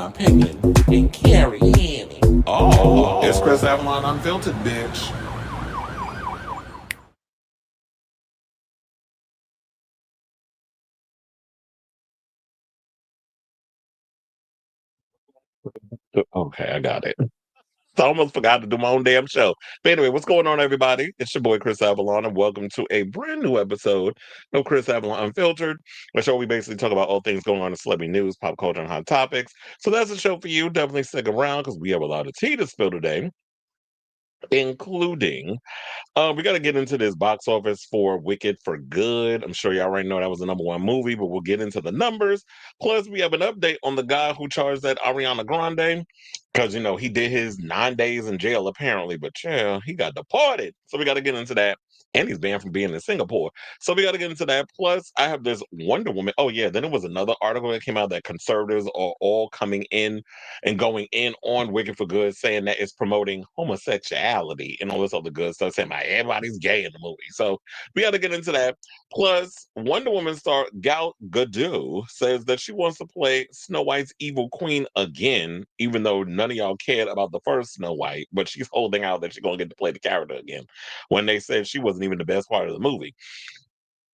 opinion and carry in. Oh, it's Chris Avalon Unfiltered, bitch. Okay, I got it. I almost forgot to do my own damn show. But anyway, what's going on, everybody? It's your boy Chris Avalon, and welcome to a brand new episode of Chris Avalon Unfiltered, a show we basically talk about all things going on in celebrity news, pop culture, and hot topics. So that's a show for you. Definitely stick around because we have a lot of tea to spill today, including we got to get into this box office for Wicked for Good. I'm sure y'all already know that was the #1 movie, but we'll get into the numbers. Plus, we have an update on the guy who charged that Ariana Grande because, he did his 9 days in jail apparently, but yeah, he got deported. So we got to get into that. And he's banned from being in Singapore. So we got to get into that. Plus, I have this Wonder Woman. Oh, yeah. Then there was another article that came out that conservatives are all coming in and going in on Wicked for Good, saying that it's promoting homosexuality and all this other good stuff, saying like everybody's gay in the movie. So we got to get into that. Plus, Wonder Woman star Gal Gadot says that she wants to play Snow White's evil queen again, even though none of y'all cared about the first Snow White, but she's holding out that she's going to get to play the character again when they said she wasn't even the best part of the movie.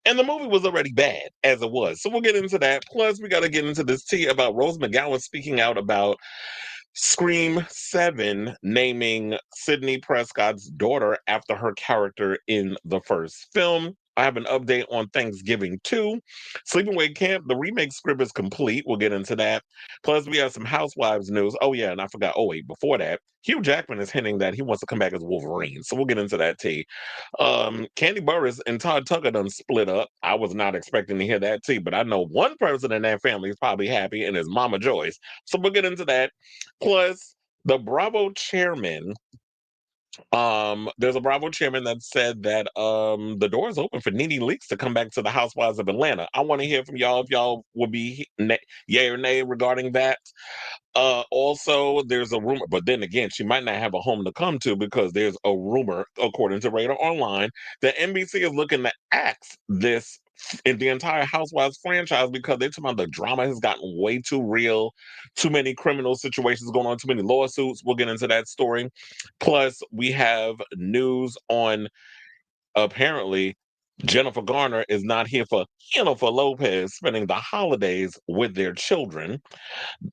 And the movie was already bad as it was. So we'll get into that. Plus, we got to get into this tea about Rose McGowan speaking out about Scream 7 naming Sidney Prescott's daughter after her character in the first film. I have an update on Thanksgiving too. Sleepaway Camp, the remake script is complete. We'll get into that. Plus, we have some Housewives news. Oh, yeah, and I forgot. Oh, wait, before that, Hugh Jackman is hinting that he wants to come back as Wolverine. So we'll get into that tea. Kandi Burruss and Todd Tucker done split up. I was not expecting to hear that tea, but I know one person in that family is probably happy, and it's Mama Joyce. So we'll get into that. Plus, the Bravo chairman, there's a Bravo chairman that said that the door is open for NeNe Leakes to come back to the Housewives of Atlanta. I want to hear from y'all if y'all would be yay or nay regarding that. Also, there's a rumor, but then again, she might not have a home to come to because there's a rumor, according to Radar Online, that NBC is looking to axe this in the entire Housewives franchise because they're talking about the drama has gotten way too real, too many criminal situations going on, too many lawsuits. We'll get into that story. Plus, we have news on apparently Jennifer Garner is not here for Jennifer Lopez spending the holidays with their children.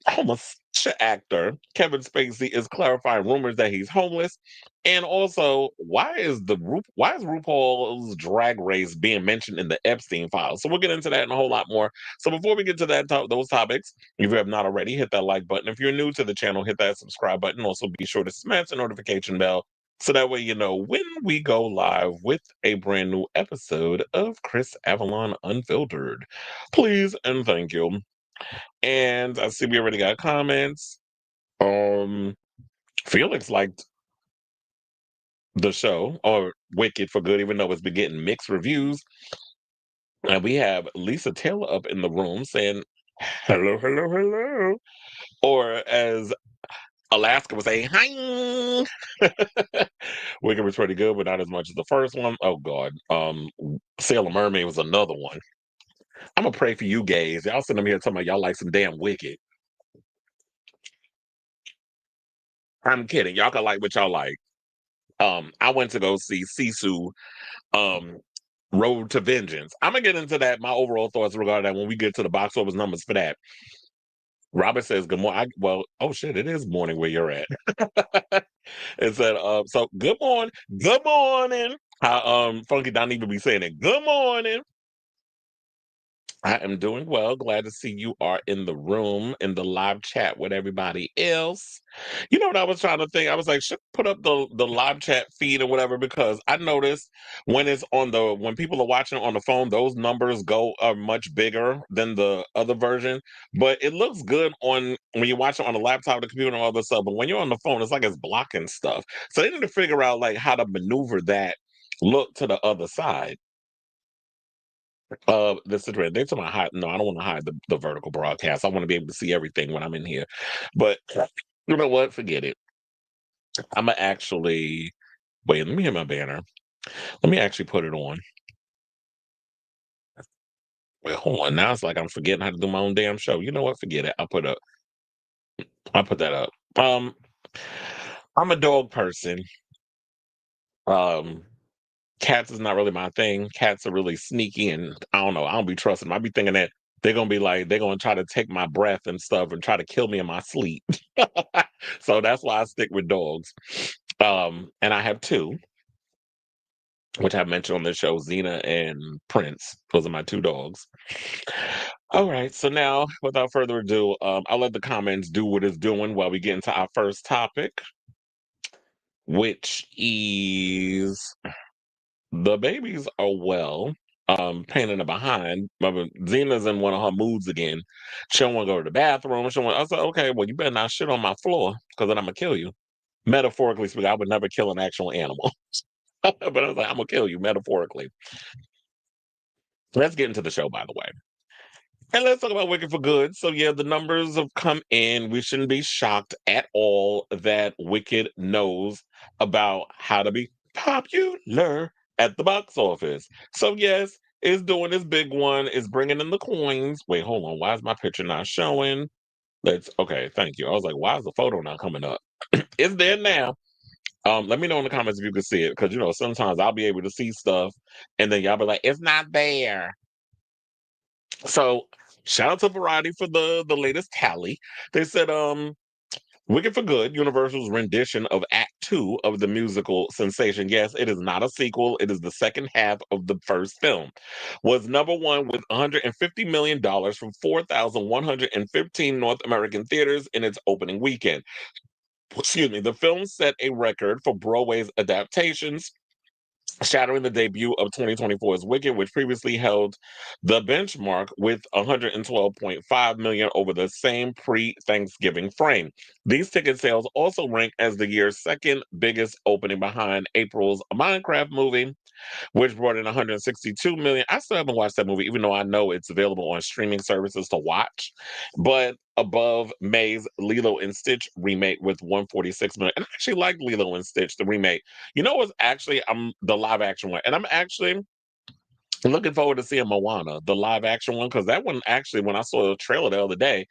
Homosexual actor Kevin Spacey is clarifying rumors that he's homeless. And also, why is RuPaul's Drag Race being mentioned in the Epstein files? So we'll get into that and a whole lot more. So before we get to those topics, if you have not already, hit that like button. If you're new to the channel, hit that subscribe button. Also, be sure to smash the notification bell so that way you know when we go live with a brand new episode of Chris Avalon Unfiltered. Please and thank you. And I see we already got comments. Um, Felix liked the show or Wicked for Good, even though it's been getting mixed reviews. And we have Lisa Taylor up in the room saying, hello, hello, hello. Or as Alaska would say, hi. Wicked was pretty good, but not as much as the first one. Oh God. Sailor Mermaid was another one. I'm gonna pray for you gays. Y'all sitting up here talking about y'all like some damn Wicked. I'm kidding. Y'all can like what y'all like. I went to go see Sisu um Road to Vengeance. I'm gonna get into that, my overall thoughts regarding that when we get to the box office numbers for that. Robert says good morning. Well, oh shit, it is morning where you're at. It said, so good morning, good morning. How Funky don't even be saying it. Good morning. I am doing well. Glad to see you are in the room in the live chat with everybody else. You know what I was trying to think? I was like, should I put up the live chat feed or whatever because I noticed when people are watching on the phone, those numbers are much bigger than the other version. But it looks good on when you watch it on the laptop, the computer, and all this stuff. But when you're on the phone, it's like it's blocking stuff. So they need to figure out like how to maneuver that look to the other side. The situation. They're talking about hide. No, I don't want to hide the vertical broadcast. I want to be able to see everything when I'm in here. But you know what? Forget it. I'm gonna actually wait. Let me hit my banner. Let me actually put it on. Wait, hold on. Now it's like I'm forgetting how to do my own damn show. You know what? Forget it. I'll put up. I put that up. I'm a dog person. Um, Cats is not really my thing. Cats are really sneaky, and I don't know. I don't be trusting them. I be thinking that they're gonna try to take my breath and stuff and try to kill me in my sleep. So that's why I stick with dogs. And I have two, which I've mentioned on this show, Xena and Prince. Those are my two dogs. All right, so now, without further ado, I'll let the comments do what it's doing while we get into our first topic, which is the babies are well. Pain in the behind. But Xena's in one of her moods again. She don't want to go to the bathroom. I said, okay, well, you better not shit on my floor, because then I'm gonna kill you. Metaphorically speaking, I would never kill an actual animal. But I was like, I'm gonna kill you metaphorically. Let's get into the show, by the way. And let's talk about Wicked for Good. So, yeah, the numbers have come in. We shouldn't be shocked at all that Wicked knows about how to be popular at the box office. So, yes, it's doing this big one. It's bringing in the coins. Wait, hold on. Why is my picture not showing? Okay, thank you. I was like, why is the photo not coming up? It's there now. Let me know in the comments if you can see it, because sometimes I'll be able to see stuff and then y'all be like, it's not there. So shout out to Variety for the latest tally. They said Wicked for Good, Universal's rendition of Act Two of the musical sensation. Yes, it is not a sequel. It is the second half of the first film. Was number one with $150 million from 4,115 North American theaters in its opening weekend. Excuse me. The film set a record for Broadway's adaptations, shattering the debut of 2024's Wicked, which previously held the benchmark with 112.5 million over the same pre-Thanksgiving frame. These ticket sales also rank as the year's second biggest opening, behind April's Minecraft movie, which brought in 162 million. I still haven't watched that movie, even though I know it's available on streaming services to watch. But above May's Lilo and Stitch remake with 146 million. And I actually like Lilo and Stitch, the remake. You know what's actually I'm the live action one. And I'm actually looking forward to seeing Moana, the live action one, because that one actually, when I saw the trailer the other day,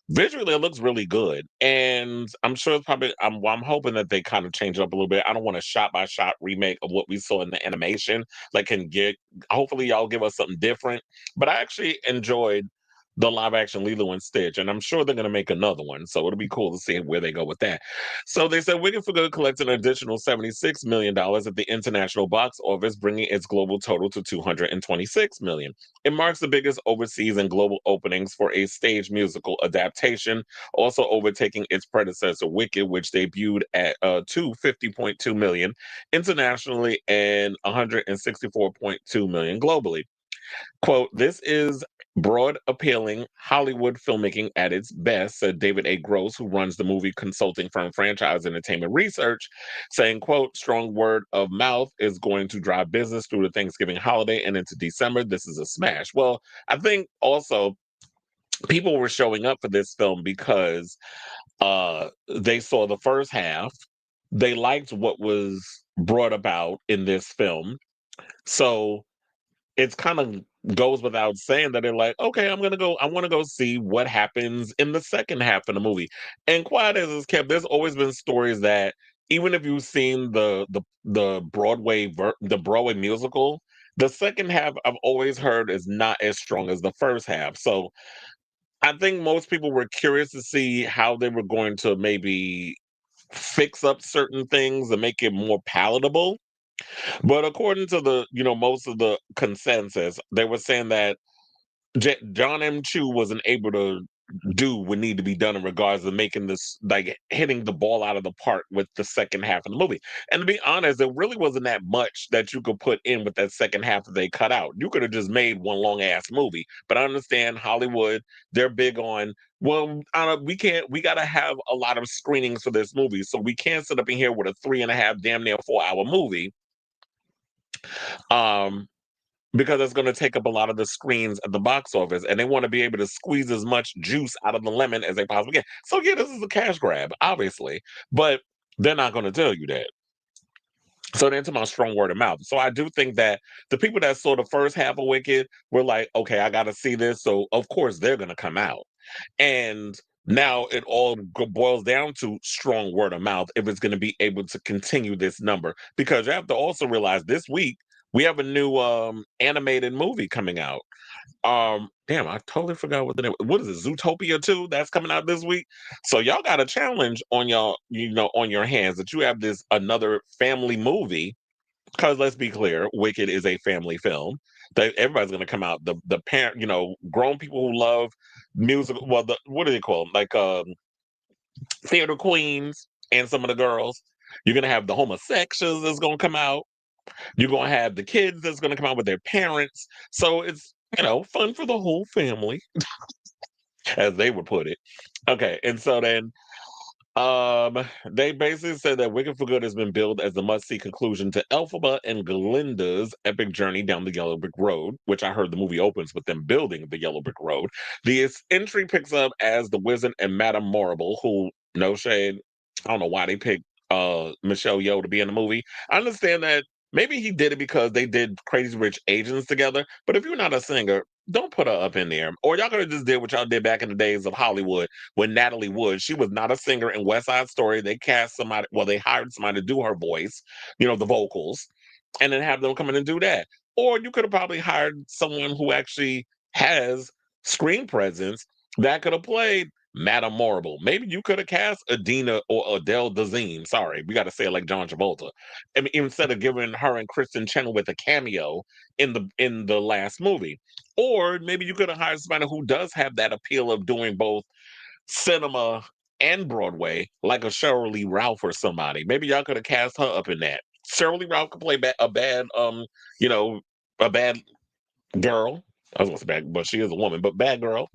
visually it looks really good, and I'm sure it's probably I'm hoping that they kind of change it up a little bit. I don't want a shot by shot remake of what we saw in the animation. Like, can get hopefully y'all give us something different. But I actually enjoyed the live action Lilo and Stitch, and I'm sure they're going to make another one, so it'll be cool to see where they go with that. So they said Wicked for Good collected an additional $76 million at the international box office, bringing its global total to 226 million. It marks the biggest overseas and global openings for a stage musical adaptation, also overtaking its predecessor Wicked, which debuted at 250.2 million internationally and 164.2 million globally. Quote, this is broad appealing Hollywood filmmaking at its best, said David A. Gross, who runs the movie consulting firm Franchise Entertainment Research, saying, quote, strong word of mouth is going to drive business through the Thanksgiving holiday and into December. This is a smash. Well, I think also people were showing up for this film because they saw the first half. They liked what was brought about in this film. So it's kind of goes without saying that they're like, okay, I want to go see what happens in the second half of the movie. And quiet as it's kept, there's always been stories that even if you've seen the Broadway musical, the second half I've always heard is not as strong as the first half. So I think most people were curious to see how they were going to maybe fix up certain things and make it more palatable. But according to most of the consensus, they were saying that John M. Chu wasn't able to do what need to be done in regards to making this, like, hitting the ball out of the park with the second half of the movie. And to be honest, there really wasn't that much that you could put in with that second half that they cut out. You could have just made one long ass movie. But I understand Hollywood, they're big on, well, we got to have a lot of screenings for this movie. So we can't sit up in here with a 3.5, damn near 4 hour movie. Um, because it's going to take up a lot of the screens at the box office, and they want to be able to squeeze as much juice out of the lemon as they possibly can. So yeah, this is a cash grab, obviously, but they're not going to tell you that. So they're into my strong word of mouth. So I do think that the people that saw the first half of Wicked were like, okay, I got to see this. So of course they're going to come out. And Now it all boils down to strong word of mouth if it's going to be able to continue this number. Because you have to also realize this week we have a new animated movie coming out. Damn, I totally forgot what the name. What is it? Zootopia 2 that's coming out this week. So y'all got a challenge on y'all, on your hands that you have this another family movie. Because let's be clear, Wicked is a family film. That everybody's going to come out. The parent, grown people who love music. Well, what do they call them? Like theater queens and some of the girls. You're going to have the homosexuals that's going to come out. You're going to have the kids that's going to come out with their parents. So it's fun for the whole family, as they would put it. Okay, and so then they basically said that Wicked for Good has been billed as the must-see conclusion to Elphaba and Glinda's epic journey down the Yellow Brick Road, which I heard the movie opens with them building the Yellow Brick Road. The entry picks up as the Wizard and Madame Marble, who, no shade, I don't know why they picked Michelle Yeoh to be in the movie. I understand that maybe he did it because they did Crazy Rich Asians together, but if you're not a singer, don't put her up in there. Or y'all could have just did what y'all did back in the days of Hollywood when Natalie Wood, she was not a singer in West Side Story. They cast somebody, well, they hired somebody to do her voice, the vocals, and then have them come in and do that. Or you could have probably hired someone who actually has screen presence that could have played Madame Marble. Maybe you could have cast Adina or Adele Dazeem. Sorry, we got to say it like John Travolta. I mean, instead of giving her and Kristen Chenoweth a cameo in the last movie. Or maybe you could have hired somebody who does have that appeal of doing both cinema and Broadway, like a Cheryl Lee Ralph or somebody. Maybe y'all could have cast her up in that. Cheryl Lee Ralph could play a bad, you know, a bad girl. I was gonna say bad, but she is a woman, but bad girl.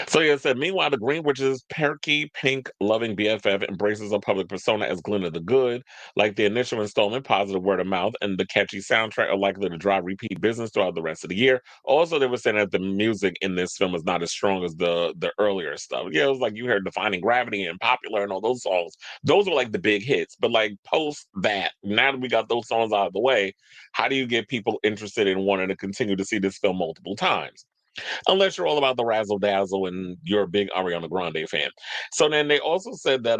So yeah, it said, meanwhile, the Green Witch's perky, pink, loving BFF embraces a public persona as Glinda the Good. Like the initial installment, positive word of mouth and the catchy soundtrack are likely to drive repeat business throughout the rest of the year. Also, they were saying that the music in this film is not as strong as the earlier stuff. Yeah, it was like you heard Defining Gravity and Popular and all those songs. Those were like the big hits. But like post that, now that we got those songs out of the way, how do you get people interested in wanting to continue to see this film multiple times? Unless you're all about the razzle dazzle and you're a big Ariana Grande fan. So then they also said that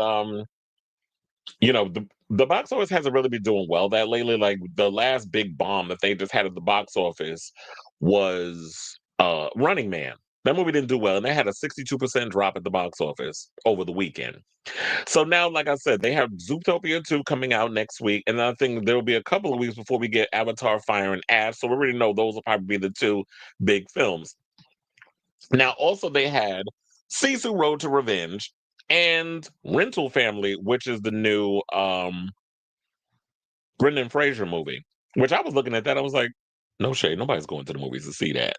the box office hasn't really been doing well that lately. Like the last big bomb that they just had at the box office was Running Man. That movie didn't do well, and they had a 62% drop at the box office over the weekend. So now, like I said, they have Zootopia 2 coming out next week, and I think there will be a couple of weeks before we get Avatar Fire and Ash. So we already know those will probably be the two big films. Now, also they had Sisu Road to Revenge and Rental Family, which is the new Brendan Fraser movie. Which I was looking at that, I was like, no shade, nobody's going to the movies to see that.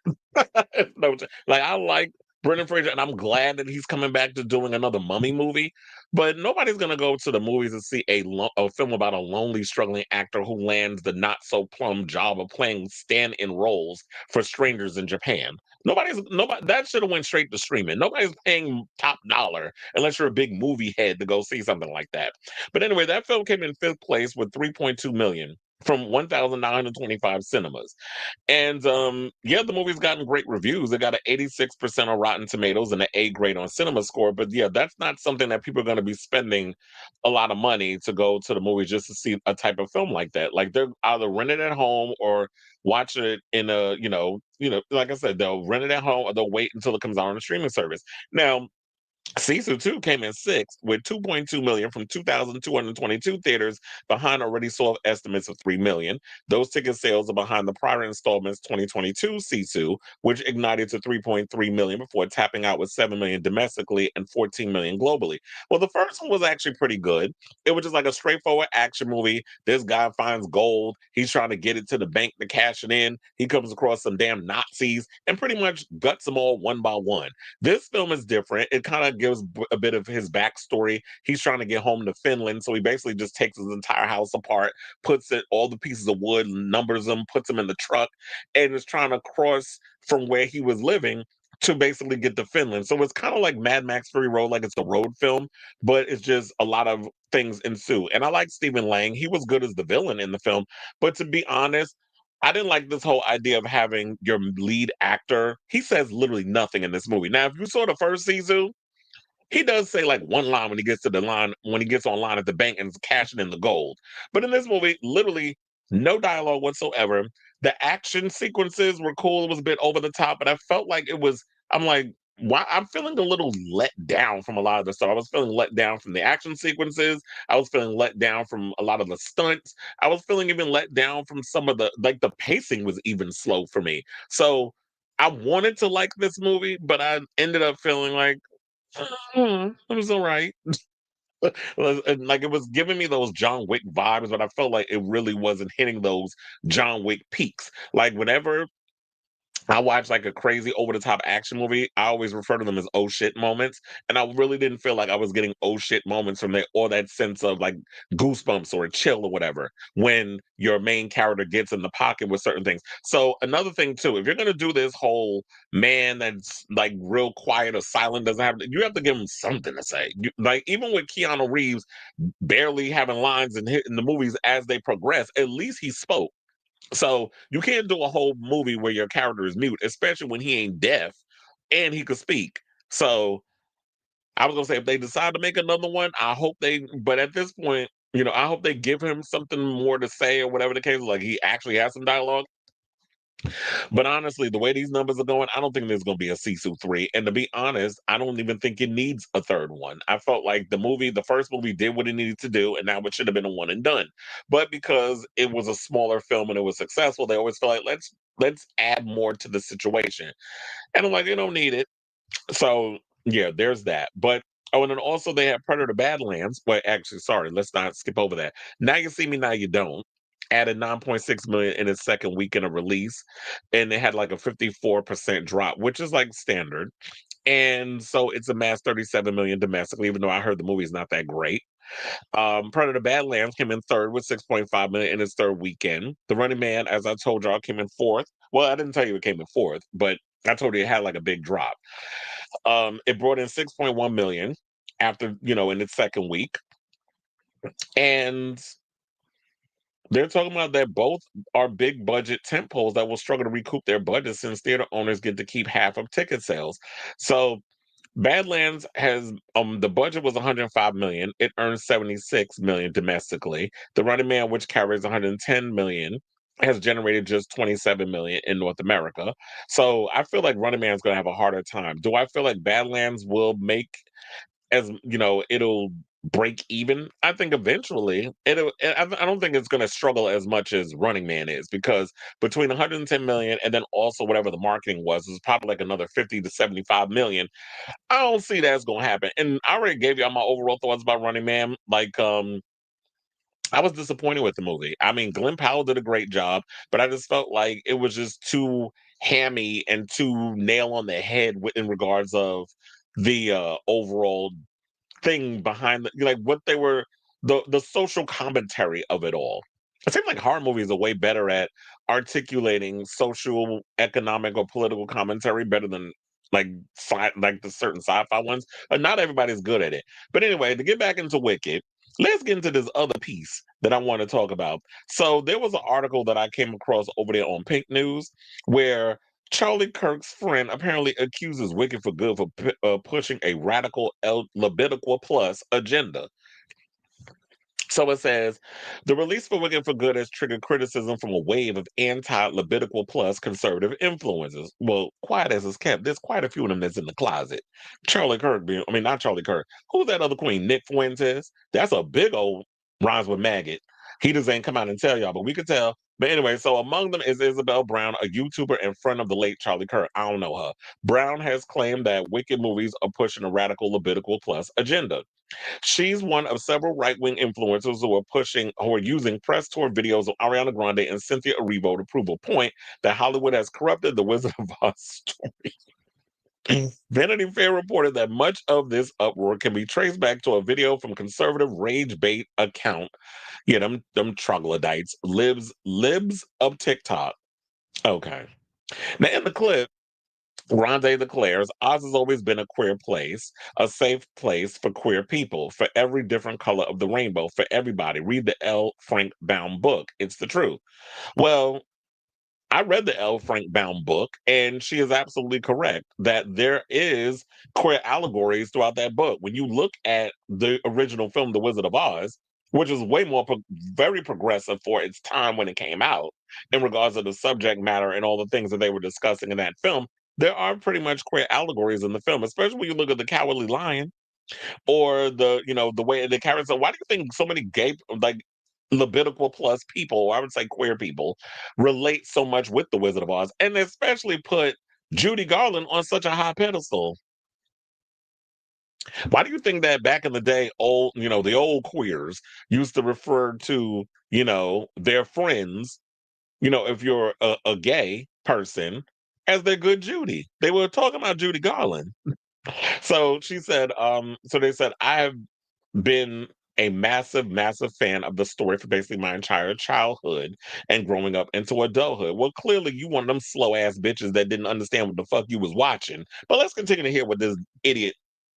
No, like I like Brendan Fraser, and I'm glad that he's coming back to doing another Mummy movie. But nobody's gonna go to the movies and see a film about a lonely, struggling actor who lands the not so plum job of playing stand-in roles for strangers in Japan. Nobody that should have went straight to streaming. Nobody's paying top dollar unless you're a big movie head to go see something like that. But anyway, that film came in fifth place with 3.2 million from 1,925 cinemas. And yeah, the movie's gotten great reviews. It got an 86% on Rotten Tomatoes and an A grade on Cinema Score. But yeah, that's not something that people are going to be spending a lot of money to go to the movie just to see a type of film like that. Like they're either rent it at home or watch it in a, like I said, they'll rent it at home or they'll wait until it comes out on a streaming service. Now, Season 2 came in sixth with 2.2 million from 2,222 theaters behind already sold estimates of 3 million. Those ticket sales are behind the prior installment's 2022 C2, which ignited to 3.3 million before tapping out with 7 million domestically and 14 million globally. Well, the first one was actually pretty good. It was just like a straightforward action movie. This guy finds gold. He's trying to get it to the bank to cash it in. He comes across some damn Nazis and pretty much guts them all one by one. This film is different. It kind of gives a bit of his backstory. He's trying to get home to Finland, so he basically just takes his entire house apart, puts it all the pieces of wood, numbers them, puts them in the truck, and is trying to cross from where he was living to basically get to Finland. So it's kind of like Mad Max Fury Road, like it's a road film, but it's just a lot of things ensue. And I like Stephen Lang. He was good as the villain in the film, but to be honest, I didn't like this whole idea of having your lead actor. He says literally nothing in this movie. Now, if you saw the first season, he does say like one line when he gets to the line when he gets online at the bank and is cashing in the gold. But in this movie, literally no dialogue whatsoever. The action sequences were cool. It was a bit over the top, but I felt like it was. I'm like, why? I'm feeling a little let down from a lot of the stuff. I was feeling let down from the action sequences. I was feeling let down from a lot of the stunts. I was feeling even let down from some of the pacing was even slow for me. So I wanted to like this movie, but I ended up feeling like it was all right. Like it was giving me those John Wick vibes, but I felt like it really wasn't hitting those John Wick peaks. Like whenever I watch like a crazy over the top action movie, I always refer to them as oh shit moments. And I really didn't feel like I was getting oh shit moments from there or that sense of like goosebumps or a chill or whatever when your main character gets in the pocket with certain things. So another thing too, if you're gonna do this whole man that's like real quiet or silent doesn't have you have to give him something to say. Like even with Keanu Reeves barely having lines in the movies as they progress, at least he spoke. So you can't do a whole movie where your character is mute, especially when he ain't deaf and he could speak. So I was gonna say if they decide to make another one, I hope they. But at this point, I hope they give him something more to say or whatever the case. Like he actually has some dialogue. But honestly, the way these numbers are going, I don't think there's going to be a Sisu 3. And to be honest, I don't even think it needs a third one. I felt like the first movie did what it needed to do, and now it should have been a one and done. But because it was a smaller film and it was successful, they always feel like let's add more to the situation. And I'm like, you don't need it. So yeah, there's that. But oh, and then also they have Predator Badlands. But actually, sorry, let's not skip over that. Now You See Me, Now You Don't. Added 9.6 million in its second weekend of release, and it had like a 54% drop, which is like standard. And so it's amassed 37 million domestically, even though I heard the movie's not that great. Predator Badlands came in third with 6.5 million in its third weekend. The Running Man, as I told y'all, came in fourth. Well, I didn't tell you it came in fourth, but I told you it had like a big drop. It brought in 6.1 million after, in its second week. And they're talking about that both are big budget tent poles that will struggle to recoup their budget since theater owners get to keep half of ticket sales. So Badlands has the budget was 105 million. It earned 76 million domestically. The Running Man, which carries 110 million, has generated just 27 million in North America. So I feel like Running Man's going to have a harder time. Do I feel like Badlands will make it'll break even? I think eventually I don't think it's going to struggle as much as Running Man is, because between 110 million and then also whatever the marketing was is probably like another 50 to 75 million. I don't see that's going to happen. And I already gave you all my overall thoughts about Running Man. Like I was disappointed with the movie. I mean, Glenn Powell did a great job, but I just felt like it was just too hammy and too nail on the head in regards of the overall thing behind like what they were, the social commentary of it all. It seems like horror movies are way better at articulating social, economic, or political commentary better than like like the certain sci-fi ones. But not everybody's good at it. But anyway, to get back into Wicked, let's get into this other piece that I want to talk about. So there was an article that I came across over there on Pink News where Charlie Kirk's friend apparently accuses Wicked for Good for pushing a radical LGBTQ plus agenda. So it says the release for Wicked for Good has triggered criticism from a wave of anti-Levitical plus conservative influences. Well, quiet as it's kept, there's quite a few of them that's in the closet. Charlie Kirk I mean, not Charlie Kirk. Who's that other queen? Nick Fuentes? That's a big old rhymes with maggot. He just ain't come out and tell y'all, but we could tell. But anyway, so among them is Isabel Brown, a YouTuber and friend of the late Charlie Kirk. I don't know her. Brown has claimed that Wicked movies are pushing a radical Levitical plus agenda. She's one of several right-wing influencers who are using press tour videos of Ariana Grande and Cynthia Erivo to prove a point that Hollywood has corrupted the Wizard of Oz story. Vanity Fair reported that much of this uproar can be traced back to a video from conservative rage bait account. Yeah, them troglodytes, libs of TikTok. Okay. Now in the clip, Grande declares Oz has always been a queer place, a safe place for queer people, for every different color of the rainbow, for everybody. Read the L. Frank Baum book. It's the truth. Well, I read the L. Frank Baum book, and she is absolutely correct that there is queer allegories throughout that book. When you look at the original film, The Wizard of Oz, which is way more very progressive for its time when it came out, in regards to the subject matter and all the things that they were discussing in that film, there are pretty much queer allegories in the film, especially when you look at the Cowardly Lion or the way the characters. Why do you think so many gay, like, Levitical plus people, or I would say queer people, relate so much with the Wizard of Oz, and especially put Judy Garland on such a high pedestal? Why do you think that back in the day, the old queers used to refer to, their friends, if you're a gay person, as their good Judy? They were talking about Judy Garland. So she said, so they said, I have been a massive, massive fan of the story for basically my entire childhood and growing up into adulthood. Well, clearly you one of them slow ass bitches that didn't understand what the fuck you was watching. But let's continue to hear what this idiot,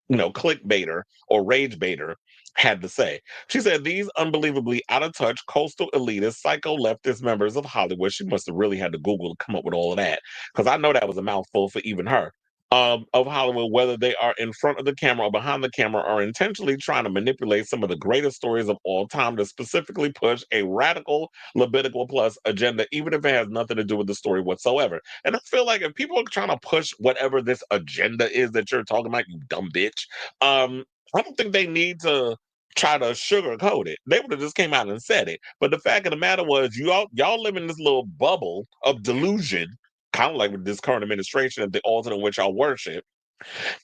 clickbaiter or rage baiter had to say. She said, these unbelievably out of touch coastal elitist psycho leftist members of Hollywood. She must have really had to Google to come up with all of that, because I know that was a mouthful for even her, of Hollywood, whether they are in front of the camera or behind the camera, are intentionally trying to manipulate some of the greatest stories of all time to specifically push a radical Levitical plus agenda, even if it has nothing to do with the story whatsoever. And I feel like if people are trying to push whatever this agenda is that you're talking about, you dumb bitch, I don't think they need to try to sugarcoat it. They would have just came out and said it. But the fact of the matter was, y'all live in this little bubble of delusion, kind of like with this current administration and the altar in which y'all worship,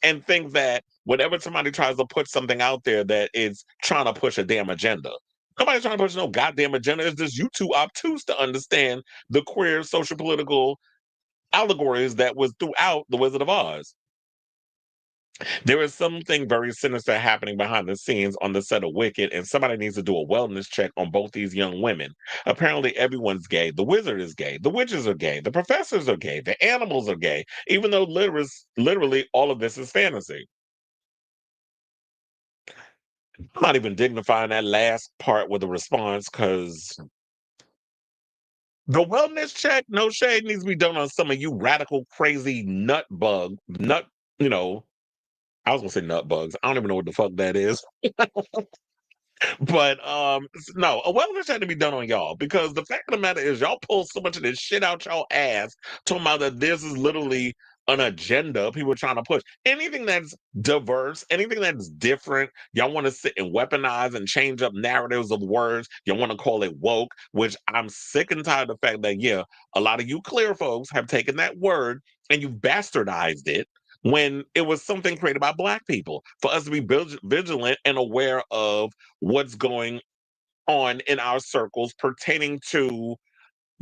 and think that whenever somebody tries to put something out there that is trying to push a damn agenda. Nobody's trying to push no goddamn agenda. It's just you too obtuse to understand the queer social political allegories that was throughout The Wizard of Oz. There is something very sinister happening behind the scenes on the set of Wicked, and somebody needs to do a wellness check on both these young women. Apparently, everyone's gay. The wizard is gay. The witches are gay. The professors are gay. The animals are gay, even though literally all of this is fantasy. I'm not even dignifying that last part with a response, because the wellness check, no shade, needs to be done on some of you radical, crazy you know, I was gonna say nut bugs. I don't even know what the fuck that is. But no, a wellness had to be done on y'all, because the fact of the matter is y'all pull so much of this shit out y'all ass talking about that this is literally an agenda people are trying to push. Anything that's diverse, anything that's different, y'all want to sit and weaponize and change up narratives of words. Y'all want to call it woke, which I'm sick and tired of the fact that, yeah, a lot of you clear folks have taken that word and you've bastardized it when it was something created by Black people, for us to be vigilant and aware of what's going on in our circles pertaining to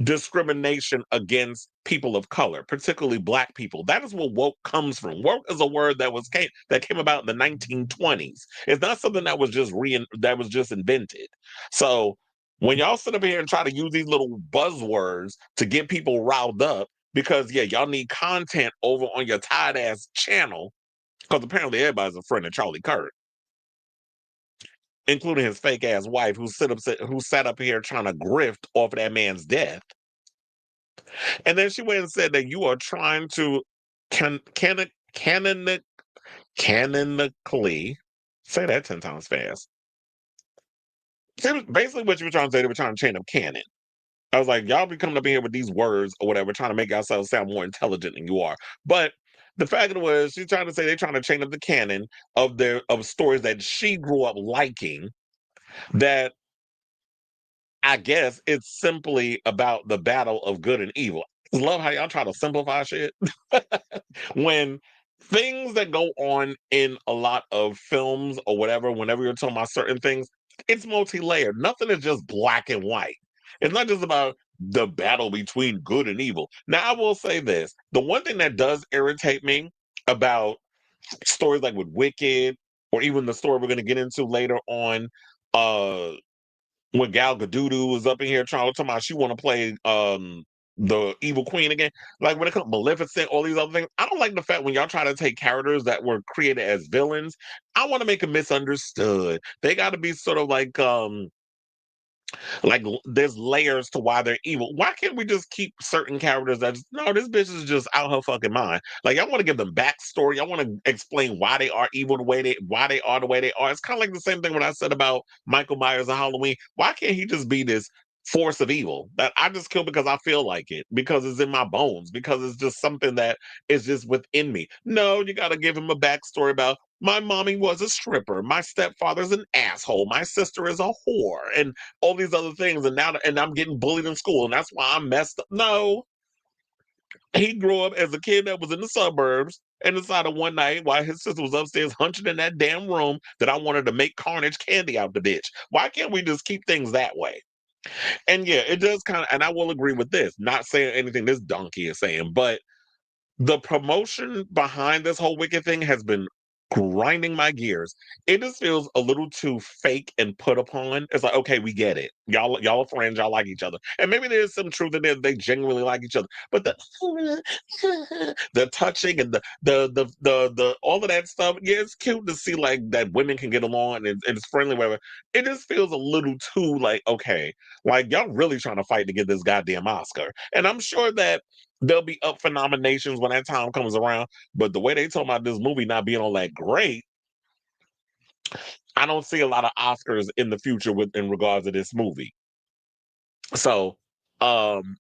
discrimination against people of color, particularly Black people. That is where woke comes from. Woke is a word that came about in the 1920s. It's not something that was just invented. So when y'all sit up here and try to use these little buzzwords to get people riled up, because yeah, y'all need content over on your tired ass channel, because apparently everybody's a friend of Charlie Kirk, including his fake ass wife, who sat up here trying to grift off of that man's death. And then she went and said that you are trying to canonically say that 10 times fast. Basically, what you were trying to say, they were trying to chain up canon. I was like, y'all be coming up in here with these words or whatever, trying to make yourselves sound more intelligent than you are. But the fact of it was, she's trying to say they're trying to chain up the canon of stories that she grew up liking, that I guess it's simply about the battle of good and evil. I love how y'all try to simplify shit. When things that go on in a lot of films or whatever, whenever you're talking about certain things, it's multi-layered. Nothing is just black and white. It's not just about the battle between good and evil. Now, I will say this. The one thing that does irritate me about stories like with Wicked, or even the story we're going to get into later on, uh, when Gal Gadot was up in here trying to talk about she want to play the evil queen again. Like when it comes to Maleficent, all these other things. I don't like the fact when y'all try to take characters that were created as villains. I want to make them misunderstood. They got to be sort of like Like there's layers to why they're evil. Why can't we just keep certain characters that no, this bitch is just out her fucking mind. Like I want to give them backstory. I want to explain why they are evil the way they are the way they are. It's kind of like the same thing when I said about Michael Myers and Halloween. Why can't he just be this force of evil that I just kill because I feel like it, because it's in my bones, because it's just something that is just within me? No, you got to give him a backstory about my mommy was a stripper, my stepfather's an asshole, my sister is a whore, and all these other things, and now and I'm getting bullied in school, and that's why I'm messed up. No, he grew up as a kid that was in the suburbs and decided one night while his sister was upstairs hunching in that damn room that I wanted to make carnage candy out the bitch. Why can't we just keep things that way? And yeah, it does kind of, and I will agree with this, not saying anything this donkey is saying, but the promotion behind this whole Wicked thing has been grinding my gears. It just feels a little too fake and put upon. It's like, okay, we get it. Y'all are friends, y'all like each other. And maybe there's some truth in it, they genuinely like each other. But the touching and the all of that stuff, yeah, it's cute to see like that women can get along and it's friendly, whatever. It just feels a little too like, okay, like y'all really trying to fight to get this goddamn Oscar. And I'm sure that they'll be up for nominations when that time comes around. But the way they talk about this movie not being all that great, I don't see a lot of Oscars in the future in regards to this movie. So, um,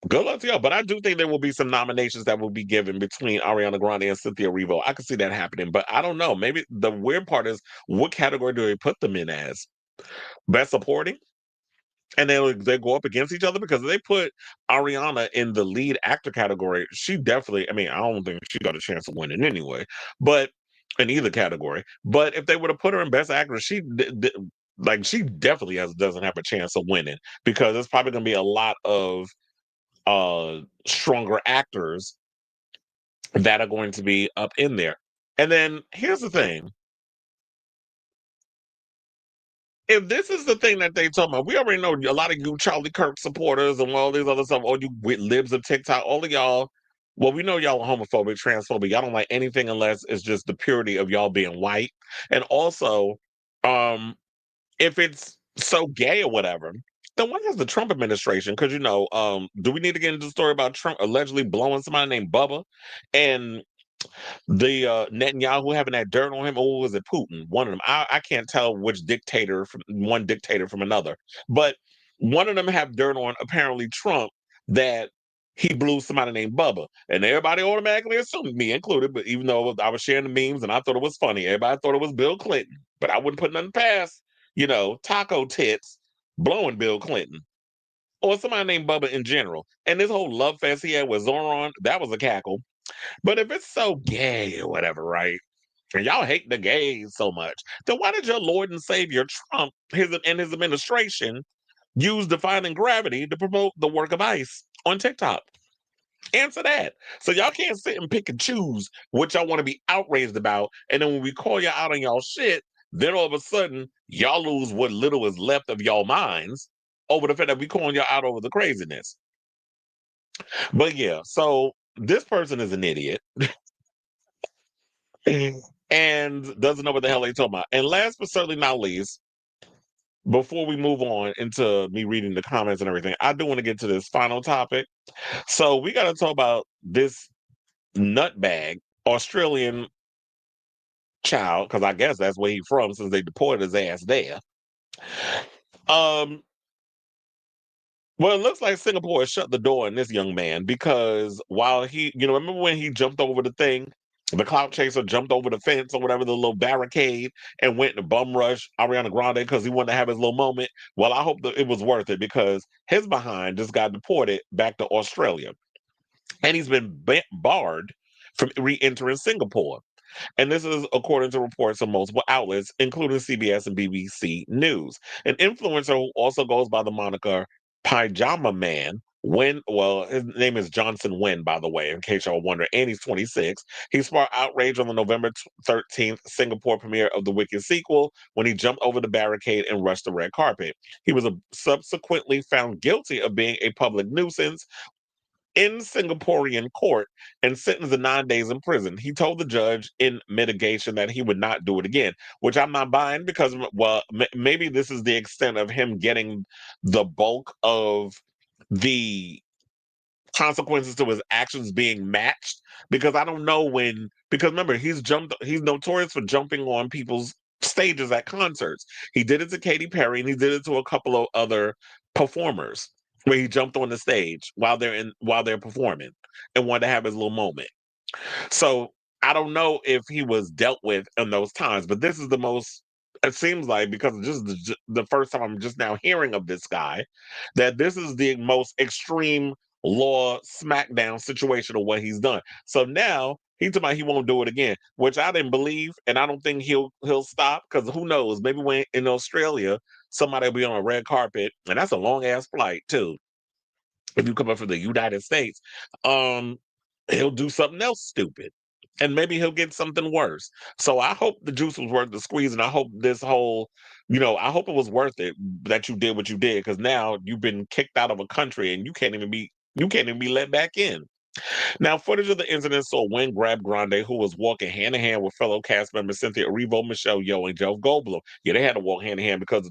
good luck to y'all. But I do think there will be some nominations that will be given between Ariana Grande and Cynthia Erivo. I can see that happening, but I don't know. Maybe the weird part is what category do they put them in as? Best supporting? And they go up against each other, because if they put Ariana in the lead actor category, she definitely, I mean, I don't think she got a chance of winning anyway, but in either category. But if they would have put her in best actress, like she definitely doesn't have a chance of winning, because there's probably going to be a lot of stronger actors that are going to be up in there. And then here's the thing. If this is the thing that they talk about, we already know a lot of you Charlie Kirk supporters and all these other stuff, all you libs of TikTok, all of y'all, well, we know y'all are homophobic, transphobic. Y'all don't like anything unless it's just the purity of y'all being white. And also, um, if it's so gay or whatever, then why has the Trump administration? Because do we need to get into the story about Trump allegedly blowing somebody named Bubba? And the Netanyahu having that dirt on him, or was it Putin? One of them. I can't tell which dictator from one dictator from another, but one of them have dirt on apparently Trump that he blew somebody named Bubba, and everybody automatically assumed, me included. But even though I was sharing the memes and I thought it was funny, everybody thought it was Bill Clinton. But I wouldn't put nothing past Taco Tits blowing Bill Clinton or somebody named Bubba in general. And this whole love fest he had with Zoran, that was a cackle. But if it's so gay or whatever, right? And y'all hate the gays so much, then why did your Lord and Savior Trump and his administration use Defying Gravity to promote the work of ICE on TikTok? Answer that. So y'all can't sit and pick and choose what y'all want to be outraged about, and then when we call y'all out on y'all shit, then all of a sudden y'all lose what little is left of y'all minds over the fact that we calling y'all out over the craziness. But yeah, so this person is an idiot and doesn't know what the hell they talking about. And last but certainly not least, before we move on into me reading the comments and everything, I do want to get to this final topic. So we got to talk about this nutbag Australian child, because I guess that's where he's from since they deported his ass there. Um, well, it looks like Singapore has shut the door on this young man, because while remember when he jumped over the thing, the clout chaser jumped over the fence or whatever, the little barricade, and went to bum rush Ariana Grande because he wanted to have his little moment? Well, I hope that it was worth it, because his behind just got deported back to Australia, and he's been barred from re-entering Singapore. And this is according to reports from multiple outlets, including CBS and BBC News. An influencer who also goes by the moniker Pajama Man, his name is Johnson Wen, by the way, in case y'all wonder, and he's 26. He sparked outrage on the November 13th Singapore premiere of the Wicked sequel when he jumped over the barricade and rushed the red carpet. He was subsequently found guilty of being a public nuisance in Singaporean court and sentenced to 9 days in prison. He told the judge in mitigation that he would not do it again, which I'm not buying because, well, maybe this is the extent of him getting the bulk of the consequences to his actions being matched, because I don't know when, because remember, he's notorious for jumping on people's stages at concerts. He did it to Katy Perry and he did it to a couple of other performers where he jumped on the stage while they're performing and wanted to have his little moment. So I don't know if he was dealt with in those times, but this is the most. It seems like, because just the first time I'm just now hearing of this guy, that this is the most extreme law smackdown situation of what he's done. So now he's talking about he won't do it again, which I didn't believe, and I don't think he'll stop, because who knows? Maybe when in Australia somebody will be on a red carpet, and that's a long ass flight too. If you come up from the United States, um, he'll do something else stupid. And maybe he'll get something worse. So I hope the juice was worth the squeeze, and I hope this whole, I hope it was worth it that you did what you did, because now you've been kicked out of a country and you can't even be let back in. Now, footage of the incident saw Wynn grab Grande, who was walking hand in hand with fellow cast members Cynthia Erivo, Michelle Yeoh, and Jeff Goldblum. Yeah, they had to walk hand in hand because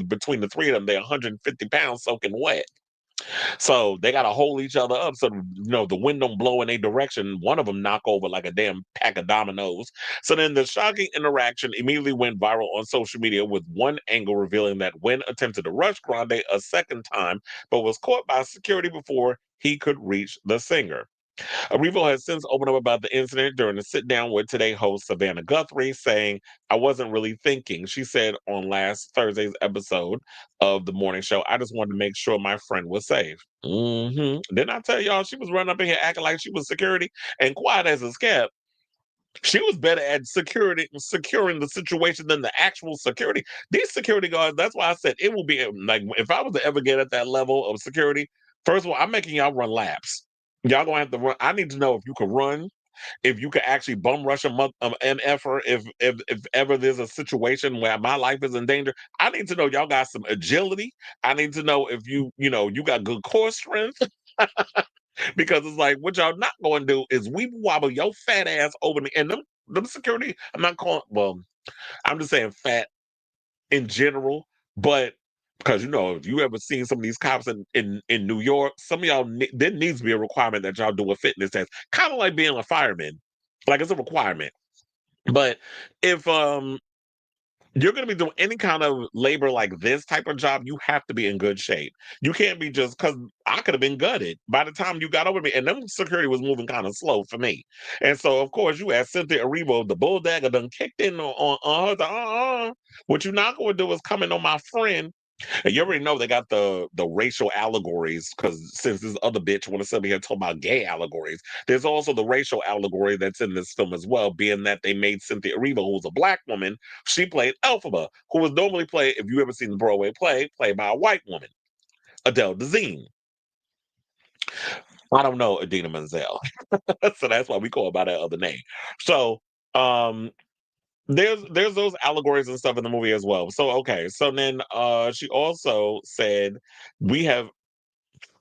between the three of them, they're 150 pounds soaking wet. So they got to hold each other up so the wind don't blow in a direction. One of them knock over like a damn pack of dominoes. So then the shocking interaction immediately went viral on social media, with one angle revealing that Wynn attempted to rush Grande a second time, but was caught by security before he could reach the singer. Revo has since opened up about the incident during a sit down with Today host Savannah Guthrie, saying, "I wasn't really thinking." She said on last Thursday's episode of the morning show, "I just wanted to make sure my friend was safe." Didn't I tell y'all she was running up in here acting like she was security and quiet as a scat? She was better at security and securing the situation than the actual security. These security guards, that's why I said it will be like, if I was to ever get at that level of security, first of all, I'm making y'all run laps. Y'all gonna have to run. I need to know if you can run, if you can actually bum rush a MFer, if ever there's a situation where my life is in danger. I need to know y'all got some agility. I need to know if you got good core strength. Because it's like, what y'all not going to do is we wobble your fat ass over me. And them security, I'm not calling, well, I'm just saying fat in general, but because if you ever seen some of these cops in New York, some of y'all, there needs to be a requirement that y'all do a fitness test, kind of like being a fireman, like it's a requirement. But if you're going to be doing any kind of labor like this type of job, you have to be in good shape. You can't be just, because I could have been gutted by the time you got over me. And then security was moving kind of slow for me. And so, of course, you had Cynthia Erivo, the bull dagger done kicked in on her. What you're not going to do is come in on my friend. And you already know they got the racial allegories, because since this other bitch want to sit here talking about gay allegories, there's also the racial allegory that's in this film as well, being that they made Cynthia Erivo, who was a black woman, she played Elphaba, who was normally played, if you ever seen the Broadway play, played by a white woman, Adele Dazeem. I don't know Adina Menzel. So that's why we call her by that other name. So um there's those allegories and stuff in the movie as well. So okay, so then she also said, we have,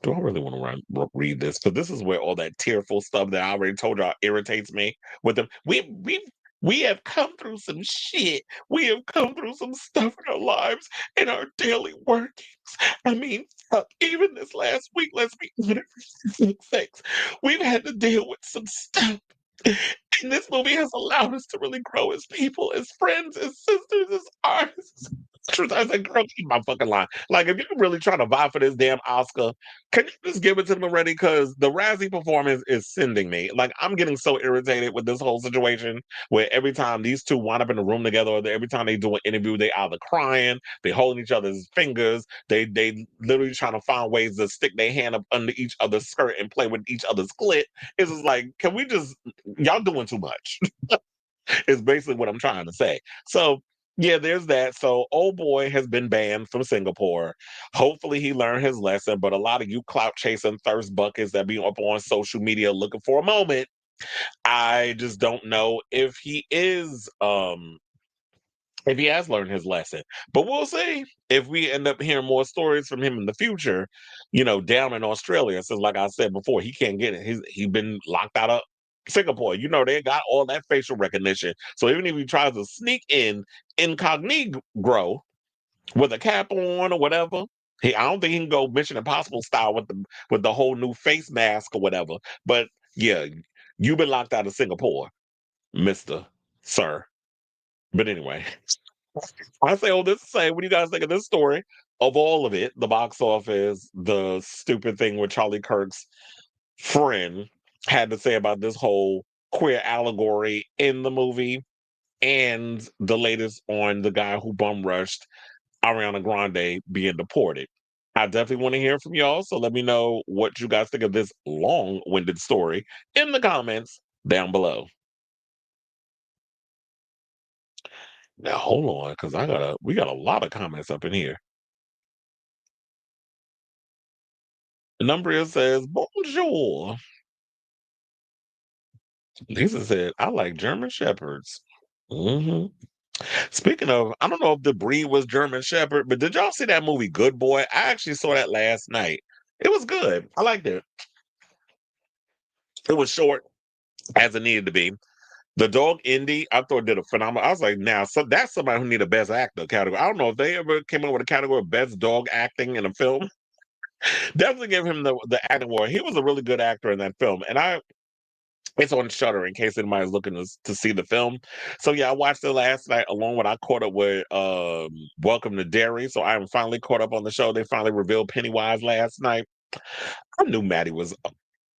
do I really want to read this? Because this is where all that tearful stuff that I already told y'all irritates me with them. We have come through some shit. We have come through some stuff in our lives, in our daily workings. I mean, fuck, even this last week, let's be honest, we've had to deal with some stuff. And this movie has allowed us to really grow as people, as friends, as sisters, as artists. I said, girl, keep my fucking line. Like, if you're really trying to vie for this damn Oscar, can you just give it to them already? Because the Razzie performance is sending me. Like, I'm getting so irritated with this whole situation, where every time these two wind up in a room together, or every time they do an interview, they either crying, they holding each other's fingers, they literally trying to find ways to stick their hand up under each other's skirt and play with each other's clit. It's just like, can we just, y'all doing too much? Is basically what I'm trying to say. So yeah, there's that. So old boy has been banned from Singapore. Hopefully he learned his lesson. But a lot of you clout chasing thirst buckets that be up on social media looking for a moment, I just don't know if he is if he has learned his lesson. But we'll see if we end up hearing more stories from him in the future, down in Australia. Since, like I said before, he can't get it. He's been locked out of Singapore. They got all that facial recognition. So even if he tries to sneak in incognito with a cap on or whatever, I don't think he can go Mission Impossible style with the whole new face mask or whatever. But yeah, you've been locked out of Singapore, Mister Sir. But anyway, I say all this to say, what do you guys think of this story? Of all of it, the box office, the stupid thing with Charlie Kirk's friend had to say about this whole queer allegory in the movie, and the latest on the guy who bum rushed Ariana Grande being deported. I definitely want to hear from y'all, so let me know what you guys think of this long-winded story in the comments down below. Now hold on, because we got a lot of comments up in here. The number here says bonjour. Lisa said, I like German Shepherds. hmm Speaking of, I don't know if the breed was German Shepherd, but did y'all see that movie Good Boy? I actually saw that last night. It was good. I liked it. It was short as it needed to be. The dog Indy, I thought did a phenomenal. I was like, now so that's somebody who need a best actor category. I don't know if they ever came up with a category of best dog acting in a film. Definitely give him the acting award. He was a really good actor in that film, and it's on Shutter in case anybody's looking to see the film. So yeah, I watched it last night along with I caught up with Welcome to Derry. So I'm finally caught up on the show. They finally revealed Pennywise last night. I knew Maddie was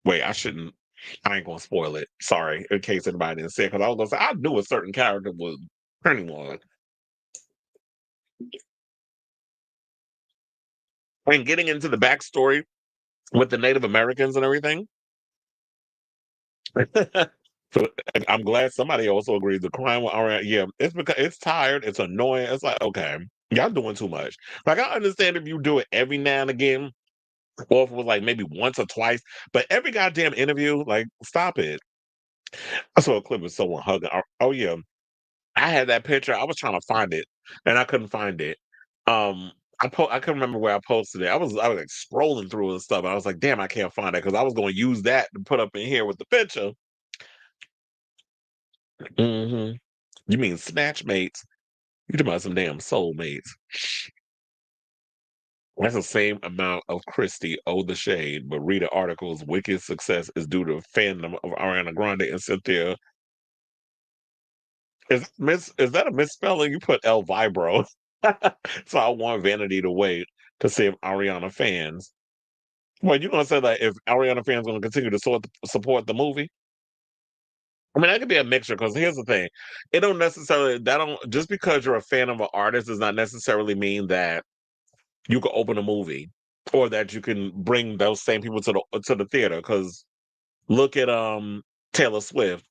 wait, I ain't gonna spoil it. Sorry, in case anybody didn't see it, because I was gonna say I knew a certain character was Pennywise. And getting into the backstory with the Native Americans and everything. So I'm glad somebody also agrees. The crime with Ariana, yeah, it's because it's tired, it's annoying. It's like, okay, y'all doing too much. Like I understand if you do it every now and again, or if it was like maybe once or twice, but every goddamn interview, like, stop it. I saw a clip of someone hugging. Oh yeah, I had that picture. I was trying to find it, and I couldn't find it. Um, I couldn't remember where I posted it. I was like scrolling through and stuff. And I was like, damn, I can't find it because I was going to use that to put up in here with the picture. hmm You mean snatch mates? You talking about some damn soulmates. That's the same amount of Christie owe the shade, but read the article's wicked success is due to fandom of Ariana Grande and Cynthia. Is that a misspelling? You put El Vibro. So I want Vanity to wait to see if Ariana fans. Well, you're gonna say that if Ariana fans gonna continue to support the movie? I mean, that could be a mixture because here's the thing. It don't necessarily that don't just because you're a fan of an artist does not necessarily mean that you can open a movie or that you can bring those same people to the theater. Because look at Taylor Swift.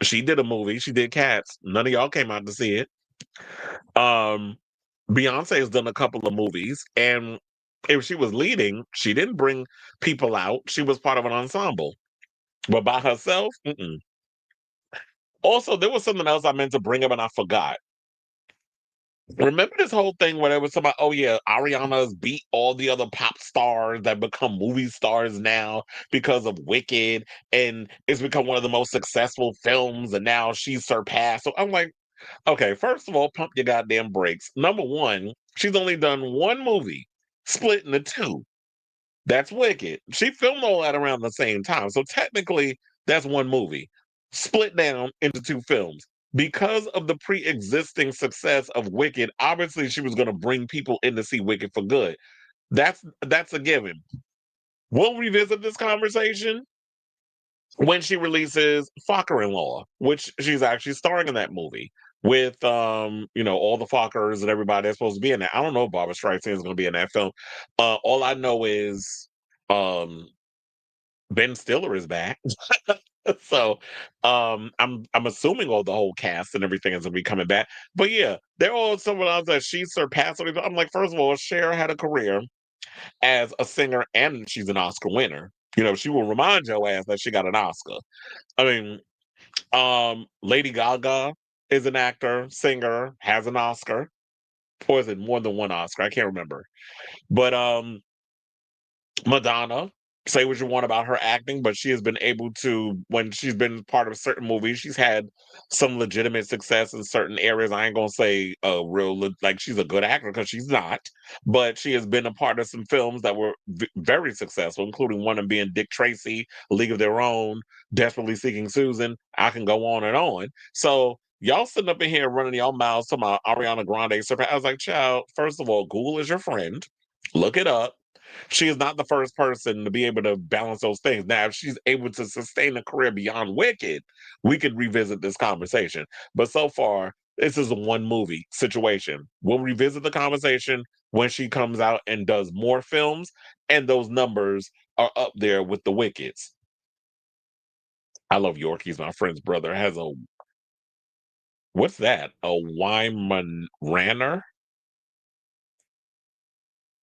She did a movie. She did Cats. None of y'all came out to see it. Um, Beyonce has done a couple of movies, and if she was leading, she didn't bring people out. She was part of an ensemble, but by herself. Mm-mm. Also, there was something else I meant to bring up and I forgot. Remember this whole thing where there was somebody, oh yeah, Ariana's beat all the other pop stars that become movie stars now because of Wicked, and it's become one of the most successful films, and now she's surpassed. So I'm like, okay, first of all, pump your goddamn brakes. Number one, she's only done one movie, split into two. That's Wicked. She filmed all that around the same time. So technically, that's one movie split down into two films. Because of the pre existing success of Wicked, obviously she was going to bring people in to see Wicked for good. That's a given. We'll revisit this conversation when she releases Fokker in Law, which she's actually starring in that movie with all the Fokkers and everybody that's supposed to be in that. I don't know if Barbara Streisand is going to be in that film. All I know is um Ben Stiller is back. So I'm assuming all the whole cast and everything is gonna be coming back. But yeah, they're all someone else that she surpassed. I'm like, first of all, Cher had a career as a singer and she's an Oscar winner. She will remind your ass that she got an Oscar. I mean, Lady Gaga. is an actor, singer, has an Oscar, or is it more than one Oscar? I can't remember. But Madonna, say what you want about her acting, but she has been able to, when she's been part of certain movies, she's had some legitimate success in certain areas. I ain't gonna say like she's a good actor because she's not, but she has been a part of some films that were very successful, including one of being Dick Tracy, League of Their Own, Desperately Seeking Susan. I can go on and on. So y'all sitting up in here running y'all mouths to my Ariana Grande. So I was like, child, first of all, Google is your friend. Look it up. She is not the first person to be able to balance those things. Now, if she's able to sustain a career beyond Wicked, we could revisit this conversation. But so far, this is a one movie situation. We'll revisit the conversation when she comes out and does more films, and those numbers are up there with the Wickeds. I love Yorkies. My friend's brother has a, what's that? A Weimaraner?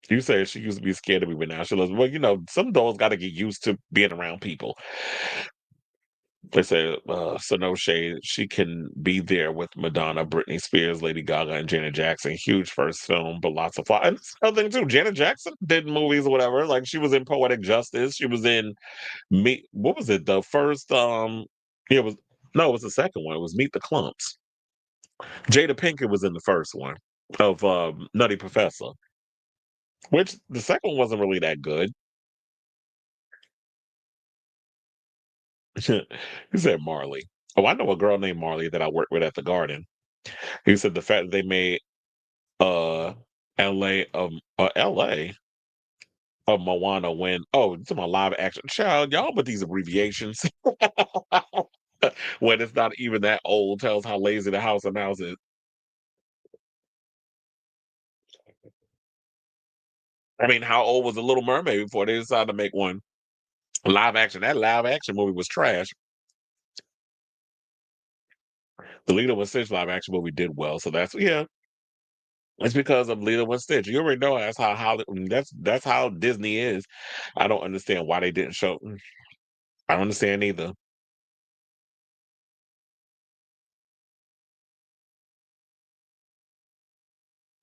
You said she used to be scared of me, but now she loves. Well, some dogs got to get used to being around people. They say, so no shade. She can be there with Madonna, Britney Spears, Lady Gaga, and Janet Jackson. Huge first film, but lots of flaws. And another thing too, Janet Jackson did movies or whatever. Like she was in Poetic Justice. She was in Meet. What was it? The first. Yeah, it was no, it was the second one. It was Meet the Clumps. Jada Pinkett was in the first one of Nutty Professor, which the second one wasn't really that good. He said Marley. Oh, I know a girl named Marley that I worked with at the Garden. He said the fact that they made uh LA of Moana when it's my live action child, y'all but these abbreviations when it's not even that old tells how lazy the House of Mouse is. I mean, how old was the Little Mermaid before they decided to make one live action? That live action movie was trash. The Lilo and Stitch live action movie did well, so that's yeah. It's because of Lilo and Stitch. You already know that's how that's how Disney is. I don't understand why they didn't show. I don't understand either.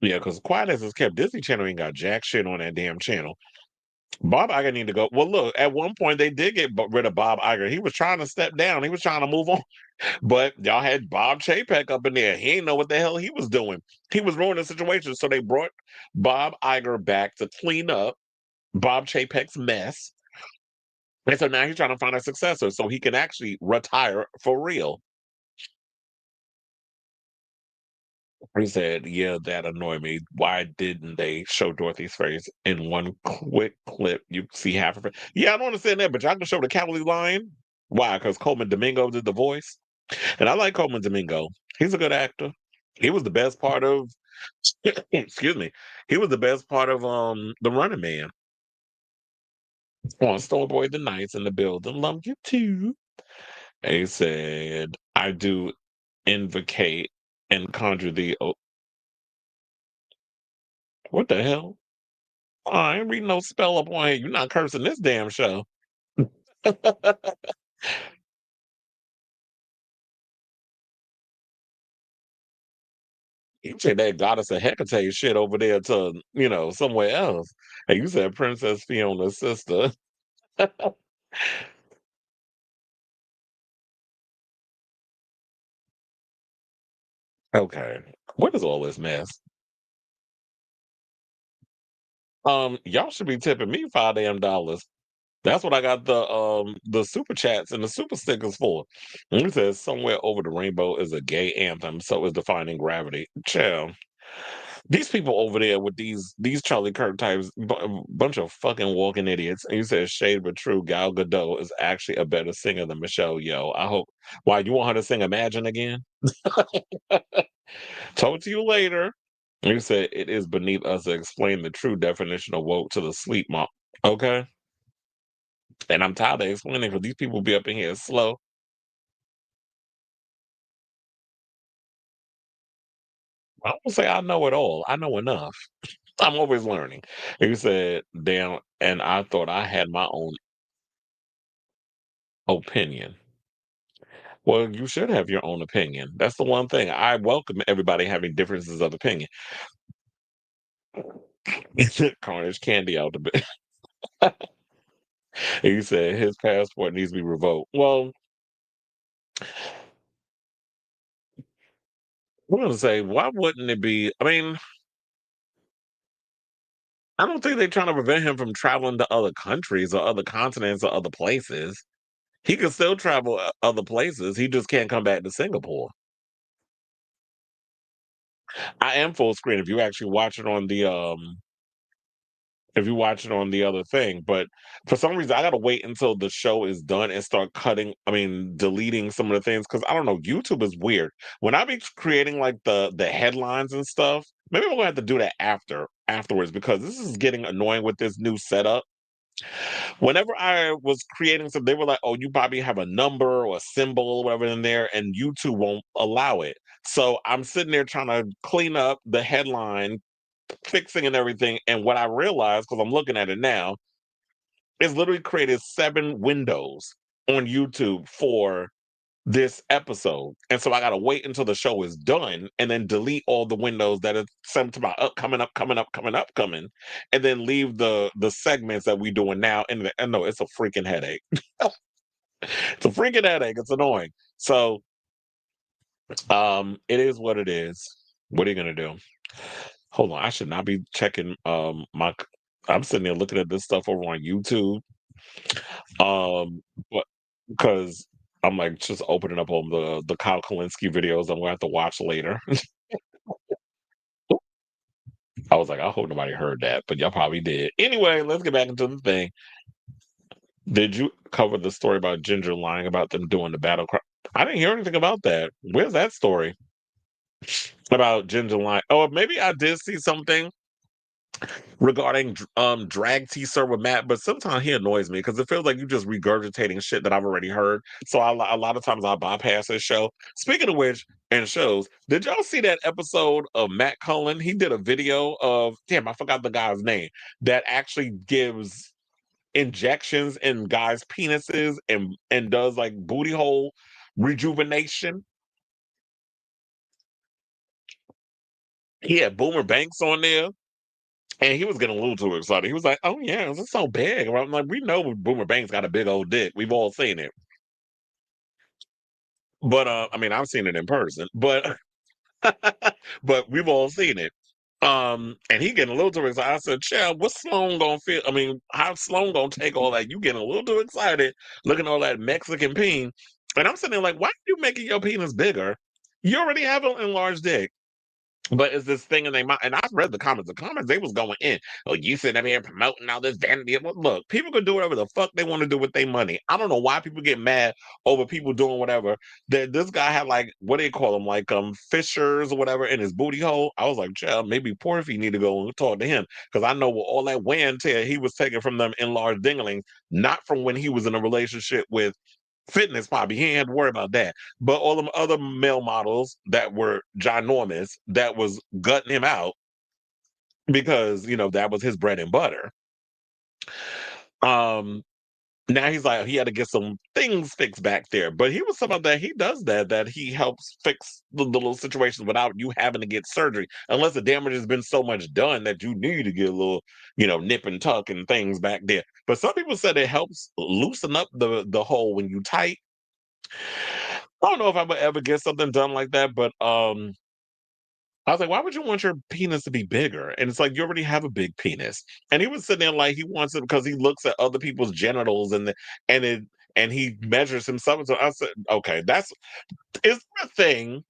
Yeah, because Quiet as it's kept, Disney Channel ain't got jack shit on that damn channel. Bob Iger need to go. Well, look, at one point they did get rid of Bob Iger. He was trying to step down. He was trying to move on, but y'all had Bob Chapek up in there. He didn't know what the hell he was doing. He was ruining the situation. So they brought Bob Iger back to clean up Bob Chapek's mess. And so now he's trying to find a successor so he can actually retire for real. He said, yeah, that annoyed me. Why didn't they show Dorothy's face in one quick clip? You see half of it. Yeah, I don't understand that, but y'all can show the Cowardly Lion. Why? Because Coleman Domingo did the voice. And I like Coleman Domingo. He's a good actor. He was the best part of excuse me. He was the best part of The Running Man. On Stormboy the Knights in the building. Love you too. And he said, I do invocate and conjure thee. Oh, what the hell? Oh, I ain't reading no spell up on here. You're not cursing this damn show. You take that goddess of Hecate shit over there to, somewhere else. And you said Princess Fiona's sister. Okay. What is all this mess? Y'all should be tipping me $5 damn. That's what I got the super chats and the super stickers for. And it says somewhere over the rainbow is a gay anthem, so is defining gravity. Chill. These people over there with these Charlie Kirk types, bunch of fucking walking idiots. And you said shade but true. Gal Gadot is actually a better singer than Michelle Yeoh. I hope. Why you want her to sing Imagine again? Talk to you later. You said it is beneath us to explain the true definition of woke to the sleep mom. Okay, and I'm tired of explaining because these people be up in here slow. I don't say I know it all. I know enough. I'm always learning. And you said, damn, and I thought I had my own opinion. Well, you should have your own opinion. That's the one thing. I welcome everybody having differences of opinion. Carnage Candy out the bit. He said his passport needs to be revoked. Well, I'm gonna say, why wouldn't it be? I mean, I don't think they're trying to prevent him from traveling to other countries or other continents or other places. He can still travel other places. He just can't come back to Singapore. I am full screen if you actually watch it on the if you watch it on the other thing. But for some reason, I gotta wait until the show is done and start cutting. I mean, deleting some of the things because I don't know. YouTube is weird. When I be creating like the headlines and stuff, maybe I'm gonna have to do that afterwards because this is getting annoying with this new setup. Whenever I was creating something, they were like, "Oh, you probably have a number or a symbol or whatever in there," and YouTube won't allow it. So I'm sitting there trying to clean up the headline, fixing and everything. And what I realized, because I'm looking at it now, is literally created 7 windows on YouTube for this episode. And so I gotta wait until the show is done and then delete all the windows that are sent to my upcoming, upcoming, upcoming, upcoming, and then leave the segments that we doing now. And no, it's a freaking headache. It's a freaking headache. It's annoying. So it is what it is. What are you gonna do? Hold on, I should not be checking I'm sitting there looking at this stuff over on YouTube. But because I'm like just opening up on the Kyle Kalinske videos I'm gonna have to watch later. I was like, I hope nobody heard that, but y'all probably did. Anyway, let's get back into the thing. Did you cover the story about Ginger lying about them doing the battle cry? I didn't hear anything about that. Where's that story about Ginger lying? Oh, maybe I did see something regarding drag teaser with Matt, but sometimes he annoys me because it feels like you just regurgitating shit that I've already heard. So a lot of times I bypass his show. Speaking of which, and shows, did y'all see that episode of Matt Cullen? He did a video of damn, I forgot the guy's name that actually gives injections in guys' penises and does like booty hole rejuvenation. He had Boomer Banks on there. And he was getting a little too excited. He was like, "Oh yeah, it's so big." I'm like, "We know Boomer Banks got a big old dick. We've all seen it." But I mean, I've seen it in person, but but we've all seen it. And he getting a little too excited. I said, "Child, what's Sloan gonna feel? I mean, how's Sloan gonna take all that? You getting a little too excited, looking at all that Mexican peen." And I'm sitting there like, "Why are you making your penis bigger? You already have an enlarged dick." But it's this thing in their mind, and I've read the comments. The comments they was going in. Oh, you sitting up here promoting all this vanity. Well, look, people can do whatever the fuck they want to do with their money. I don't know why people get mad over people doing whatever. That this guy had like what do they call them, like fishers or whatever in his booty hole. I was like, child, maybe Porfy need to go and talk to him because I know with all that wear and tear he was taking from them enlarged dinglings, not from when he was in a relationship with fitness probably he ain't had to worry about that, but all them other male models that were ginormous that was gutting him out because that was his bread and butter. um Now he's like he had to get some things fixed back there, but he was someone that he does that he helps fix the little situations without you having to get surgery unless the damage has been so much done that you need to get a little nip and tuck and things back there. But some people said it helps loosen up the hole when you tight. I don't know if I would ever get something done like that, but I was like, why would you want your penis to be bigger? And it's like you already have a big penis. And he was sitting there like he wants it because he looks at other people's genitals and it and he measures himself. So I said, okay, that's is there a thing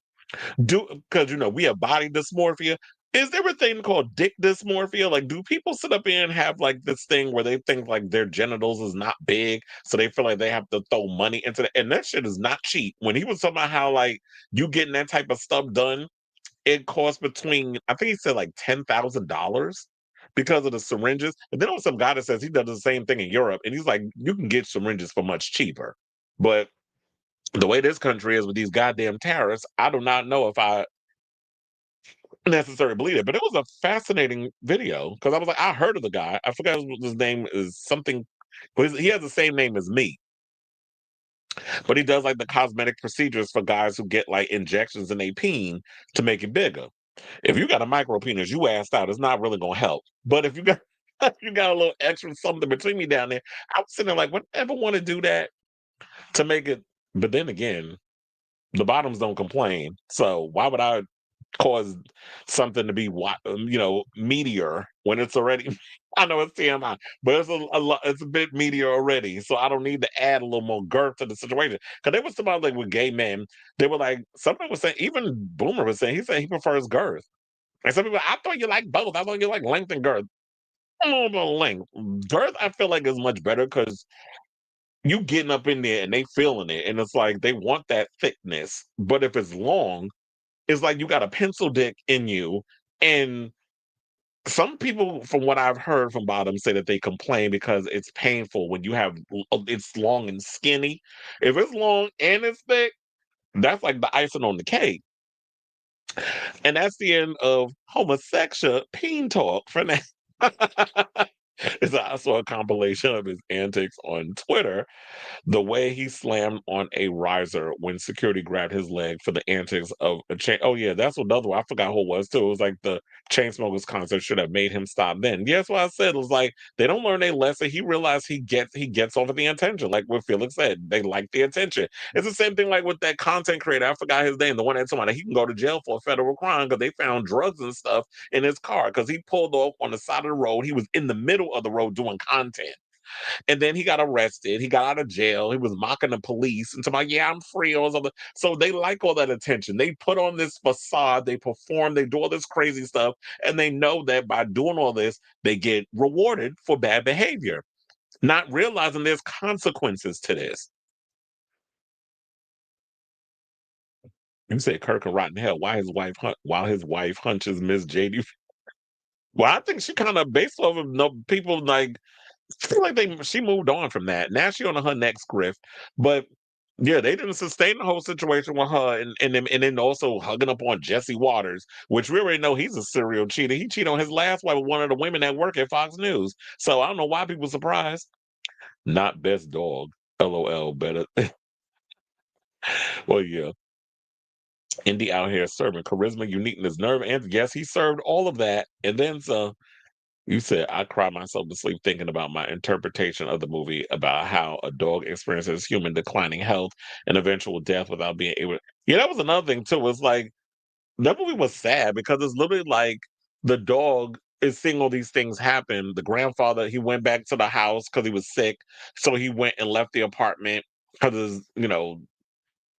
do because we have body dysmorphia. Is there a thing called dick dysmorphia? Like, do people sit up here and have like this thing where they think like their genitals is not big, so they feel like they have to throw money into it? And that shit is not cheap. When he was talking about how like you getting that type of stuff done, it costs between I think he said like $10,000 because of the syringes. And then there was some guy that says he does the same thing in Europe, and he's like, you can get syringes for much cheaper. But the way this country is with these goddamn tariffs, I do not know if I necessarily believe it. But it was a fascinating video because I was like, I heard of the guy. I forgot what his name is something, but he has the same name as me. But he does like the cosmetic procedures for guys who get like injections in their peen to make it bigger. If you got a micro penis, you assed out. It's not really gonna help. But if you got if you got a little extra something between me down there, I was sitting there like, would I ever want to do that to make it? But then again, the bottoms don't complain. So why would I cause something to be meteor when it's already I know it's TMI, but it's a bit meteor already. So I don't need to add a little more girth to the situation. Because they was talking about like with gay men, they were like somebody was saying, even Boomer was saying, he said he prefers girth. And some people, I thought you like both. I thought you like length and girth. I don't know about length. Girth, I feel like is much better because you getting up in there and they feeling it, and it's like they want that thickness. But if it's long, it's like you got a pencil dick in you. And some people, from what I've heard from bottom, say that they complain because it's painful when you have it's long and skinny. If it's long and it's thick, that's like the icing on the cake. And that's the end of homosexual peen talk for now. I saw a compilation of his antics on Twitter. The way he slammed on a riser when security grabbed his leg for the antics of a chain. Oh yeah, that's another one. I forgot who it was too. It was like the Chainsmokers concert should have made him stop then. Yes, what I said. It was like they don't learn a lesson. He realized he gets over the attention. Like what Felix said, they like the attention. It's the same thing like with that content creator. I forgot his name. The one that told me he can go to jail for a federal crime because they found drugs and stuff in his car because he pulled off on the side of the road. He was in the middle of the road doing content. And then he got arrested. He got out of jail. He was mocking the police and talking about, yeah, I'm free. All this other. So they like all that attention. They put on this facade. They perform. They do all this crazy stuff. And they know that by doing all this, they get rewarded for bad behavior, not realizing there's consequences to this. You say Kirk and Rotten Hell. While his wife hunches Miss JD. Well, I think she kind of based off of no people like I feel like she moved on from that. Now she on her next grift. But yeah, they didn't sustain the whole situation with her and then also hugging up on Jesse Waters, which we already know he's a serial cheater. He cheated on his last wife with one of the women that work at Fox News. So I don't know why people surprised. Not best dog. LOL better. Well, yeah. Indy out here serving charisma, uniqueness, nerve, and yes, he served all of that. And then so you said I cry myself to sleep thinking about my interpretation of the movie about how a dog experiences human declining health and eventual death without being able. Yeah, that was another thing too. It's like that movie was sad because it's literally like the dog is seeing all these things happen. The grandfather he went back to the house because he was sick, so he went and left the apartment because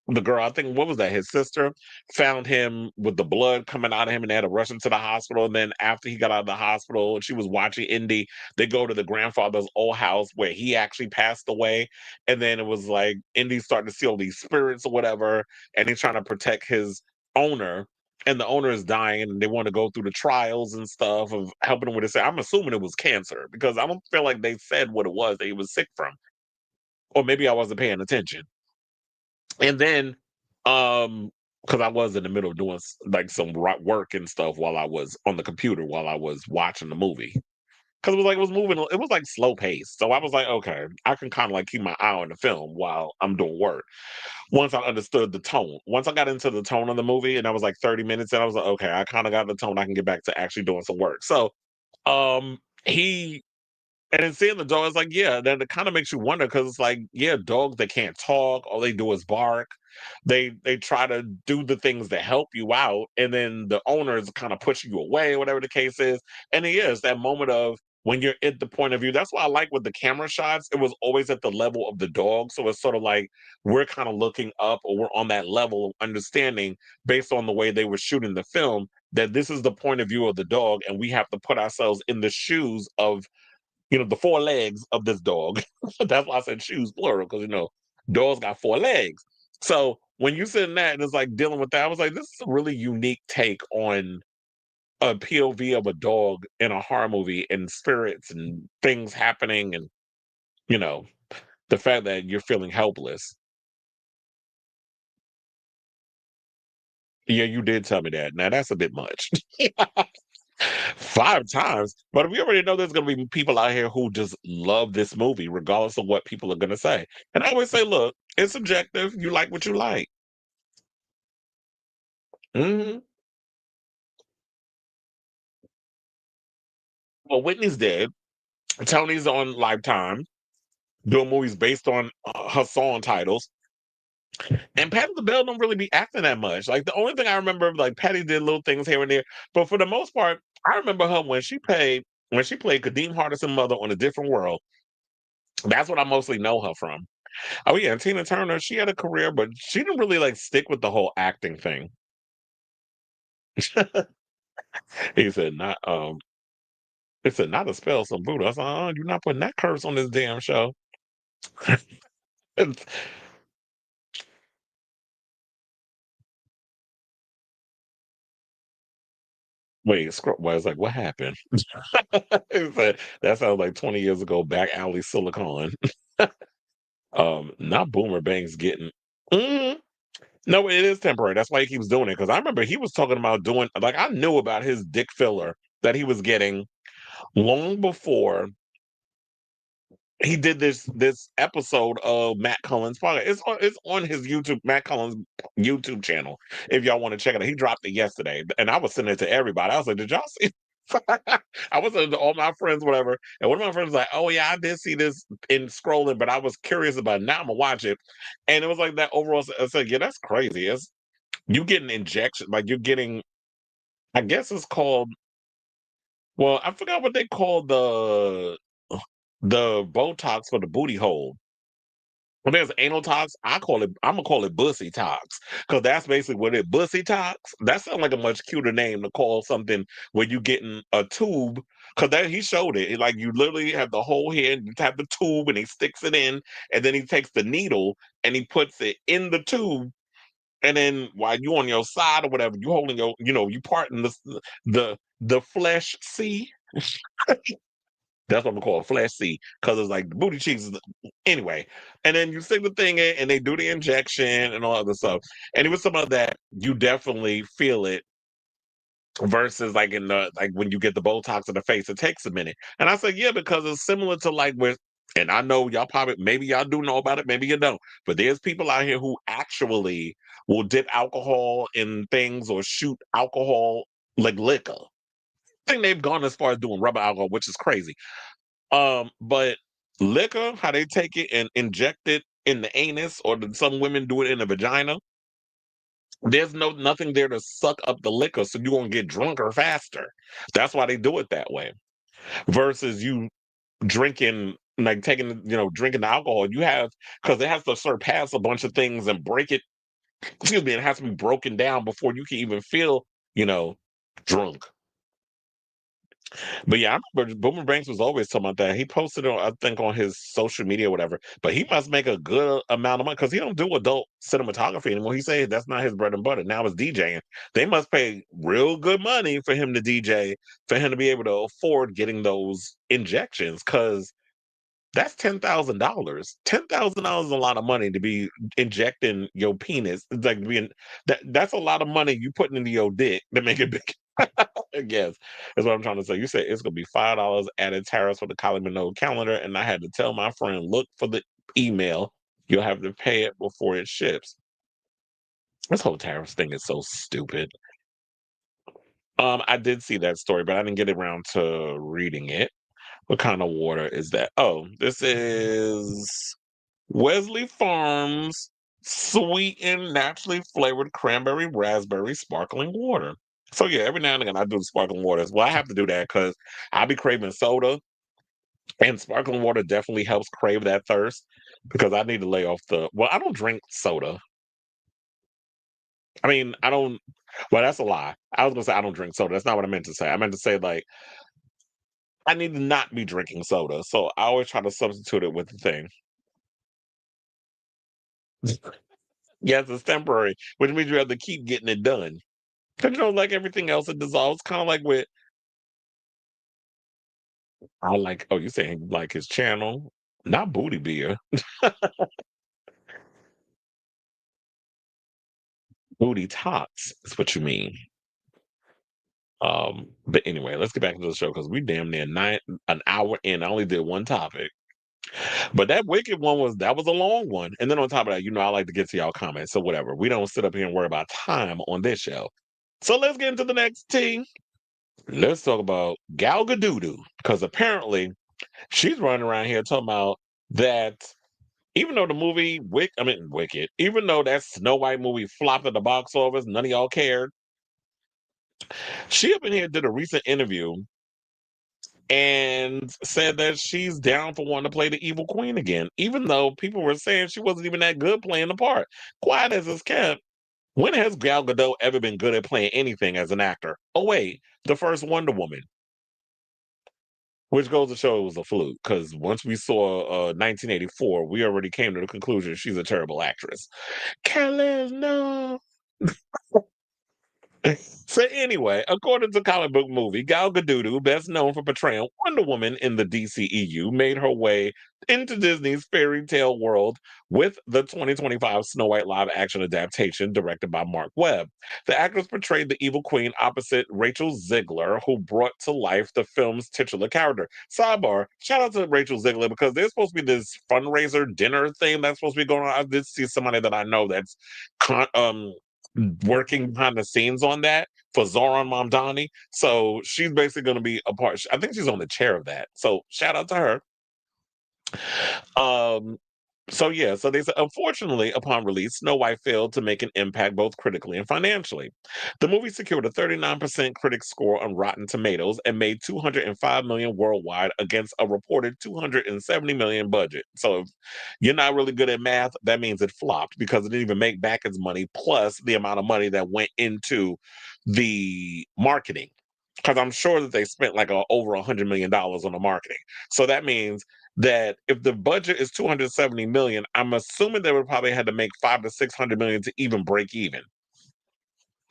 the girl, I think, what was that? His sister found him with the blood coming out of him and they had to rush him to the hospital. And then after he got out of the hospital and she was watching Indy, they go to the grandfather's old house where he actually passed away. And then it was like Indy's starting to see all these spirits or whatever. And he's trying to protect his owner. And the owner is dying and they want to go through the trials and stuff of helping him with this. I'm assuming it was cancer because I don't feel like they said what it was that he was sick from. Or maybe I wasn't paying attention. And then, because I was in the middle of doing like some work and stuff while I was on the computer while I was watching the movie. Because it was moving, it was like slow pace. So I was like, okay, I can kind of like keep my eye on the film while I'm doing work. Once I understood the tone, once I got into the tone of the movie, and I was like 30 minutes, and I was like, okay, I kind of got the tone. I can get back to actually doing some work. So, he and then seeing the dog, it's like, yeah, then it kind of makes you wonder because it's like, yeah, dogs they can't talk, all they do is bark. They try to do the things that help you out, and then the owner is kind of pushing you away, whatever the case is. And it is that moment of when you're at the point of view. That's why I like with the camera shots, it was always at the level of the dog. So it's sort of like we're kind of looking up or we're on that level of understanding based on the way they were shooting the film that this is the point of view of the dog, and we have to put ourselves in the shoes of the four legs of this dog. That's why I said shoes plural, because dogs got four legs. So when you sit in that and it's like dealing with that, I was like, this is a really unique take on a POV of a dog in a horror movie and spirits and things happening and you know, the fact that you're feeling helpless. Yeah, you did tell me that. Now that's a bit much. Five times. But we already know there's gonna be people out here who just love this movie, regardless of what people are gonna say. And I always say, look, It's subjective. You like what you like. Hmm. Well, Whitney's dead. Tony's on Lifetime doing movies based on her song titles. And Patty LaBelle don't really be acting that much. Like the only thing I remember, like Patty did little things here and there, but for the most part, I remember her when she played Kadeem Hardison mother on A Different World. That's what I mostly know her from. Oh yeah, and Tina Turner, she had a career, but she didn't really like stick with the whole acting thing. He said not he said not to spell some Buddha. I said, you're not putting that curse on this damn show. Wait, well, it's like, what happened? He said, that sounds like 20 years ago, back alley silicon. Not Boomer Banks getting. Mhm. No, it is temporary. That's why he keeps doing it. Because I remember he was talking about doing, like, I knew about his dick filler that he was getting long before he did this episode of Matt Cullen's podcast. It's on his YouTube, Matt Cullen's YouTube channel. If y'all want to check it out, he dropped it yesterday, and I was sending it to everybody. I was like, "Did y'all see?" I was sending it to all my friends, whatever. And one of my friends was like, "Oh yeah, I did see this in scrolling, but I was curious about it. Now I'm gonna watch it." And it was like that overall. I said, "Yeah, that's crazy. It's you getting injection, like you're getting. I guess it's called. Well, I forgot what they call the Botox for the booty hole. Well, there's anal tox. I'm gonna call it bussy tox because that's basically what it. Bussy tox. That sounds like a much cuter name to call something where you getting a tube. Because that he showed it. Like you literally have the whole head. You have the tube, and he sticks it in, and then he takes the needle and he puts it in the tube. And then while you on your side or whatever, you holding your, you parting the flesh. See, that's what I'm gonna call a flesh C because it's like the booty cheeks. Anyway, and then you stick the thing in, and they do the injection and all other stuff. And it was some of that you definitely feel it versus like in the like when you get the Botox in the face, it takes a minute. And I said, yeah, because it's similar to like with. And I know y'all probably maybe y'all do know about it, maybe you don't. But there's people out here who actually will dip alcohol in things or shoot alcohol like liquor. I think they've gone as far as doing rubber alcohol, which is crazy. But liquor, how they take it and inject it in the anus, or some women do it in the vagina. There's nothing there to suck up the liquor, so you're gonna get drunker faster. That's why they do it that way. Versus you drinking, like taking, drinking the alcohol. You have because it has to surpass a bunch of things and break it. Excuse me, it has to be broken down before you can even feel, you know, drunk. But yeah, I remember Boomer Banks was always talking about that. He posted it, I think, on his social media or whatever. But he must make a good amount of money because he don't do adult cinematography anymore. He said that's not his bread and butter. Now it's DJing. They must pay real good money for him to DJ, for him to be able to afford getting those injections. Because that's $10,000. $10,000 is a lot of money to be injecting your penis. It's like being that's a lot of money you putting into your dick to make it big. I guess is what I'm trying to say. You said it's gonna be $5 added tariffs for the Kylie Minogue calendar, and I had to tell my friend, look for the email. You'll have to pay it before it ships. This whole tariffs thing is so stupid. I did see that story, but I didn't get around to reading it. What kind of water is that? Oh, this is Wesley Farms sweetened, naturally flavored cranberry raspberry sparkling water. So yeah, every now and again I do the sparkling waters. Well, I have to do that because I be craving soda, and sparkling water definitely helps crave that thirst because I need to lay off the. Well, I don't drink soda. I mean, I don't. Well, that's a lie. I was gonna say I don't drink soda. That's not what I meant to say. I meant to say like I need to not be drinking soda. So I always try to substitute it with the thing. Yes, it's temporary, which means you have to keep getting it done. Because like everything else, it dissolves. Kind of like with I like. Oh, you saying like his channel, not booty beer, booty tots is what you mean. But anyway, let's get back into the show because we damn near an hour in. I only did one topic. But that Wicked one was a long one. And then on top of that, I like to get to y'all comments. So whatever. We don't sit up here and worry about time on this show. So let's get into the next team. Let's talk about Gal Gadot, because apparently she's running around here talking about that even though the movie Wicked, even though that Snow White movie flopped at the box office, none of y'all cared. She up in here did a recent interview and said that she's down for wanting to play the evil queen again, even though people were saying she wasn't even that good playing the part. Quiet as it's kept. When has Gal Gadot ever been good at playing anything as an actor? Oh wait, the first Wonder Woman. Which goes to show it was a fluke, because once we saw 1984, we already came to the conclusion she's a terrible actress. Kelly, no. So anyway, according to comic book movie, Gal Gadot, best known for portraying Wonder Woman in the DCEU, made her way into Disney's fairy tale world with the 2025 Snow White live-action adaptation directed by Mark Webb. The actress portrayed the evil queen opposite Rachel Zegler, who brought to life the film's titular character. Sidebar, shout out to Rachel Zegler, because there's supposed to be this fundraiser dinner thing that's supposed to be going on. I did see somebody that I know that's working behind the scenes on that for Zoran Mamdani. So she's basically going to be a part. I think she's on the chair of that. So shout out to her. Um, so they said, unfortunately, upon release, Snow White failed to make an impact both critically and financially. The movie secured a 39% critic score on Rotten Tomatoes and made 205 million worldwide against a reported 270 million budget. So if you're not really good at math, that means it flopped because it didn't even make back its money plus the amount of money that went into the marketing. Because I'm sure that they spent like over $100 million on the marketing. So that means that if the budget is 270 million, I'm assuming they would probably had to make 500 to 600 million to even break even.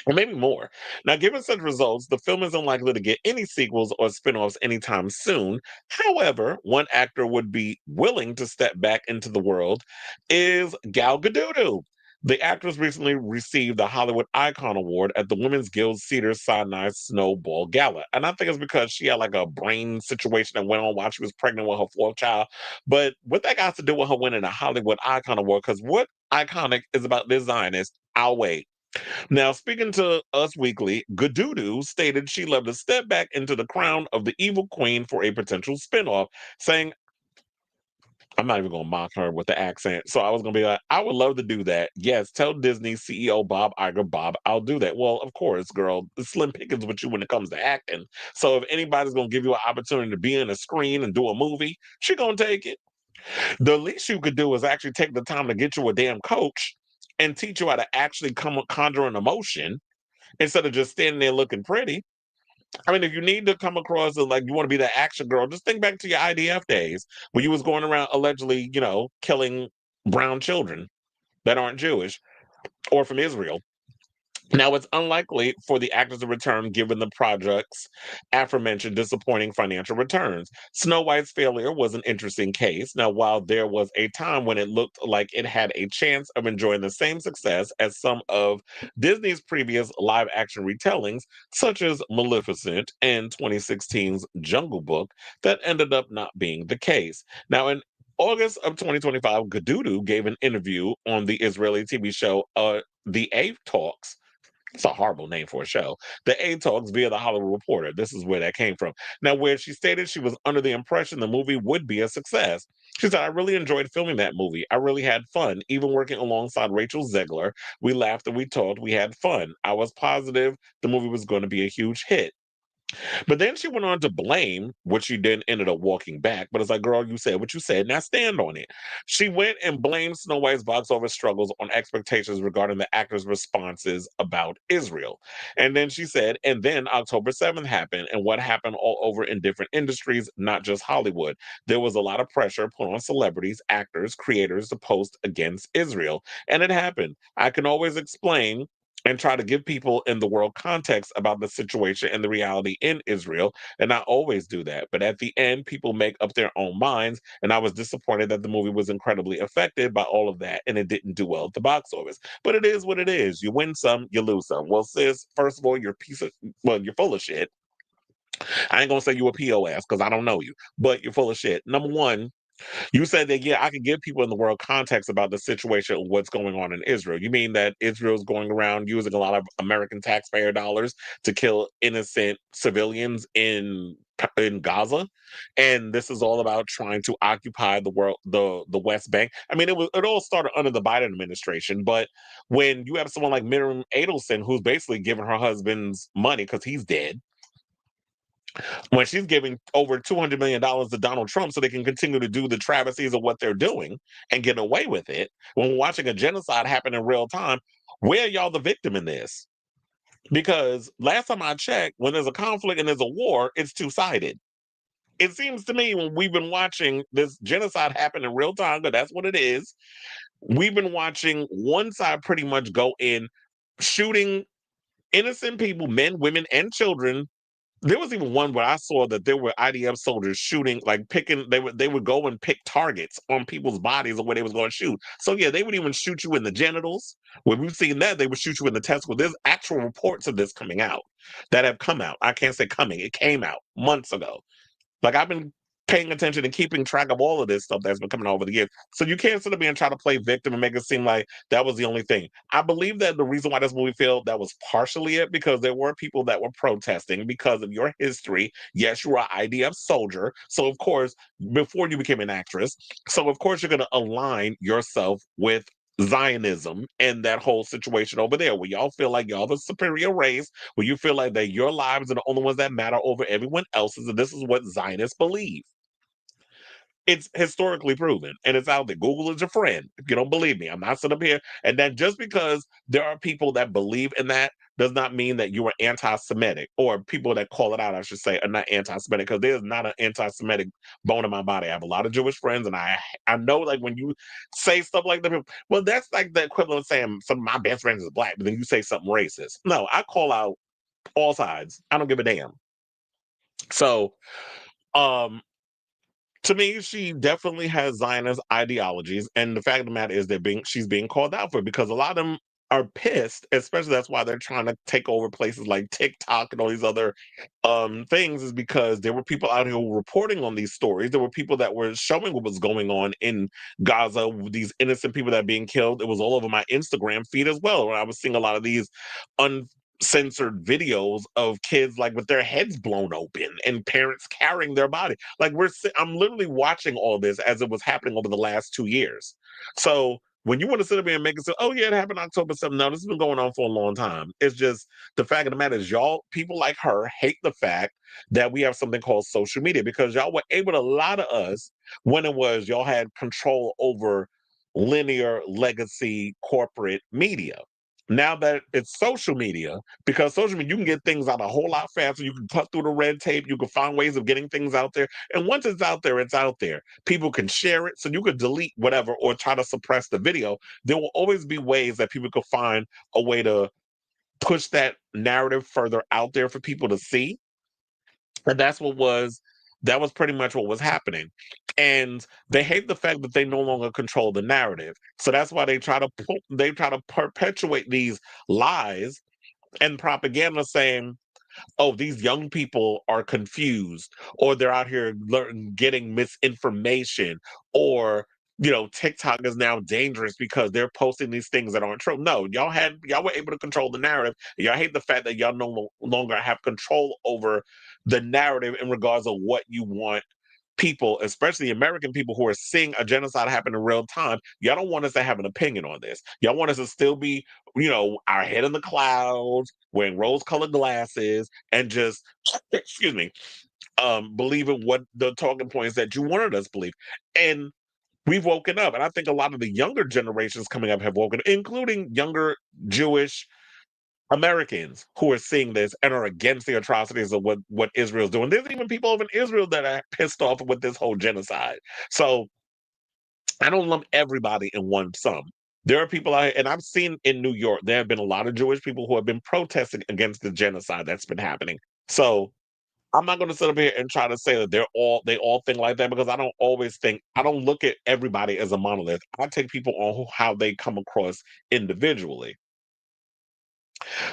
Or maybe more. Now, given such results, the film is unlikely to get any sequels or spin-offs anytime soon. However, one actor would be willing to step back into the world is Gal Gadot. The actress recently received the Hollywood Icon Award at the Women's Guild Cedar Sinai Snowball Gala. And I think it's because she had like a brain situation that went on while she was pregnant with her fourth child. But what that got to do with her winning a Hollywood Icon Award, because what iconic is about this Zionist, I'll wait. Now, speaking to Us Weekly, Gadudu stated she loved to step back into the crown of the evil queen for a potential spinoff, saying, I'm not even going to mock her with the accent. So I was going to be like, I would love to do that. Yes, tell Disney CEO Bob Iger, Bob, I'll do that. Well, of course, girl, slim pickings with you when it comes to acting. So if anybody's going to give you an opportunity to be in a screen and do a movie, she going to take it. The least you could do is actually take the time to get you a damn coach and teach you how to actually conjure an emotion instead of just standing there looking pretty. I mean, if you need to come across as like you want to be that action girl, just think back to your IDF days when you was going around allegedly, killing brown children that aren't Jewish or from Israel. Now, it's unlikely for the actors to return given the project's aforementioned disappointing financial returns. Snow White's failure was an interesting case. Now, while there was a time when it looked like it had a chance of enjoying the same success as some of Disney's previous live action retellings, such as Maleficent and 2016's Jungle Book, that ended up not being the case. Now, in August of 2025, Gadudu gave an interview on the Israeli TV show The A Talks. It's a horrible name for a show. The A Talks via the Hollywood Reporter. This is where that came from. Now, where she stated she was under the impression the movie would be a success. She said, I really enjoyed filming that movie. I really had fun. Even working alongside Rachel Zegler, we laughed and we talked. We had fun. I was positive the movie was going to be a huge hit. But then she went on to blame, which she then ended up walking back. But it's like, girl, you said what you said, now stand on it. She went and blamed Snow White's box office struggles on expectations regarding the actor's responses about Israel. And then she said, and then October 7th happened, and what happened all over in different industries, not just Hollywood. There was a lot of pressure put on celebrities, actors, creators to post against Israel. And it happened. I can always explain and try to give people in the world context about the situation and the reality in Israel. And I always do that. But at the end, people make up their own minds. And I was disappointed that the movie was incredibly affected by all of that and it didn't do well at the box office. But it is what it is. You win some, you lose some. Well, sis, first of all, you're full of shit. I ain't gonna say you a POS because I don't know you, but you're full of shit. Number one, You said that, yeah, I can give people in the world context about the situation of what's going on in Israel. You mean that Israel's going around using a lot of American taxpayer dollars to kill innocent civilians in Gaza, and this is all about trying to occupy the world, the West Bank. I mean, it all started under the Biden administration, but when you have someone like Miriam Adelson, who's basically giving her husband's money because he's dead, when she's giving over $200 million to Donald Trump so they can continue to do the travesties of what they're doing and get away with it, when we're watching a genocide happen in real time, where are y'all the victim in this? Because last time I checked, when there's a conflict and there's a war, it's two-sided. It seems to me when we've been watching this genocide happen in real time, because that's what it is, we've been watching one side pretty much go in, shooting innocent people, men, women, and children. There was even one where I saw that there were IDF soldiers shooting, like picking. They would go and pick targets on people's bodies of where they was going to shoot. So yeah, they would even shoot you in the genitals. When we've seen that, they would shoot you in the testicles. There's actual reports of this coming out that have come out. I can't say coming; it came out months ago. Like I've been paying attention and keeping track of all of this stuff that's been coming out over the years. So you can't sit up here and try to play victim and make it seem like that was the only thing. I believe that the reason why this movie failed, that was partially it, because there were people that were protesting because of your history. Yes, you were an IDF soldier. So of course, before you became an actress, so of course you're gonna align yourself with Zionism and that whole situation over there, where y'all feel like y'all the superior race, where you feel like that your lives are the only ones that matter over everyone else's, and this is what Zionists believe. It's historically proven and it's out there. Google is your friend. If you don't believe me, I'm not sitting up here. And then just because there are people that believe in that does not mean that you are anti-Semitic, or people that call it out, I should say, are not anti-Semitic, because there's not an anti-Semitic bone in my body. I have a lot of Jewish friends, and I know, like, when you say stuff like that, well, that's like the equivalent of saying some of my best friends is black, but then you say something racist. No, I call out all sides. I don't give a damn. So, um, to me, she definitely has Zionist ideologies, and the fact of the matter is she's being called out for it, because a lot of them are pissed, especially that's why they're trying to take over places like TikTok and all these other things, is because there were people out here who were reporting on these stories. There were people that were showing what was going on in Gaza, these innocent people that are being killed. It was all over my Instagram feed as well, where I was seeing a lot of these censored videos of kids like with their heads blown open and parents carrying their body. Like I'm literally watching all this as it was happening over the last 2 years. So when you want to sit up here and make it say, oh yeah, it happened October 7th. No, this has been going on for a long time. It's just the fact of the matter is y'all, people like her, hate the fact that we have something called social media, because y'all were able to lie to us when it was y'all had control over linear legacy corporate media. Now that it's social media, because social media, you can get things out a whole lot faster. You can cut through the red tape. You can find ways of getting things out there. And once it's out there, it's out there. People can share it. So you could delete whatever or try to suppress the video. There will always be ways that people could find a way to push that narrative further out there for people to see. And that was pretty much what was happening. And they hate the fact that they no longer control the narrative. So that's why they try to perpetuate these lies and propaganda, saying, oh, these young people are confused, or they're out here getting misinformation, or TikTok is now dangerous because they're posting these things that aren't true. No, y'all were able to control the narrative. Y'all hate the fact that y'all no longer have control over the narrative in regards of what you want people, especially American people who are seeing a genocide happen in real time. Y'all don't want us to have an opinion on this. Y'all want us to still be, our head in the clouds, wearing rose-colored glasses, and just, excuse me, believing what the talking points that you wanted us to believe. And we've woken up, and I think a lot of the younger generations coming up have woken up, including younger Jewish Americans who are seeing this and are against the atrocities of what Israel's doing. There's even people over in Israel that are pissed off with this whole genocide. So I don't lump everybody in one sum. There are people out here, and I've seen in New York, there have been a lot of Jewish people who have been protesting against the genocide that's been happening. So I'm not going to sit up here and try to say that they all think like that, because I don't look at everybody as a monolith. I take people on how they come across individually.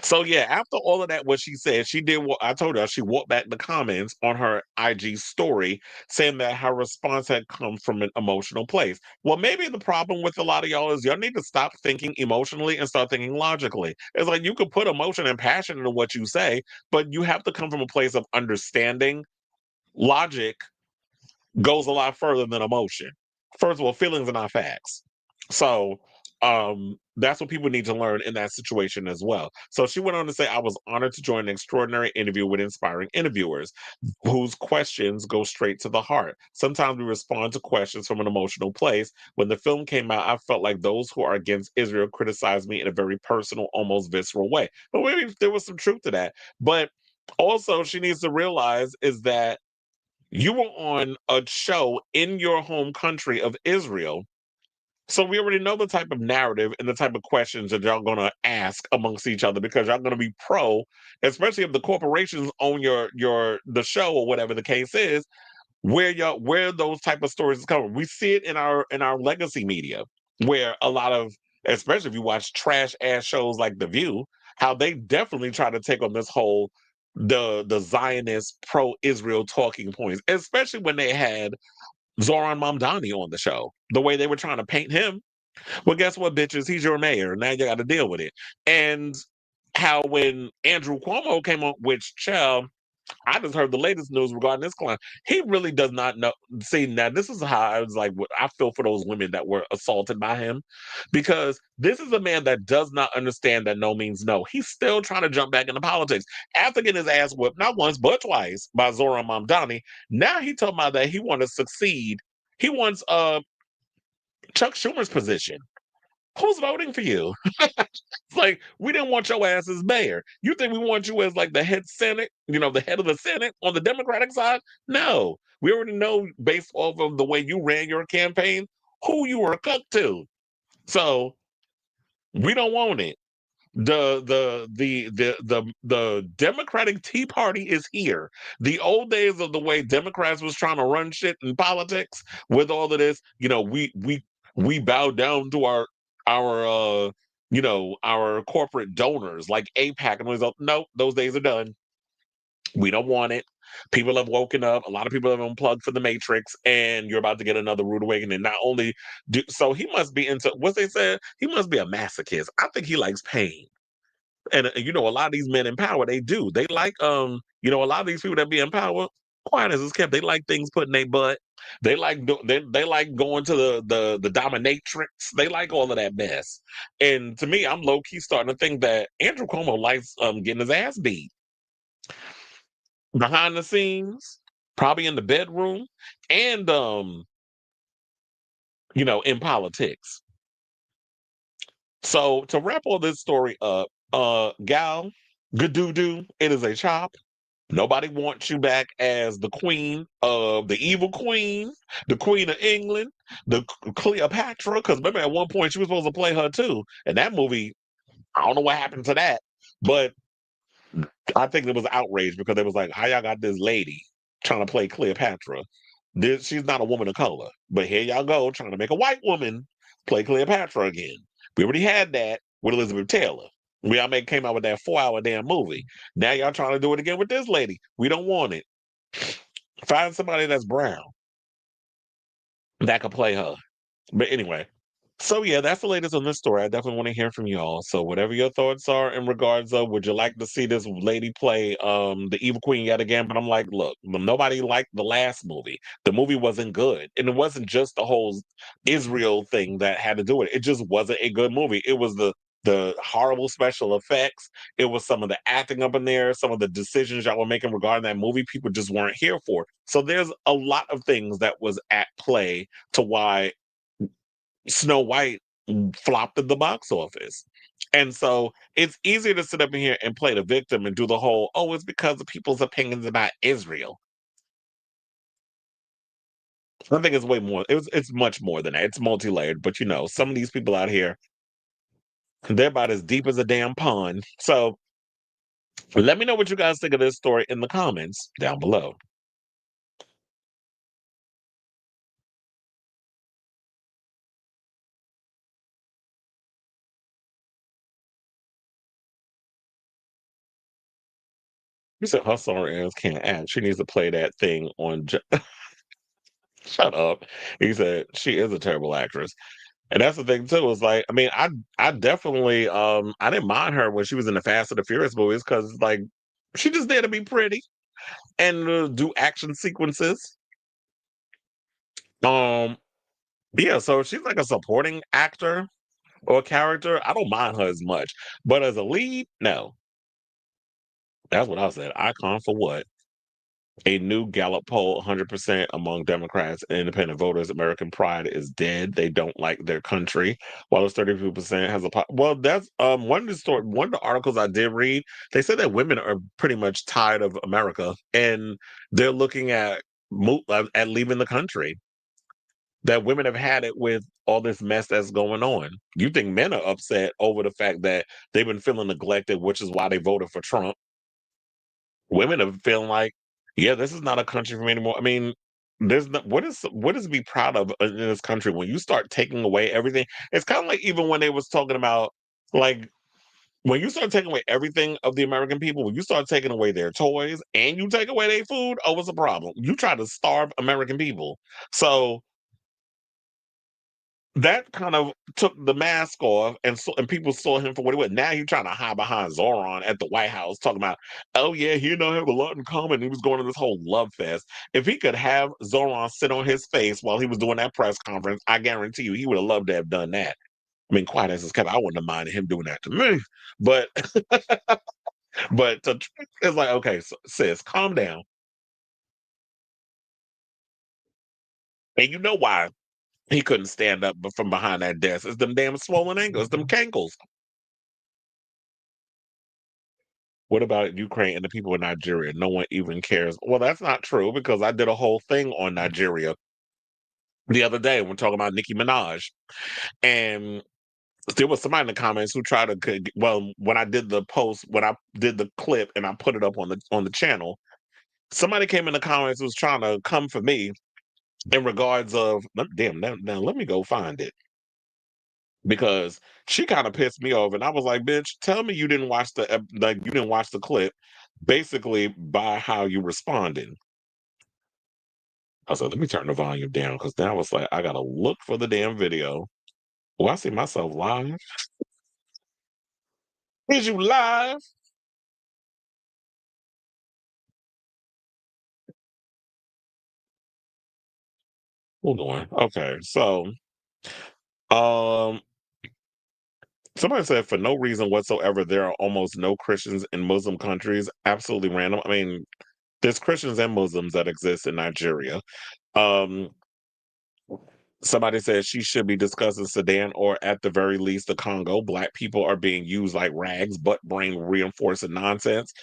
So yeah, after all of that, what she said, she did what I told her. She walked back the comments on her IG story saying that her response had come from an emotional place. Well, maybe the problem with a lot of y'all is y'all need to stop thinking emotionally and start thinking logically. It's like you could put emotion and passion into what you say, but you have to come from a place of understanding. Logic goes a lot further than emotion. First of all, feelings are not facts. So that's what people need to learn in that situation as well. So she went on to say, I was honored to join an extraordinary interview with inspiring interviewers whose questions go straight to the heart. Sometimes we respond to questions from an emotional place. When the film came out, I felt like those who are against Israel criticized me in a very personal, almost visceral way. But maybe there was some truth to that. But also, she needs to realize is that you were on a show in your home country of Israel. So we already know the type of narrative and the type of questions that y'all gonna ask amongst each other because y'all gonna be pro, especially if the corporations own the show or whatever the case is, where those type of stories is coming. We see it in our legacy media, where a lot of, especially if you watch trash ass shows like The View, how they definitely try to take on this whole the Zionist pro Israel talking points, especially when they had Zoran Mamdani on the show. The way they were trying to paint him. Well, guess what, bitches? He's your mayor. Now you got to deal with it. And how when Andrew Cuomo came on, which child, I just heard the latest news regarding this client. He really does not know. See, now this is how I was like, what I feel for those women that were assaulted by him, because this is a man that does not understand that no means no. He's still trying to jump back into politics after getting his ass whipped not once but twice by Zoran Mamdani. Now he told me that he wants to succeed. He wants Chuck Schumer's position. Who's voting for you? It's like, we didn't want your ass as mayor. You think we want you as like the head Senate, the head of the Senate on the Democratic side? No. We already know based off of the way you ran your campaign who you were cooked to. So we don't want it. The Democratic Tea Party is here. The old days of the way Democrats was trying to run shit in politics with all of this, we bow down to our corporate donors like APAC and results. No, those days are done. We don't want it. People have woken up. A lot of people have unplugged for the Matrix, and you're about to get another rude awakening. Not only so he must be into what they said. He must be a masochist. I think he likes pain. And a lot of these men in power, they do. They like a lot of these people that be in power, quiet as it's kept, they like things put in their butt. They like they like going to the dominatrix. They like all of that mess. And to me, I'm low key starting to think that Andrew Cuomo likes getting his ass beat behind the scenes, probably in the bedroom, and in politics. So to wrap all this story up, gal, gadoo, it is a chop. Nobody wants you back as the queen of the evil queen, the queen of England, the Cleopatra. Because remember, at one point she was supposed to play her too. And that movie, I don't know what happened to that, but I think it was outrage because it was like, how y'all got this lady trying to play Cleopatra? She's not a woman of color, but here y'all go trying to make a white woman play Cleopatra again. We already had that with Elizabeth Taylor. Came out with that 4-hour damn movie. Now y'all trying to do it again with this lady. We don't want it. Find somebody that's brown that could play her. But anyway, so yeah, that's the latest on this story. I definitely want to hear from y'all. So whatever your thoughts are in regards of, would you like to see this lady play the evil queen yet again? But I'm like, look, nobody liked the last movie. The movie wasn't good, and it wasn't just the whole Israel thing that had to do with it. It just wasn't a good movie. It was the horrible special effects. It was some of the acting up in there, some of the decisions y'all were making regarding that movie. People just weren't here for. So there's a lot of things that was at play to why Snow White flopped at the box office. And so it's easier to sit up in here and play the victim and do the whole, oh, it's because of people's opinions about Israel. I think it's way more. It's much more than that. It's multi-layered, but some of these people out here, they're about as deep as a damn pond. So let me know what you guys think of this story in the comments down below. You said her sorry ass can't act. She needs to play that thing on. Shut up. He said she is a terrible actress. And that's the thing too. Is like, I mean, I definitely I didn't mind her when she was in the Fast and the Furious movies because like she just there to be pretty and do action sequences. Um, yeah, so she's like a supporting actor or character. I don't mind her as much, but as a lead, no. That's what I said. Icon for what? A new Gallup poll: 100% among Democrats and independent voters, American pride is dead. They don't like their country. While it's 32% has a well, that's one of the articles I did read. They said that women are pretty much tired of America and they're looking at at leaving the country. That women have had it with all this mess that's going on. You think men are upset over the fact that they've been feeling neglected, which is why they voted for Trump. Women are feeling like, yeah, this is not a country for me anymore. I mean, there's no, what is to be proud of in this country when you start taking away everything? It's kind of like even when they was talking about like when you start taking away everything of the American people, when you start taking away their toys and you take away their food, oh, what's the problem? You try to starve American people. So that kind of took the mask off, and people saw him for what he was. Now he's trying to hide behind Zoran at the White House, talking about, oh yeah, he and I have a lot in common. He was going to this whole love fest. If he could have Zoran sit on his face while he was doing that press conference, I guarantee you, he would have loved to have done that. I mean, quiet as it's kept, I wouldn't have minded him doing that to me. But it's like, okay, so, sis, calm down. And you know why he couldn't stand up from behind that desk? It's them damn swollen ankles, them cankles. What about Ukraine and the people in Nigeria? No one even cares. Well, that's not true because I did a whole thing on Nigeria the other day when talking about Nicki Minaj. And there was somebody in the comments who tried to well, when I did the post, when I did the clip and I put it up on the channel, somebody came in the comments who was trying to come for me in regards of damn now let me go find it because she kind of pissed me off and I was like, bitch, tell me you didn't watch like you didn't watch the clip basically by how you responded. I said, let me turn the volume down because now it's like I gotta look for the damn video. Oh, I see myself live. Is you live? Hold on. Okay, so um somebody said for no reason whatsoever there are almost no Christians in Muslim countries. Absolutely random. I mean, there's Christians and Muslims that exist in Nigeria. Um Somebody says she should be discussing Sudan or at the very least the Congo. Black people are being used like rags, butt brain reinforcing nonsense.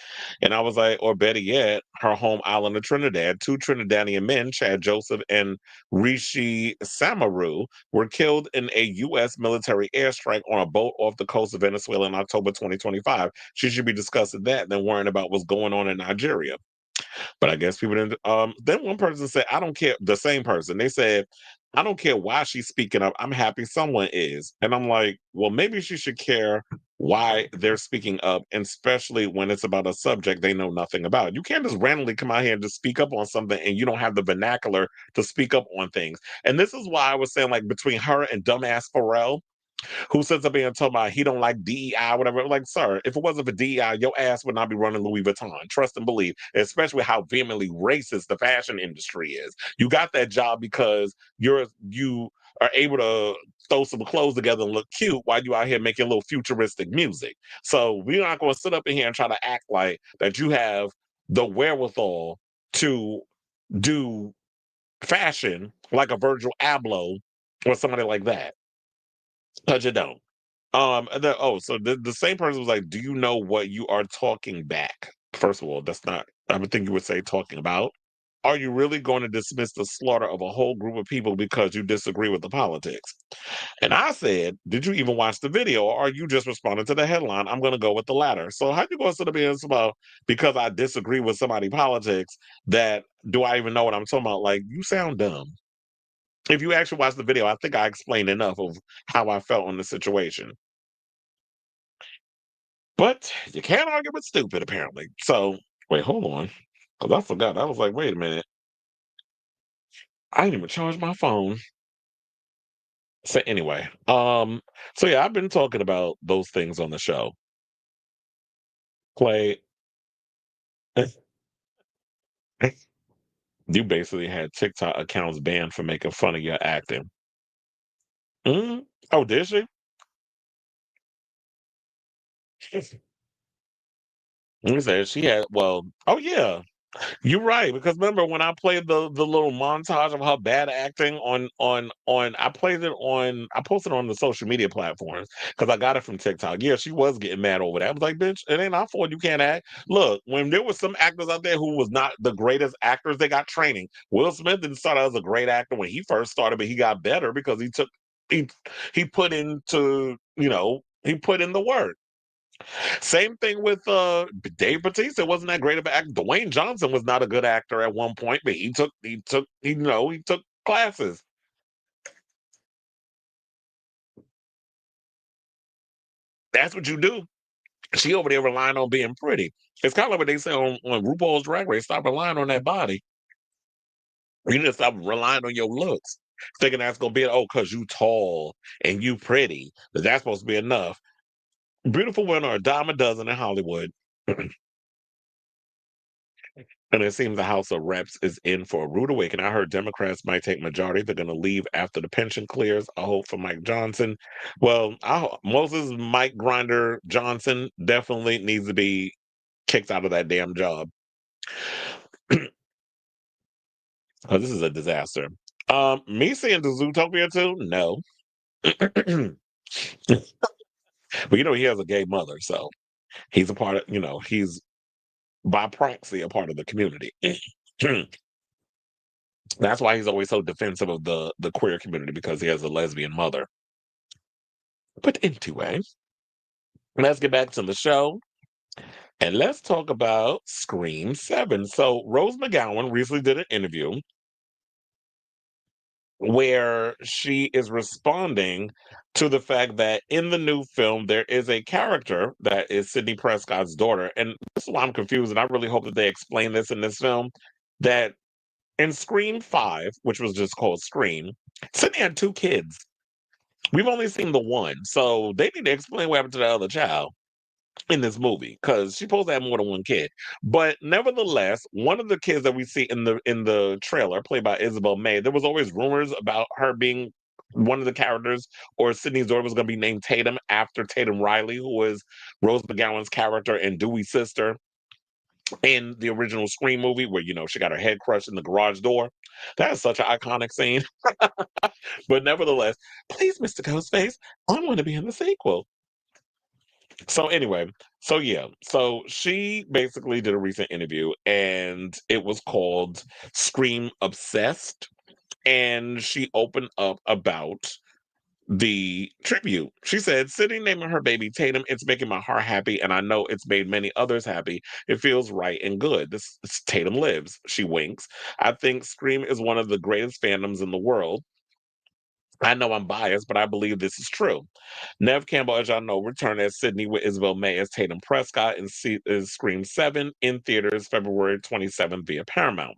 And I was like, or better yet, her home island of Trinidad. Two Trinidadian men, Chad Joseph and Rishi Samaru, were killed in a U.S. military airstrike on a boat off the coast of Venezuela in October 2025. She should be discussing that than worrying about what's going on in Nigeria. But I guess people didn't. Then one person said, "I don't care." The same person they said, "I don't care why she's speaking up. I'm happy someone is." And I'm like, well, maybe she should care why they're speaking up, and especially when it's about a subject they know nothing about. You can't just randomly come out here and just speak up on something, and you don't have the vernacular to speak up on things. And this is why I was saying, like, between her and dumbass Pharrell, who sits up here and talking about he don't like DEI, whatever. Like, sir, if it wasn't for DEI, your ass would not be running Louis Vuitton. Trust and believe, especially how vehemently racist the fashion industry is. You got that job because you are able to throw some clothes together and look cute while you out here making little futuristic music. So we're not going to sit up in here and try to act like that you have the wherewithal to do fashion like a Virgil Abloh or somebody like that. Because you don't. So the same person was like, "Do you know what you are talking back?" First of all, that's not. I would think you would say talking about. Are you really going to dismiss the slaughter of a whole group of people because you disagree with the politics? And I said, "Did you even watch the video, or are you just responding to the headline?" I'm going to go with the latter. So how you going to sit up here and say about because I disagree with somebody politics that do I even know what I'm talking about? Like you sound dumb. If you actually watch the video, I think I explained enough of how I felt on the situation. But you can't argue with stupid, apparently. So Wait, hold on. Because I forgot. I was like, wait a minute. I didn't even charge my phone. So anyway, so yeah, I've been talking about those things on the show. Play. You basically had TikTok accounts banned for making fun of your acting. Mm? Oh, did she? You said she had. Well, oh yeah. You're right, because remember when I played the little montage of her bad acting on I played it on I posted it on the social media platforms because I got it from TikTok. Yeah, she was getting mad over that. I was like, bitch, it ain't our fault you can't act. Look, when there was some actors out there who was not the greatest actors, they got training. Will Smith didn't start out as a great actor when he first started, but he got better because he he put into, he put in the work. Same thing with Dave Bautista wasn't that great of an actor. Dwayne Johnson was not a good actor at one point, but he took classes. That's what you do. She over there relying on being pretty. It's kind of like what they say on RuPaul's Drag Race. Stop relying on that body. You need to stop relying on your looks. Thinking that's gonna be cause you tall and you pretty. That's supposed to be enough. Beautiful women are a dime a dozen in Hollywood. And it seems the House of Reps is in for a rude awakening. I heard Democrats might take majority. They're going to leave after the pension clears. I hope for Mike Johnson. Well, Moses Mike Grinder Johnson definitely needs to be kicked out of that damn job. Oh, this is a disaster. Me seeing the Zootopia too? No. But he has a gay mother, so he's a part of, he's by proxy a part of the community. That's why he's always so defensive of the queer community because he has a lesbian mother. But anyway, let's get back to the show and let's talk about Scream 7. So Rose McGowan recently did an interview where she is responding to the fact that in the new film there is a character that is Sidney Prescott's daughter. And this is why I'm confused, and I really hope that they explain this in this film. That in Scream 5, which was just called Scream, Sidney had two kids. We've only seen the one, so they need to explain what happened to the other child in this movie because she's supposed to have more than one kid. But nevertheless, one of the kids that we see in the trailer, played by Isabel May, there was always rumors about her being one of the characters, or Sydney's daughter was going to be named Tatum after Tatum Riley, who was Rose McGowan's character and Dewey's sister in the original Scream movie, where she got her head crushed in the garage door. That is such an iconic scene. But nevertheless, please, Mr. Ghostface, I want to be in the sequel. So anyway, so yeah, so she basically did a recent interview and it was called Scream Obsessed. And she opened up about the tribute. She said, sitting naming her baby Tatum, it's making my heart happy, and I know it's made many others happy. It feels right and good. This Tatum lives. She winks. I think Scream is one of the greatest fandoms in the world. I know I'm biased, but I believe this is true. Nev Campbell, as y'all know, returned as Sydney with Isabel May as Tatum Prescott in Scream 7 in theaters February 27th via Paramount.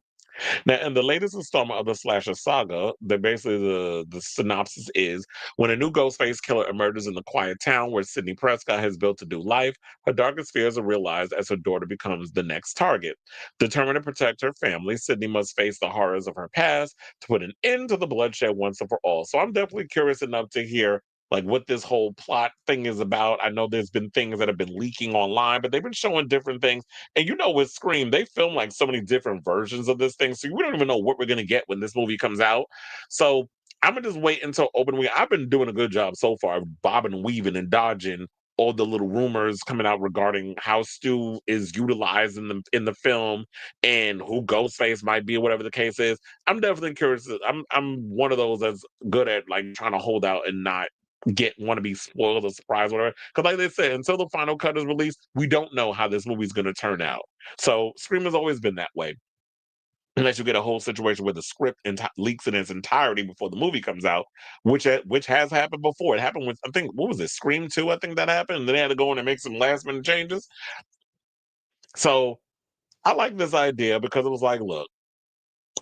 Now, in the latest installment of the slasher saga, basically the synopsis is when a new Ghostface killer emerges in the quiet town where Sidney Prescott has built a new life, her darkest fears are realized as her daughter becomes the next target. Determined to protect her family, Sidney must face the horrors of her past to put an end to the bloodshed once and for all. So I'm definitely curious enough to hear like what this whole plot thing is about. I know there's been things that have been leaking online, but they've been showing different things. And with Scream, they film like so many different versions of this thing. So we don't even know what we're gonna get when this movie comes out. So I'm gonna just wait until open week. I've been doing a good job so far, bobbing and weaving and dodging all the little rumors coming out regarding how Stu is utilized in the film and who Ghostface might be, whatever the case is. I'm definitely curious. I'm one of those that's good at like trying to hold out and not want to be spoiled or surprised, whatever. Because like they said, until the final cut is released, we don't know how this movie's going to turn out. So Scream has always been that way. Unless you get a whole situation where the script leaks in its entirety before the movie comes out, which has happened before. It happened with, I think, what was it, Scream 2? I think that happened. And then they had to go in and make some last minute changes. So I like this idea because it was like, look,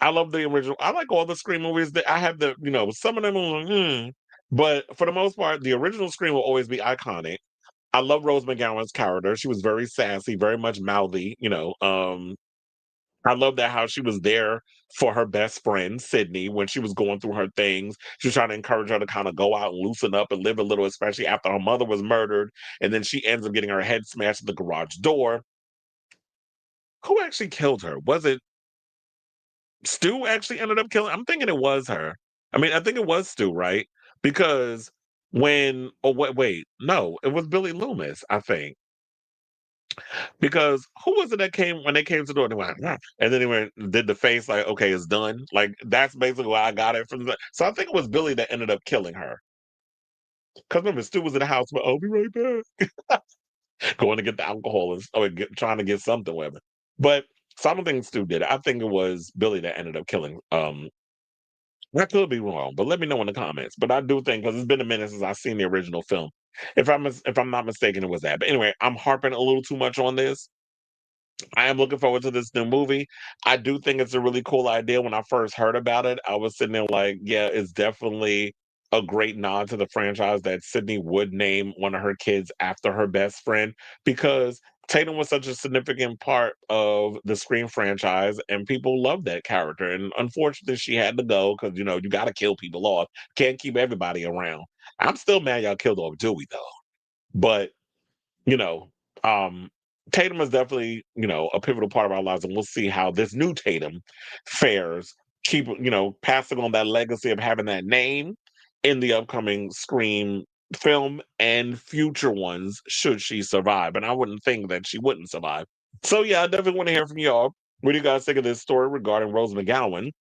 I love the original. I like all the Scream movies. That I have some of them are like, but for the most part, the original Scream will always be iconic. I love Rose McGowan's character. She was very sassy, very much mouthy. I love that how she was there for her best friend, Sidney, when she was going through her things. She was trying to encourage her to kind of go out and loosen up and live a little, especially after her mother was murdered. And then she ends up getting her head smashed at the garage door. Who actually killed her? Was it Stu actually ended up killing? I'm thinking it was her. I mean, I think it was Stu, right? Because wait, no, it was Billy Loomis, I think. Because who was it that came when they came to the door? And they went, "Ah," and then he went did the face like, okay, it's done. Like that's basically why I got it from. So I think it was Billy that ended up killing her. Because remember, Stu was in the house, but I'll be right back, going to get the alcohol and trying to get something with him. But so I don't think Stu did it. I think it was Billy that ended up killing. I could be wrong, but let me know in the comments. But I do think because it's been a minute since I've seen the original film. If I'm not mistaken, it was that. But anyway, I'm harping a little too much on this. I am looking forward to this new movie. I do think it's a really cool idea. When I first heard about it, I was sitting there like, yeah, it's definitely a great nod to the franchise that Sydney would name one of her kids after her best friend because Tatum was such a significant part of the Scream franchise and people love that character. And unfortunately, she had to go because, you got to kill people off. Can't keep everybody around. I'm still mad y'all killed off Dewey, though. But you know, um, Tatum is definitely, a pivotal part of our lives, and we'll see how this new Tatum fares. Keep, passing on that legacy of having that name in the upcoming Scream film and future ones, should she survive. And I wouldn't think that she wouldn't survive. So yeah, I definitely want to hear from y'all. What do you guys think of this story regarding Rose McGowan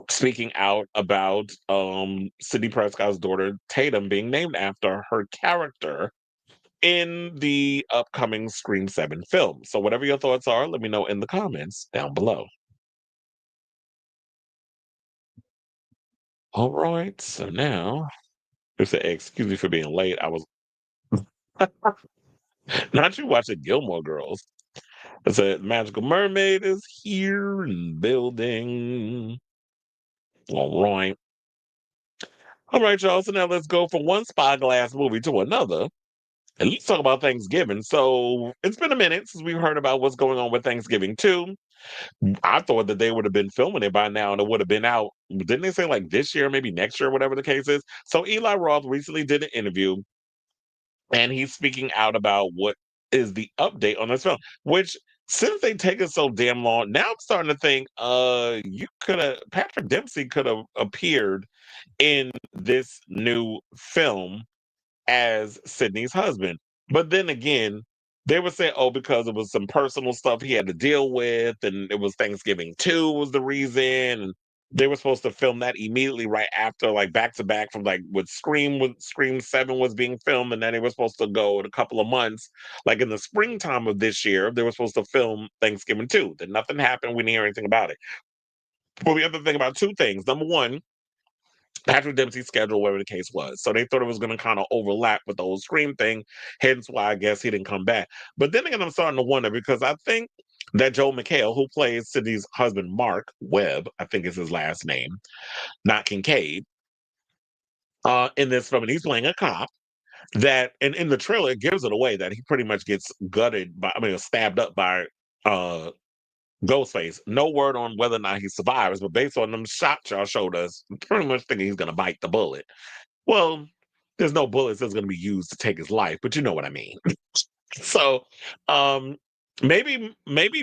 speaking out about Sidney Prescott's daughter Tatum being named after her character in the upcoming Scream 7 film. So whatever your thoughts are, let me know in the comments down below. All right, so now it's a excuse me for being late. I was not you watching Gilmore Girls. I said Magical Mermaid is here in building. All right. All right, y'all. So now let's go from one spyglass movie to another. And let's talk about Thanksgiving. So it's been a minute since we've heard about what's going on with Thanksgiving too. I thought that they would have been filming it by now and it would have been out. Didn't they say like this year, maybe next year, whatever the case is? So Eli Roth recently did an interview and he's speaking out about what is the update on this film, which since they take it so damn long, now I'm starting to think you could have Patrick Dempsey could have appeared in this new film as Sydney's husband. But then again, they were saying, oh, because it was some personal stuff he had to deal with, and it was Thanksgiving 2 was the reason. And they were supposed to film that immediately right after, like back to back from like with Scream 7 was being filmed, and then they were supposed to go in a couple of months, like in the springtime of this year, they were supposed to film Thanksgiving 2. Then nothing happened. We didn't hear anything about it. Well, we have to think about two things. Number one, Patrick Dempsey's schedule, whatever the case was. So they thought it was going to kind of overlap with the whole Scream thing, hence why I guess he didn't come back. But then again, I'm starting to wonder because I think that Joel McHale, who plays Sydney's husband, Mark Webb, I think is his last name, not Kincaid, in this film, and he's playing a cop. That and in the trailer, it gives it away that he pretty much gets stabbed up by uh Ghostface. No word on whether or not he survives, but based on them shots y'all showed us, pretty much thinking he's gonna bite the bullet. Well, there's no bullets that's going to be used to take his life, but you know what I mean. So, um, maybe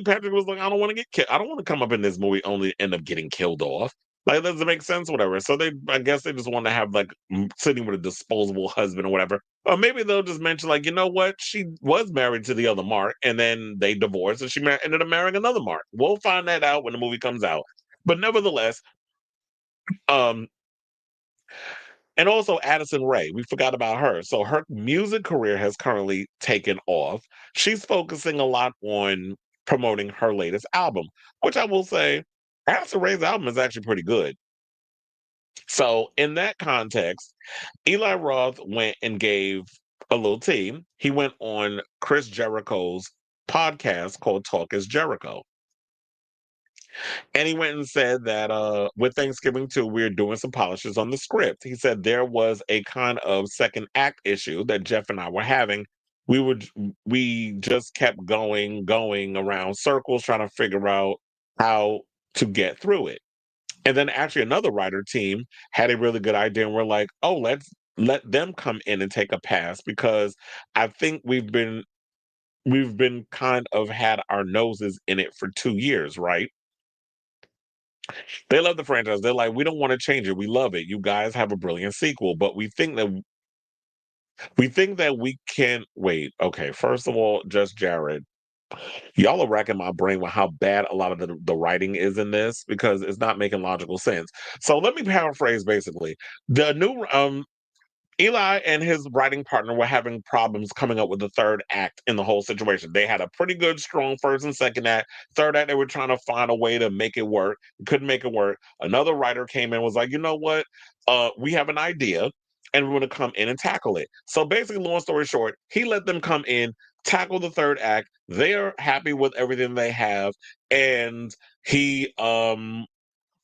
Patrick was like, I don't want to get killed. I don't want to come up in this movie only end up getting killed off. Like, does it make sense? Whatever. So I guess they just want to have like sitting with a disposable husband or whatever. Or maybe they'll just mention like, you know what? She was married to the other Mark, and then they divorced, and she ended up marrying another Mark. We'll find that out when the movie comes out. But nevertheless, um, and also Addison Rae, we forgot about her. So her music career has currently taken off. She's focusing a lot on promoting her latest album, which I will say, Addison Rae's album is actually pretty good. So in that context, Eli Roth went and gave a little tea. He went on Chris Jericho's podcast called Talk is Jericho. And he went and said that with Thanksgiving too, we're doing some polishes on the script. He said there was a kind of second act issue that Jeff and I were having. We just kept going around circles trying to figure out how to get through it. And then actually another writer team had a really good idea and we're like, oh, let's let them come in and take a pass because I think we've been kind of had our noses in it for 2 years, right? They love the franchise. They're like, we don't want to change it. We love it. You guys have a brilliant sequel, but we think that we can wait. Okay, first of all, just Jared. Y'all are racking my brain with how bad a lot of the writing is in this because it's not making logical sense. So let me paraphrase basically. The new Eli and his writing partner were having problems coming up with the third act in the whole situation. They had a pretty good, strong first and second act. Third act, they were trying to find a way to make it work. Couldn't make it work. Another writer came in, was like, you know what? We have an idea, and we're going to come in and tackle it. So basically, long story short, he let them come in, tackle the third act. They're happy with everything they have, and he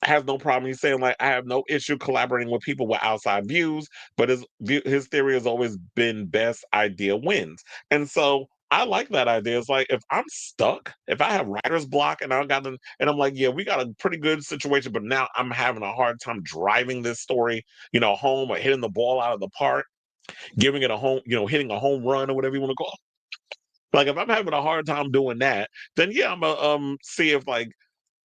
has no problem. He's saying like I have no issue collaborating with people with outside views, but his theory has always been best idea wins. And so I like that idea. It's like if I'm stuck, if I have writer's block and I got them, and I'm like, yeah, we got a pretty good situation, but now I'm having a hard time driving this story, home or hitting the ball out of the park, giving it a home, hitting a home run or whatever you want to call it. Like if I'm having a hard time doing that, then yeah, I'm gonna see if like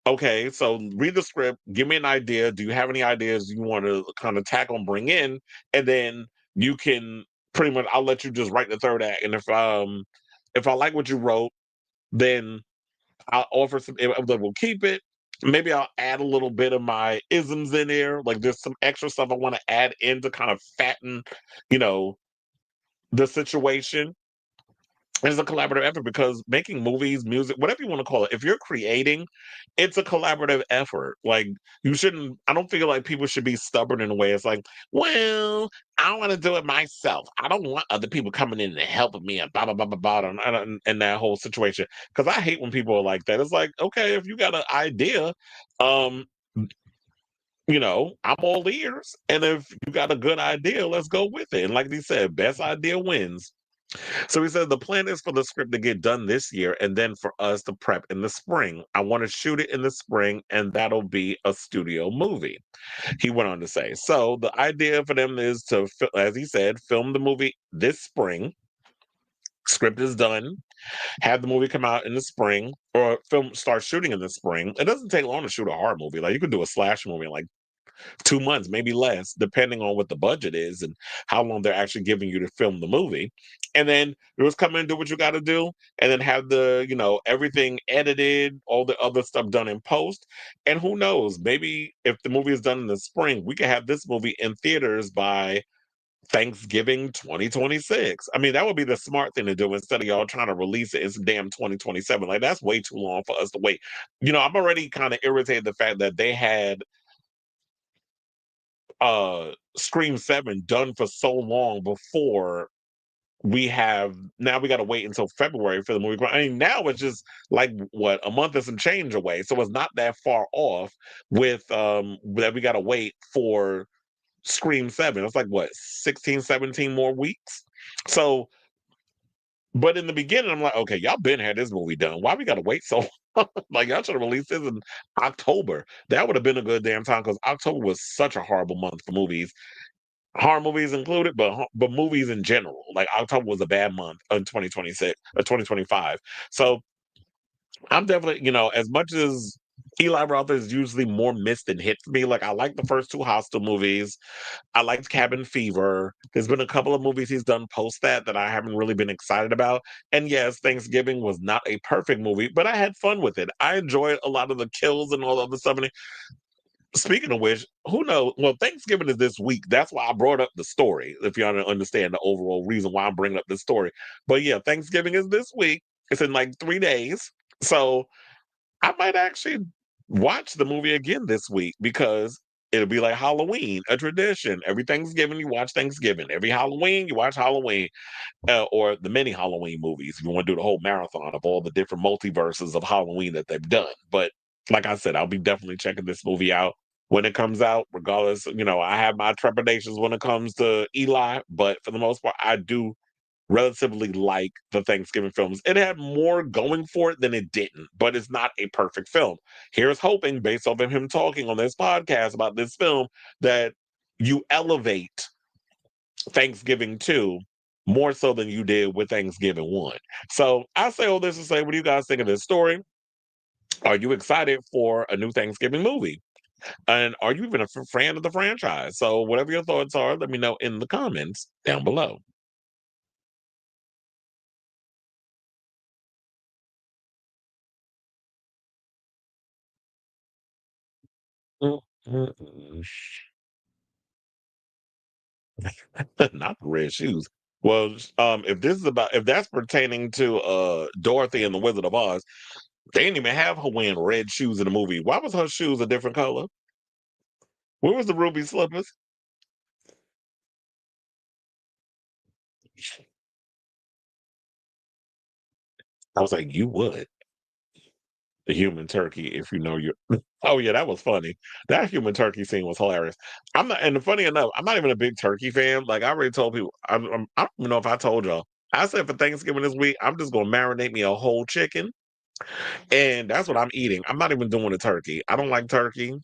okay, so read the script, give me an idea. Do you have any ideas you want to kind of tackle and bring in? And then you can pretty much I'll let you just write the third act. And if I like what you wrote, then I'll offer some if we'll keep it. Maybe I'll add a little bit of my isms in there. Like there's some extra stuff I want to add in to kind of fatten, you know, the situation. It's a collaborative effort because making movies, music, whatever you want to call it, if you're creating, it's a collaborative effort. Like you shouldn't. I don't feel like people should be stubborn in a way. It's like, well, I want to do it myself. I don't want other people coming in and helping me and blah blah blah blah blah and that whole situation. Because I hate when people are like that. It's like, okay, if you got an idea, um, I'm all ears. And if you got a good idea, let's go with it. And like they said, best idea wins. So he said the plan is for the script to get done this year and then for us to prep in the spring. I want to shoot it in the spring and that'll be a studio movie. He went on to say. So the idea for them is to, as he said, film the movie this spring. Script is done. Have the movie come out in the spring or start shooting in the spring. It doesn't take long to shoot a horror movie. Like you could do a slash movie in like 2 months, maybe less, depending on what the budget is and how long they're actually giving you to film the movie. And then you just come in and do what you got to do, and then have everything edited, all the other stuff done in post. And who knows, maybe if the movie is done in the spring, we could have this movie in theaters by Thanksgiving 2026. I mean, that would be the smart thing to do instead of y'all trying to release it. It's damn 2027. Like, that's way too long for us to wait. I'm already kind of irritated the fact that they had Scream 7 done for so long before we got to wait until February for the movie. I mean, now it's just like what a month and some change away. So it's not that far off with that we got to wait for Scream 7. It's like what 16, 17 more weeks. So but in the beginning, I'm like, okay, y'all been had this movie done. Why we gotta wait so long? Like y'all should have released this in October. That would have been a good damn time because October was such a horrible month for movies, horror movies included, but movies in general. Like October was a bad month in 2026 or 2025. So I'm definitely, as much as Eli Roth is usually more missed than hit for me. Like I like the first two Hostel movies. I liked Cabin Fever. There's been a couple of movies he's done post that I haven't really been excited about. And yes, Thanksgiving was not a perfect movie, but I had fun with it. I enjoyed a lot of the kills and all the other stuff. Speaking of which, who knows? Well, Thanksgiving is this week. That's why I brought up the story. If you want to understand the overall reason why I'm bringing up this story. But yeah, Thanksgiving is this week. It's in like 3 days. So I might actually watch the movie again this week because it'll be like Halloween, a tradition. Every Thanksgiving, you watch Thanksgiving. Every Halloween, you watch Halloween, or the mini Halloween movies. If you want to do the whole marathon of all the different multiverses of Halloween that they've done. But like I said, I'll be definitely checking this movie out when it comes out. Regardless, I have my trepidations when it comes to Eli, but for the most part, I do relatively like the Thanksgiving films. It had more going for it than it didn't, but it's not a perfect film. Here's hoping, based off of him talking on this podcast about this film, that you elevate Thanksgiving 2 more so than you did with Thanksgiving 1. So I say all this to say, what do you guys think of this story? Are you excited for a new Thanksgiving movie? And are you even a fan of the franchise? So whatever your thoughts are, let me know in the comments down below. Not the red shoes. Well, if that's pertaining to Dorothy and the Wizard of Oz, they didn't even have her wearing red shoes in the movie. Why was her shoes a different color? Where was the ruby slippers? I was like, you would. The human turkey, if you know your oh yeah, that was funny. That human turkey scene was hilarious. I'm not, and funny enough, I'm not even a big turkey fan. Like I already told people, I don't even know if I told y'all. I said for Thanksgiving this week, I'm just gonna marinate me a whole chicken, and that's what I'm eating. I'm not even doing a turkey. I don't like turkey.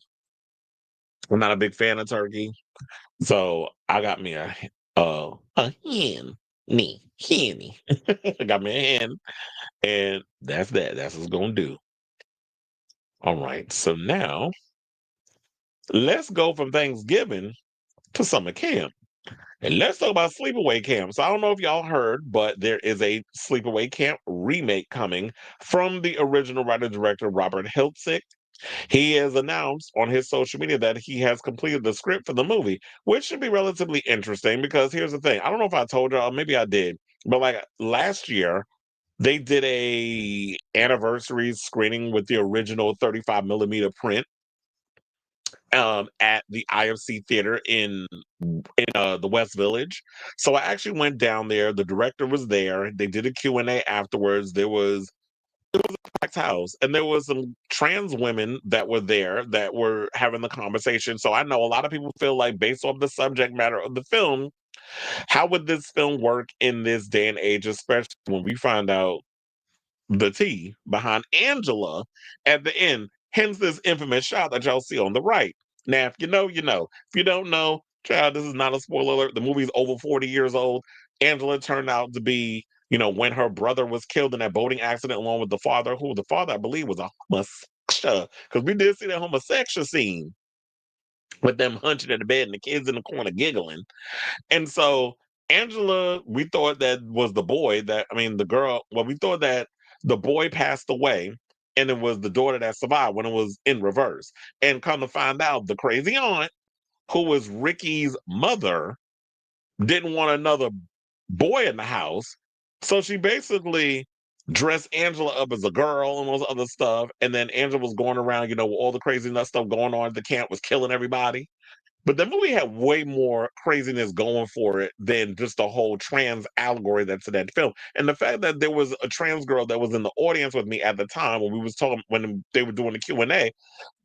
I'm not a big fan of turkey. So I got me a hen. Me, henny. I got me a hen, and that's that. That's what's gonna do. All right. So now let's go from Thanksgiving to summer camp. And let's talk about sleepaway camps. I don't know if y'all heard, but there is a sleepaway camp remake coming from the original writer director Robert Hiltzik. He has announced on his social media that he has completed the script for the movie, which should be relatively interesting because here's the thing. I don't know if I told y'all, maybe I did, but like last year, they did a anniversary screening with the original 35 millimeter print at the IFC Theater in the West Village. So I actually went down there. The director was there. They did a Q&A afterwards. It was a packed house, and there was some trans women that were there that were having the conversation. So I know a lot of people feel like, based on the subject matter of the film, how would this film work in this day and age, especially when we find out the T behind Angela at the end. Hence this infamous shot that y'all see on the right. Now, if you know, you know. If you don't know, child, this is not a spoiler alert. The movie's over 40 years old. Angela turned out to be, when her brother was killed in that boating accident along with the father, who the father, I believe, was a homosexual. Because we did see that homosexual scene with them hunching in the bed and the kids in the corner giggling. And so Angela, we thought that was the boy that, I mean, the girl, well, we thought that the boy passed away and it was the daughter that survived when it was in reverse. And come to find out, the crazy aunt, who was Ricky's mother, didn't want another boy in the house. So she basically dressed Angela up as a girl and all this other stuff. And then Angela was going around, with all the crazy nut stuff going on at the camp, was killing everybody. But the movie had way more craziness going for it than just the whole trans allegory that's in that film. And the fact that there was a trans girl that was in the audience with me at the time when we was talking when they were doing the Q&A,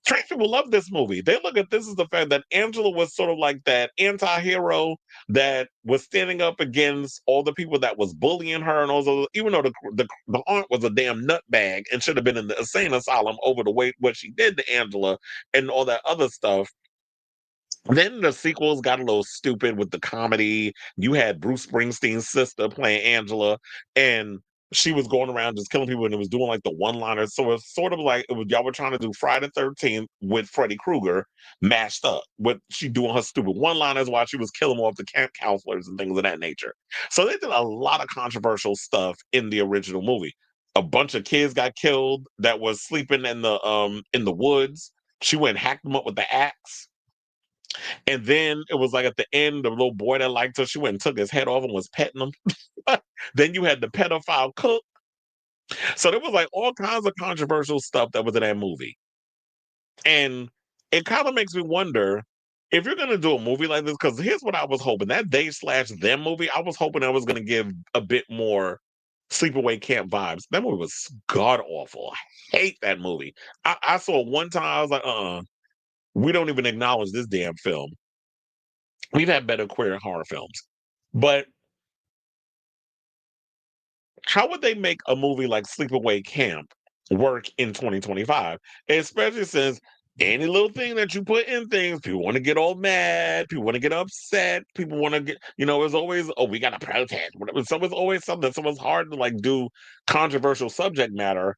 trans people love this movie. They look at this as the fact that Angela was sort of like that anti-hero that was standing up against all the people that was bullying her and all those, even though the aunt was a damn nutbag and should have been in the insane asylum over the way what she did to Angela and all that other stuff. Then the sequels got a little stupid with the comedy. You had Bruce Springsteen's sister playing Angela, and she was going around just killing people, and it was doing like the one-liners. So it's sort of like y'all were trying to do Friday the 13th with Freddy Krueger mashed up with she doing her stupid one-liners while she was killing off the camp counselors and things of that nature. So they did a lot of controversial stuff in the original movie. A bunch of kids got killed that was sleeping in the woods. She went and hacked them up with the axe. And then it was like at the end, the little boy that liked her, she went and took his head off and was petting him. Then you had the pedophile cook. So there was like all kinds of controversial stuff that was in that movie. And it kind of makes me wonder, if you're gonna do a movie like this, because here's what I was hoping that they slash them movie, I was hoping I was gonna give a bit more sleepaway camp vibes. That movie was god awful. I hate that movie. I saw it one time. I was like, we don't even acknowledge this damn film. We've had better queer horror films, but how would they make a movie like Sleepaway Camp work in 2025? Especially since any little thing that you put in things, people want to get all mad, people want to get upset, people want to get, it's always, oh, we got to protest, whatever. So it's always something. So it's hard to like do controversial subject matter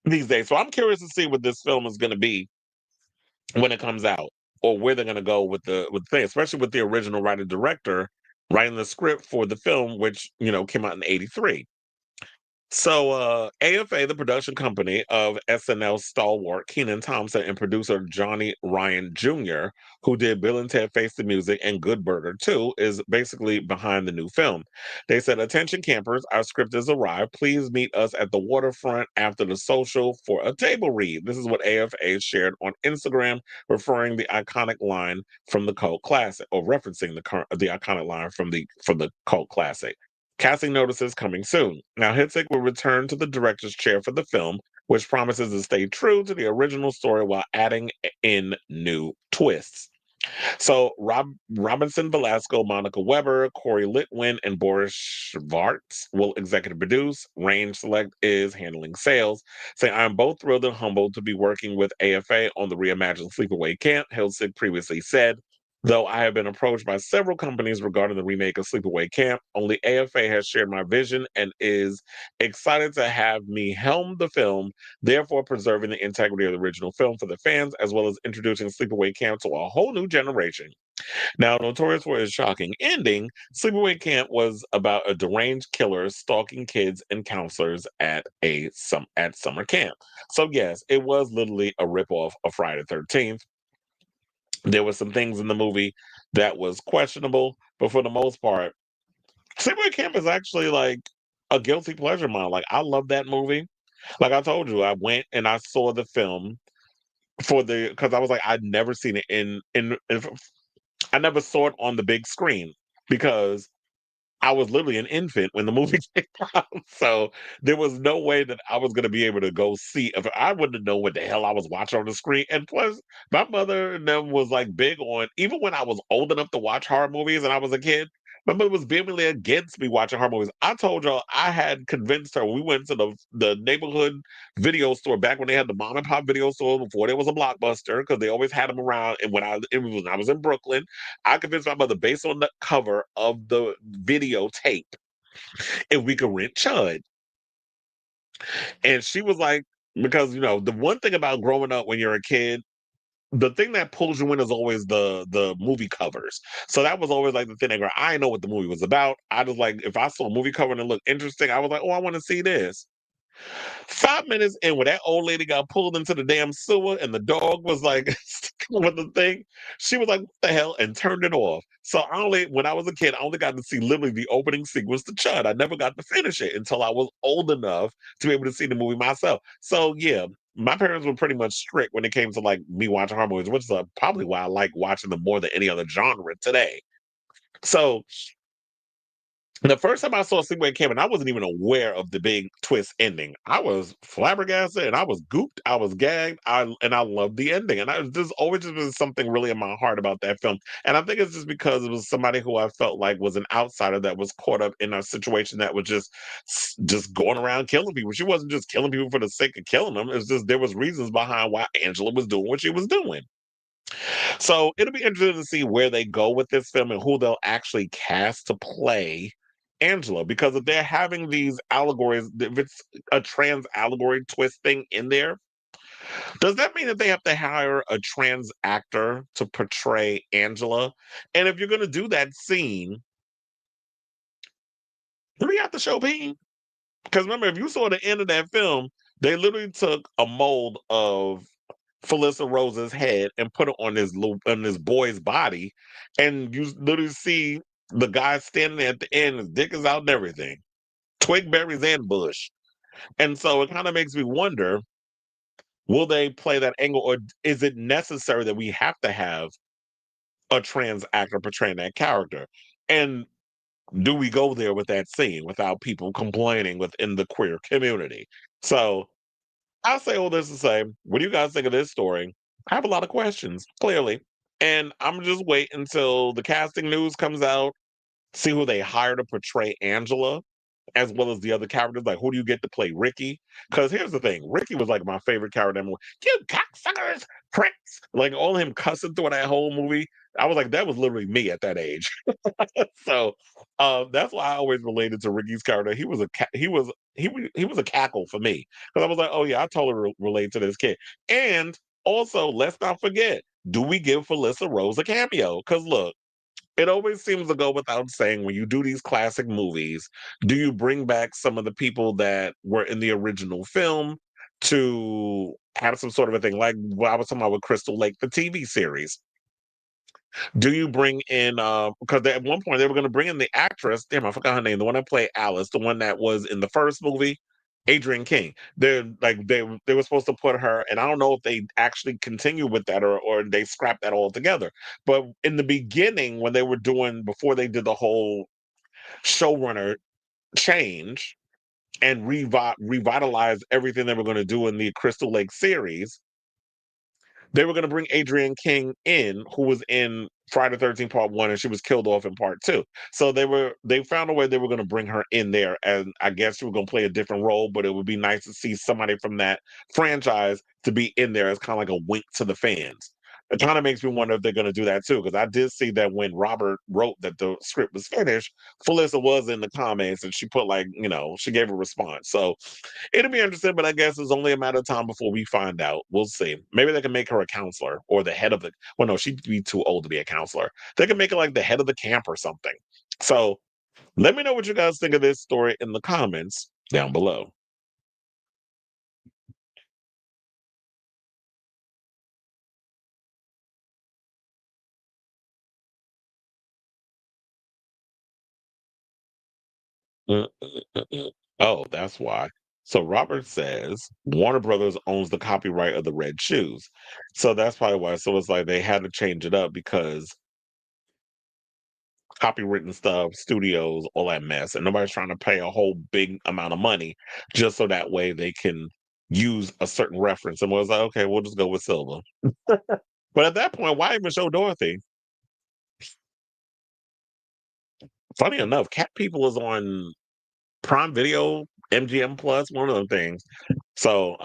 these days. So I'm curious to see what this film is going to be when it comes out, or where they're going to go with the thing, especially with the original writer director writing the script for the film, which came out in '83. So, AFA, the production company of SNL stalwart Kenan Thompson and producer Johnny Ryan Jr., who did Bill and Ted Face the Music and Good Burger 2, is basically behind the new film. They said, "Attention campers, our script has arrived. Please meet us at the waterfront after the social for a table read." This is what AFA shared on Instagram, referring the iconic line from the cult classic, or referencing the iconic line from the cult classic. Casting notices coming soon. Now, Hiltzik will return to the director's chair for the film, which promises to stay true to the original story while adding in new twists. So, Robinson Velasco, Monica Weber, Corey Litwin, and Boris Schwartz will executive produce. Range Select is handling sales. Saying, "I am both thrilled and humbled to be working with AFA on the reimagined Sleepaway Camp," Hiltzik previously said. "Though I have been approached by several companies regarding the remake of Sleepaway Camp, only AFA has shared my vision and is excited to have me helm the film, therefore preserving the integrity of the original film for the fans, as well as introducing Sleepaway Camp to a whole new generation." Now, notorious for its shocking ending, Sleepaway Camp was about a deranged killer stalking kids and counselors at summer camp. So yes, it was literally a ripoff of Friday the 13th. There were some things in the movie that was questionable, but for the most part, Sleepaway Camp is actually like a guilty pleasure of mine. Like, I love that movie. Like I told you, I went and I saw the film because I was like, I'd never seen it I never saw it on the big screen because I was literally an infant when the movie came out. So there was no way that I was going to be able to go see. If I wouldn't know what the hell I was watching on the screen. And plus, my mother and them was like big on, even when I was old enough to watch horror movies and I was a kid, my mother was vehemently against me watching horror movies. I told y'all I had convinced her. We went to the neighborhood video store back when they had the mom and pop video store before there was a Blockbuster, because they always had them around. And when I was in Brooklyn, I convinced my mother, based on the cover of the videotape, if we could rent Chud. And she was like, because the one thing about growing up when you're a kid, the thing that pulls you in is always the movie covers. So that was always like the thing that I didn't know what the movie was about. I just like, if I saw a movie cover and it looked interesting, I was like, oh, I want to see this. 5 minutes in, when that old lady got pulled into the damn sewer and the dog was like with the thing, she was like, "What the hell?" and turned it off. So when I was a kid, I only got to see literally the opening sequence to Chud. I never got to finish it until I was old enough to be able to see the movie myself. So yeah, my parents were pretty much strict when it came to like me watching horror movies, which is probably why I like watching them more than any other genre today. So the first time I saw Sleepaway Camp, and I wasn't even aware of the big twist ending, I was flabbergasted and I was gooped, I was gagged, and I loved the ending. And there's always just been something really in my heart about that film. And I think it's just because it was somebody who I felt like was an outsider that was caught up in a situation that was just going around killing people. She wasn't just killing people for the sake of killing them. It's just there was reasons behind why Angela was doing what she was doing. So it'll be interesting to see where they go with this film and who they'll actually cast to play Angela. Because if they're having these allegories, if it's a trans allegory twist thing in there, does that mean that they have to hire a trans actor to portray Angela? And if you're going to do that scene, do we have to show Peen? Because remember, if you saw the end of that film, they literally took a mold of Felissa Rose's head and put it on this boy's body, and you literally see the guy standing there at the end, his dick is out and everything, twig berries and bush. And so it kind of makes me wonder: will they play that angle, or is it necessary that we have to have a trans actor portraying that character. And do we go there with that scene without people complaining within the queer community? So I'll say all this to say, what do you guys think of this story? I have a lot of questions, clearly. And I'm just waiting until the casting news comes out, see who they hire to portray Angela, as well as the other characters. Like, who do you get to play Ricky? Because here's the thing, Ricky was like my favorite character. You cocksuckers, pricks! Like all him cussing through that whole movie. I was like, that was literally me at that age. So that's why I always related to Ricky's character. He was he was a cackle for me because I was like, oh yeah, I totally relate to this kid. And also, let's not forget, do we give Felissa Rose a cameo? Because look, it always seems to go without saying when you do these classic movies, do you bring back some of the people that were in the original film to have some sort of a thing? Like what I was talking about with Crystal Lake, the TV series. Do you bring in because at one point they were gonna bring in the actress, damn, I forgot her name, the one that played Alice, the one that was in the first movie, Adrienne King. They're like they were supposed to put her, and I don't know if they actually continue with that or they scrapped that altogether. But in the beginning, when they were doing before they did the whole showrunner change and revitalize everything they were going to do in the Crystal Lake series, they were going to bring Adrienne King in, who was in Friday the 13th Part 1, and she was killed off in Part 2. So they found a way they were going to bring her in there, and I guess she was going to play a different role, but it would be nice to see somebody from that franchise to be in there as kind of like a wink to the fans. It kind of makes me wonder if they're going to do that too, because I did see that when Robert wrote that the script was finished, Felissa was in the comments and she put like, she gave a response. So it'll be interesting, but I guess it's only a matter of time before we find out. We'll see. Maybe they can make her a counselor or the head of the. Well, no, she'd be too old to be a counselor. They can make her like the head of the camp or something. So let me know what you guys think of this story in the comments down below. Uh, Oh, that's why. So Robert says Warner Brothers owns the copyright of the red shoes. So that's probably why. So it's like they had to change it up because copywritten stuff, studios, all that mess, and nobody's trying to pay a whole big amount of money just so that way they can use a certain reference. And was like, okay, we'll just go with Silva. But at that point, why even show Dorothy? Funny enough, Cat People is on Prime Video, MGM Plus, one of them things. So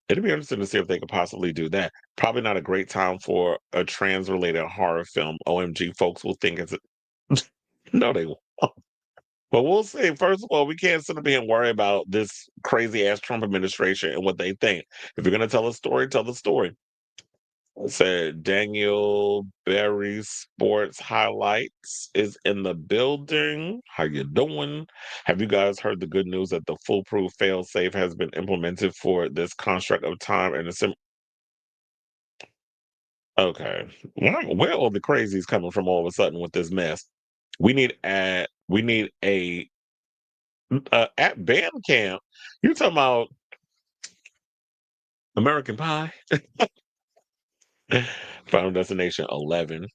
it'd be interesting to see if they could possibly do that. Probably not a great time for a trans related horror film. OMG, folks will think it's no, they won't. But we'll see. First of all, we can't sit up here and worry about this crazy ass Trump administration and what they think. If you're gonna tell a story, tell the story. Said Daniel Berry Sports Highlights is in the building. How you doing? Have you guys heard the good news that the foolproof fail-safe has been implemented for this construct of time and a okay. Where all the crazies coming from all of a sudden with this mess? We need a at band camp. You talking about American Pie? Final Destination 11.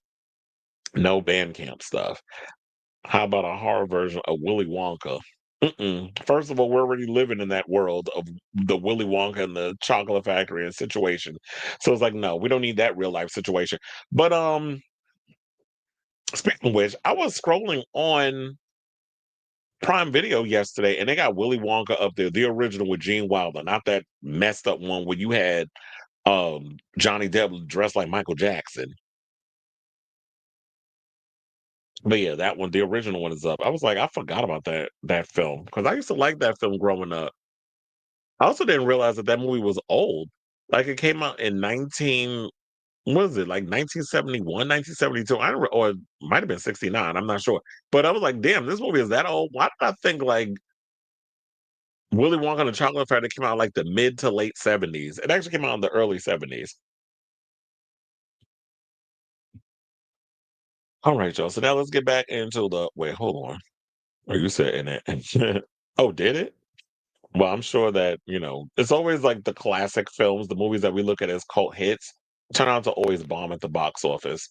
No band camp stuff. How about a horror version of Willy Wonka? Mm-mm. First of all, we're already living in that world of the Willy Wonka and the chocolate factory and situation. So it's like, no, we don't need that real life situation. But speaking of which, I was scrolling on Prime Video yesterday and they got Willy Wonka up there, the original with Gene Wilder, not that messed up one where you had Johnny Depp dressed like Michael Jackson. But yeah, that one, the original one is up. I was like, I forgot about that film because I used to like that film growing up. I also didn't realize that that movie was old. Like it came out in 19, what is it, like 1971, 1972? I don't, or it might have been 69. I'm not sure. But I was like, damn, this movie is that old. Why did I think like Willy Wonka and the Chocolate Factory came out like the mid to late 70s? It actually came out in the early 70s. All right, y'all. So now let's get back into the wait, hold on. Are you saying it? Oh, did it? Well, I'm sure that, it's always like the classic films, the movies that we look at as cult hits, turn out to always bomb at the box office.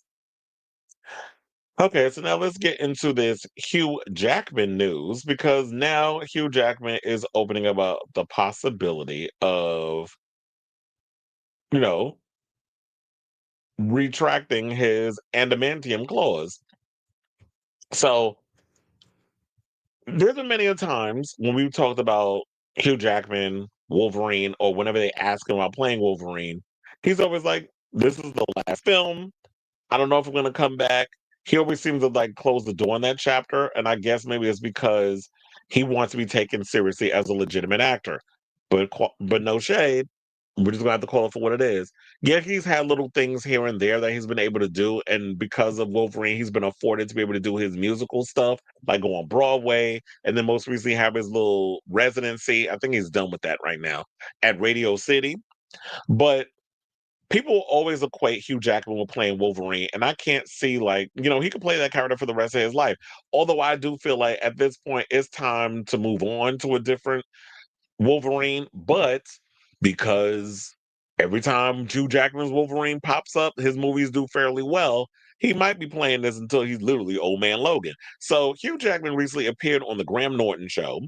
Okay, so now let's get into this Hugh Jackman news because now Hugh Jackman is opening about the possibility of, you know, retracting his adamantium clause. So there's been many a times when we've talked about Hugh Jackman, Wolverine, or whenever they ask him about playing Wolverine, he's always like, "This is the last film. I don't know if I'm gonna come back." He always seems to like close the door on that chapter, and I guess maybe it's because he wants to be taken seriously as a legitimate actor. But no shade. We're just gonna have to call it for what it is. Yeah, he's had little things here and there that he's been able to do, and because of Wolverine, he's been afforded to be able to do his musical stuff, like go on Broadway, and then most recently have his little residency. I think he's done with that right now at Radio City. But people always equate Hugh Jackman with playing Wolverine, and I can't see like, he could play that character for the rest of his life. Although I do feel like at this point it's time to move on to a different Wolverine, but because every time Hugh Jackman's Wolverine pops up, his movies do fairly well. He might be playing this until he's literally old man Logan. So Hugh Jackman recently appeared on the Graham Norton show,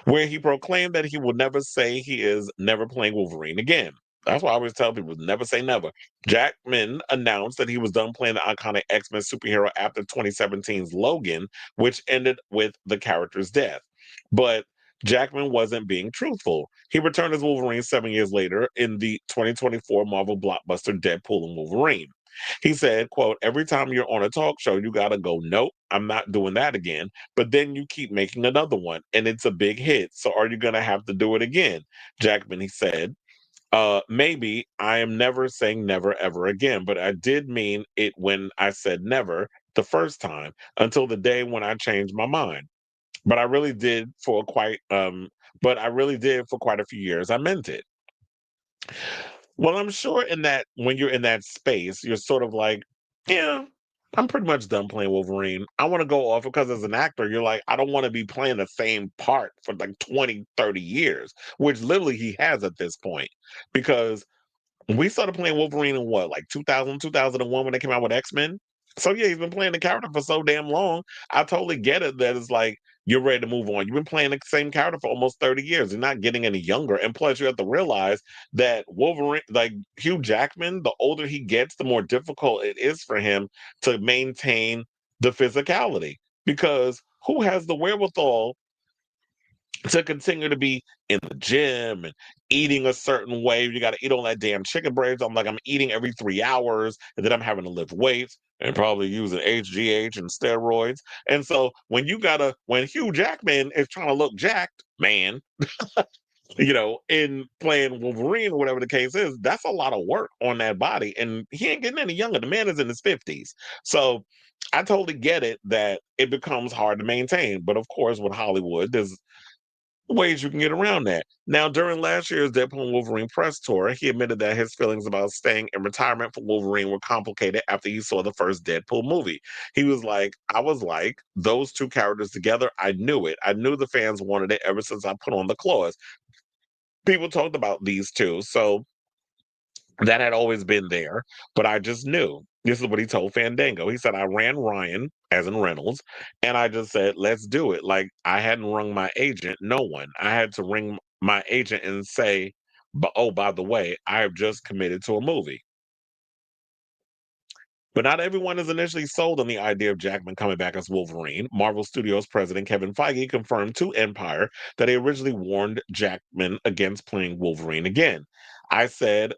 where he proclaimed that he will never say he is never playing Wolverine again. That's why I always tell people never say never. Jackman announced that he was done playing the iconic X-Men superhero after 2017's Logan, which ended with the character's death. But Jackman wasn't being truthful. He returned as Wolverine 7 years later in the 2024 Marvel blockbuster Deadpool and Wolverine. He said, quote, "Every time you're on a talk show, you gotta go, nope, I'm not doing that again. But then you keep making another one and it's a big hit. So are you gonna have to do it again?" Jackman, he said, maybe I am never saying never ever again, but I did mean it when I said never the first time until the day when I changed my mind. But I really did for quite a few years. I meant it. Well, I'm sure in that when you're in that space, you're sort of like, yeah, I'm pretty much done playing Wolverine. I want to go off because as an actor, you're like, I don't want to be playing the same part for like 20, 30 years, which literally he has at this point. Because we started playing Wolverine in what, like 2000, 2001 when they came out with X-Men? So yeah, he's been playing the character for so damn long. I totally get it that it's like you're ready to move on. You've been playing the same character for almost 30 years. You're not getting any younger. And plus you have to realize that Wolverine, like Hugh Jackman, the older he gets, the more difficult it is for him to maintain the physicality. Because who has the wherewithal to continue to be in the gym and eating a certain way? You got to eat all that damn chicken breast. I'm eating every 3 hours, and then I'm having to lift weights and probably using HGH and steroids. And so when Hugh Jackman is trying to look jacked, man, in playing Wolverine or whatever the case is, that's a lot of work on that body. And he ain't getting any younger. The man is in his 50s. So I totally get it that it becomes hard to maintain. But of course, with Hollywood, there's ways you can get around that. Now, during last year's Deadpool and Wolverine press tour, he admitted that his feelings about staying in retirement for Wolverine were complicated after he saw the first Deadpool movie. He was like, I was like, those two characters together, I knew it. I knew the fans wanted it ever since I put on the claws. People talked about these two, so that had always been there, but I just knew. This is what he told Fandango. He said, I ran Ryan, as in Reynolds, and I just said, let's do it. Like, I hadn't rung my agent, no one. I had to ring my agent and say, but oh, by the way, I have just committed to a movie. But not everyone is initially sold on the idea of Jackman coming back as Wolverine. Marvel Studios president Kevin Feige confirmed to Empire that he originally warned Jackman against playing Wolverine again. I said,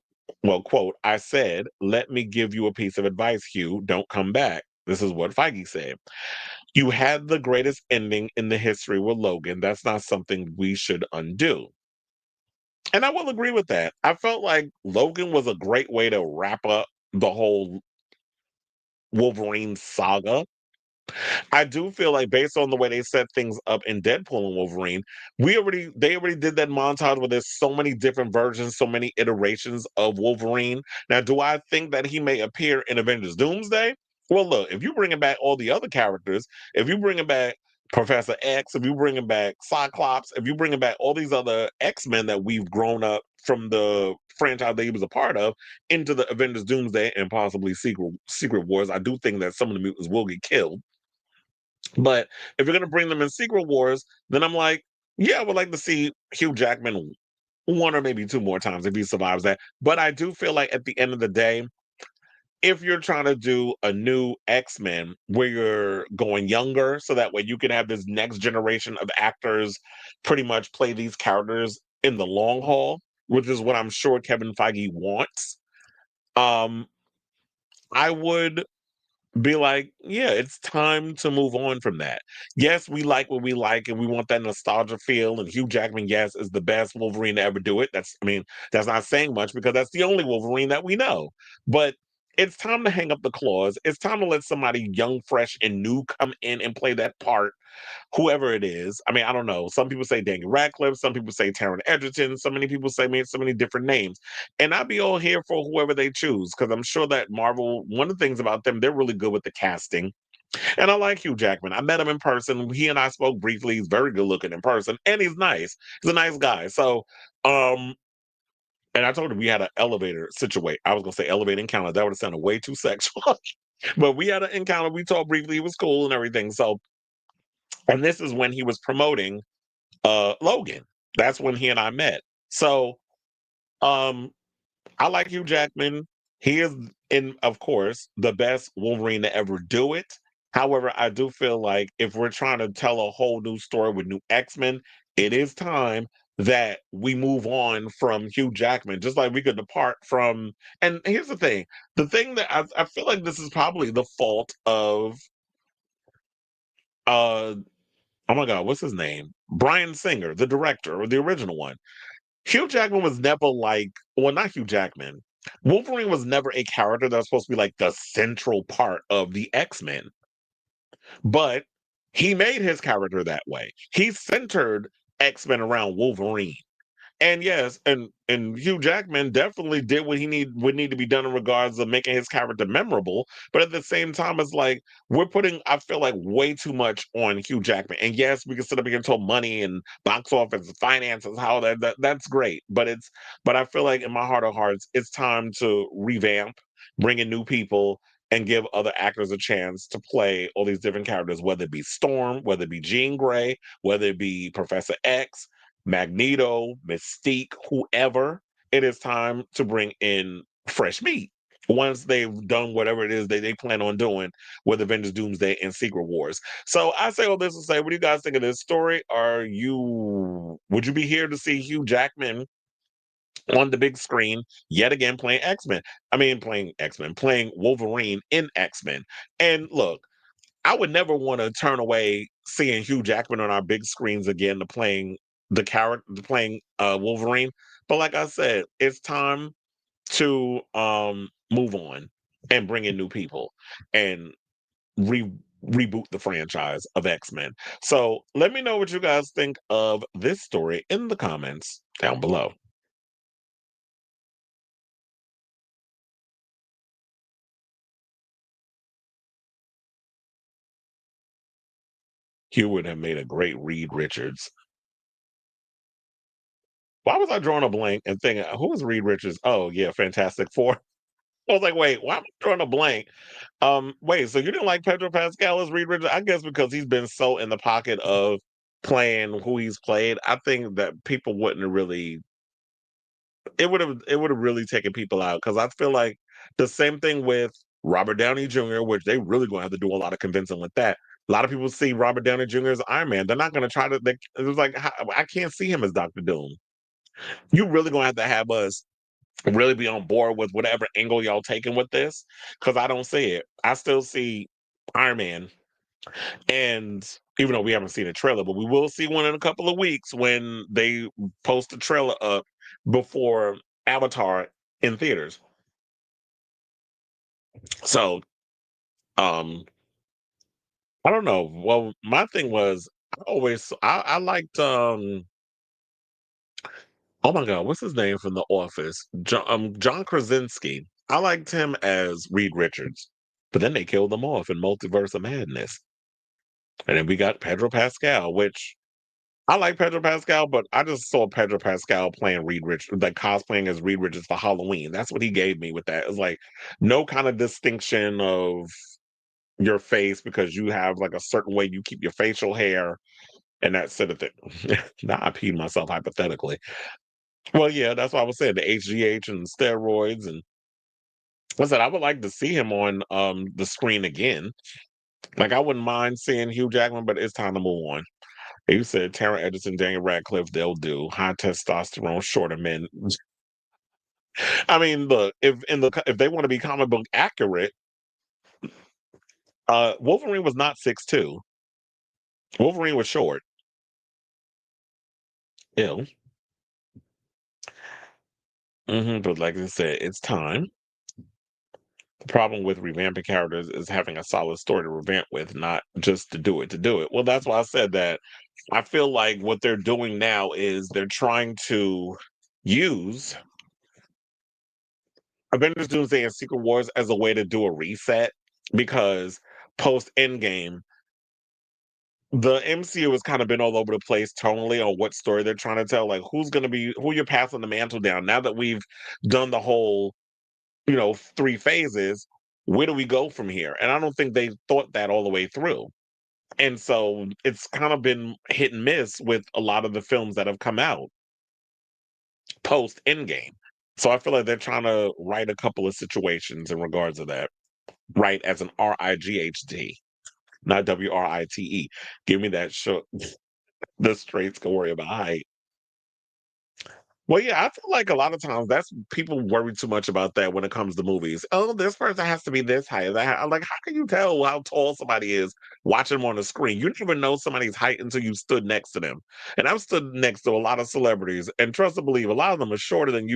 well, quote, I said, let me give you a piece of advice, Hugh. Don't come back. This is what Feige said. You had the greatest ending in the history with Logan. That's not something we should undo. And I will agree with that. I felt like Logan was a great way to wrap up the whole Wolverine saga. I do feel like based on the way they set things up in Deadpool and Wolverine, they already did that montage where there's so many different versions, so many iterations of Wolverine. Now, do I think that he may appear in Avengers Doomsday? Well, look, if you bringing back all the other characters, if you bringing back Professor X, if you bringing back Cyclops, if you bringing back all these other X-Men that we've grown up from the franchise that he was a part of into the Avengers Doomsday and possibly Secret Wars, I do think that some of the mutants will get killed. But if you're gonna bring them in Secret Wars, then I'm like, yeah, I would like to see Hugh Jackman one or maybe two more times if he survives that. But I do feel like at the end of the day, if you're trying to do a new X-Men where you're going younger, so that way you can have this next generation of actors pretty much play these characters in the long haul, which is what I'm sure Kevin Feige wants. Um, I would be like, yeah, it's time to move on from that. Yes, we like what we like and we want that nostalgia feel. And Hugh Jackman, yes, is the best Wolverine to ever do it. I mean, that's not saying much because that's the only Wolverine that we know. But it's time to hang up the claws. It's time to let somebody young, fresh, and new come in and play that part, whoever it is. I mean, I don't know. Some people say Daniel Radcliffe, some people say Taron Egerton, so many people say so many different names. And I'd be all here for whoever they choose, because I'm sure that Marvel, one of the things about them, they're really good with the casting. And I like Hugh Jackman. I met him in person. He and I spoke briefly. He's very good looking in person, and he's nice. He's a nice guy. So, and I told him we had an elevator situation. I was gonna say elevator encounter. That would have sounded way too sexual. But we had an encounter. We talked briefly. He was cool and everything. So, and this is when he was promoting Logan. That's when he and I met. So um I like Hugh Jackman. He is in, of course, the best Wolverine to ever do it. However, I do feel like if we're trying to tell a whole new story with new X-Men, it is time that we move on from Hugh Jackman, just like we could depart from. And here's the thing that I feel like this is probably the fault of uh oh my god, what's his name? Bryan Singer, the director, or the original one. Hugh Jackman was never like, well, not Hugh Jackman. Wolverine was never a character that was supposed to be like the central part of the X-Men, but he made his character that way. He centered X-Men around Wolverine. And yes, and Hugh Jackman definitely did what he would need to be done in regards of making his character memorable. But at the same time, it's like we're putting, I feel like, way too much on Hugh Jackman. And yes, we can sit up here and talk money and box office and finances, how that's great. But I feel like in my heart of hearts, it's time to revamp, bring in new people, and give other actors a chance to play all these different characters, whether it be Storm, whether it be Jean Grey, whether it be Professor X, Magneto, Mystique, whoever. It is time to bring in fresh meat once they've done whatever it is they plan on doing with Avengers Doomsday and Secret Wars. So I say all this to say, what do you guys think of this story? Would you be here to see Hugh Jackman on the big screen yet again playing X-Men? I mean, playing X-Men, playing Wolverine in X-Men. And look, I would never want to turn away seeing Hugh Jackman on our big screens again to playing the character, playing Wolverine. But like I said, it's time to move on and bring in new people and reboot the franchise of X-Men. So let me know what you guys think of this story in the comments down below. Hugh would have made a great Reed Richards. Why was I drawing a blank and thinking, who is Reed Richards? Oh yeah, Fantastic Four. I was like, wait, why am I drawing a blank? Wait, so you didn't like Pedro Pascal as Reed Richards? I guess because he's been so in the pocket of playing who he's played. I think that people wouldn't really. It would have really taken people out because I feel like the same thing with Robert Downey Jr., which they really going to have to do a lot of convincing with that. A lot of people see Robert Downey Jr. as Iron Man. They're not going to try to. It was like I can't see him as Doctor Doom. You really going to have us really be on board with whatever angle y'all taking with this, because I don't see it. I still see Iron Man, and even though we haven't seen a trailer, but we will see one in a couple of weeks when they post a trailer up before Avatar in theaters. So, um, I don't know. Well, my thing was I liked oh my god, what's his name from The Office? John Krasinski. I liked him as Reed Richards, but then they killed him off in Multiverse of Madness. And then we got Pedro Pascal, which I like Pedro Pascal, but I just saw Pedro Pascal playing Reed Richards, like cosplaying as Reed Richards for Halloween. That's what he gave me with that. It's like no kind of distinction of your face because you have like a certain way you keep your facial hair and that sort of thing. Now I peed myself hypothetically. Well, yeah, that's what I was saying. The HGH and steroids, and I said I would like to see him on the screen again. Like I wouldn't mind seeing Hugh Jackman, but it's time to move on. You said Tara Edison, Daniel Radcliffe, they'll do high testosterone, shorter men. I mean, look, if they want to be comic book accurate, Wolverine was not 6'2". Wolverine was short. Ew. But like I said, it's time. The problem with revamping characters is having a solid story to revamp with, not just to do it to do it. Well, that's why I said that. I feel like what they're doing now is they're trying to use Avengers Doomsday and Secret Wars as a way to do a reset because post Endgame, the MCU has kind of been all over the place tonally on what story they're trying to tell. Like who you're passing the mantle down. Now that we've done the whole, 3 phases, where do we go from here? And I don't think they thought that all the way through. And so it's kind of been hit and miss with a lot of the films that have come out post Endgame. So I feel like they're trying to write a couple of situations in regards to that. Right as an RIGHT, not WRITE. Give me that shook. The straights can worry about height. Well, yeah, I feel like a lot of times that's people worry too much about that when it comes to movies. Oh, this person has to be this height. I'm like, how can you tell how tall somebody is watching them on the screen? You never know somebody's height until you stood next to them. And I've stood next to a lot of celebrities, and trust and believe, a lot of them are shorter than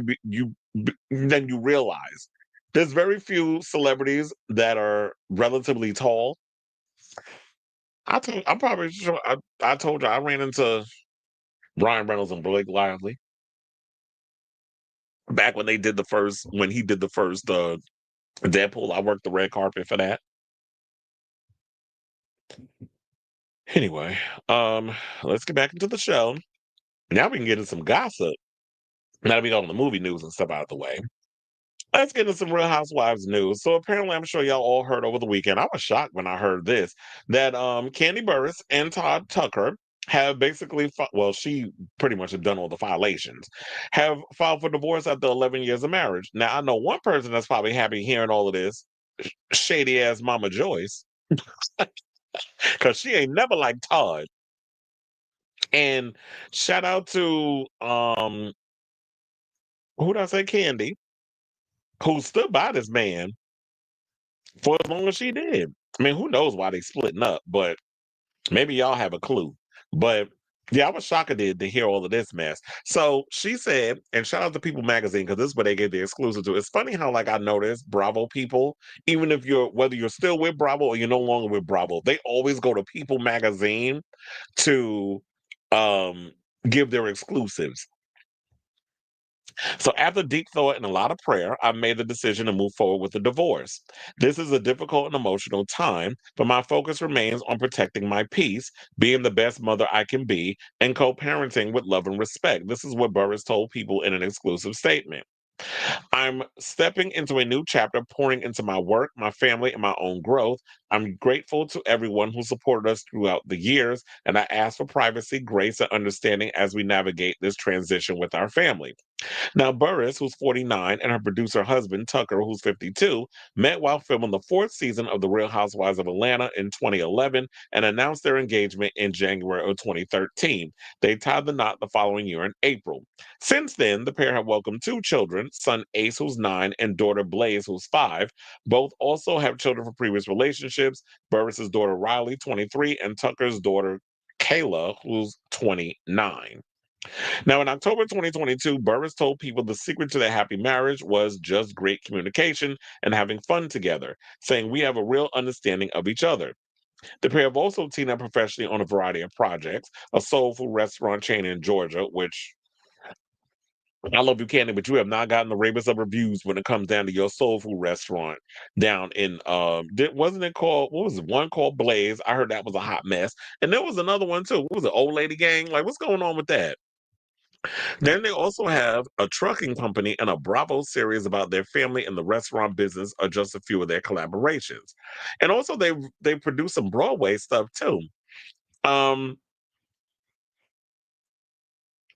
than you realize. There's very few celebrities that are relatively tall. I'm probably sure. I told you I ran into Ryan Reynolds and Blake Lively back when he did the first Deadpool. I worked the red carpet for that. Anyway, let's get back into the show. Now we can get into some gossip. Now that we got all the movie news and stuff out of the way. Let's get into some Real Housewives news. So apparently, I'm sure y'all all heard over the weekend. I was shocked when I heard this that Kandi Burruss and Todd Tucker have basically, well, she pretty much have done all the violations, have filed for divorce after 11 years of marriage. Now I know one person that's probably happy hearing all of this, shady ass Mama Joyce, because she ain't never liked Todd. And shout out to who did I say, Kandi, who stood by this man for as long as she did. I mean, who knows why they splitting up, but maybe y'all have a clue. But yeah, I was shocked to hear all of this mess. So she said, and shout out to People Magazine, because this is where they get the exclusive to. It's funny how, like, I noticed Bravo people, even if whether you're still with Bravo or you're no longer with Bravo, they always go to People Magazine to um give their exclusives. So after deep thought and a lot of prayer, I made the decision to move forward with the divorce. This is a difficult and emotional time, but my focus remains on protecting my peace, being the best mother I can be, and co-parenting with love and respect. This is what Burruss told People in an exclusive statement. I'm stepping into a new chapter, pouring into my work, my family, and my own growth. I'm grateful to everyone who supported us throughout the years, and I ask for privacy, grace, and understanding as we navigate this transition with our family. Now, Burruss, who's 49, and her producer husband, Tucker, who's 52, met while filming the 4th season of The Real Housewives of Atlanta in 2011 and announced their engagement in January of 2013. They tied the knot the following year in April. Since then, the pair have welcomed 2 children, son Ace, who's 9, and daughter Blaze, who's 5. Both also have children from previous relationships, Burruss's daughter Riley, 23, and Tucker's daughter Kayla, who's 29. Now, in October 2022, Burruss told People the secret to their happy marriage was just great communication and having fun together, saying, "We have a real understanding of each other." The pair have also teamed up professionally on a variety of projects, a soul food restaurant chain in Georgia, which I love you, Kandi, but you have not gotten the ravest of reviews when it comes down to your soul food restaurant down in wasn't it called, what was it? One called Blaze. I heard that was a hot mess. And there was another one too. What was it, Old Lady Gang? Like, what's going on with that? Then they also have a trucking company and a Bravo series about their family and the restaurant business are just a few of their collaborations. And also they produce some Broadway stuff too. Um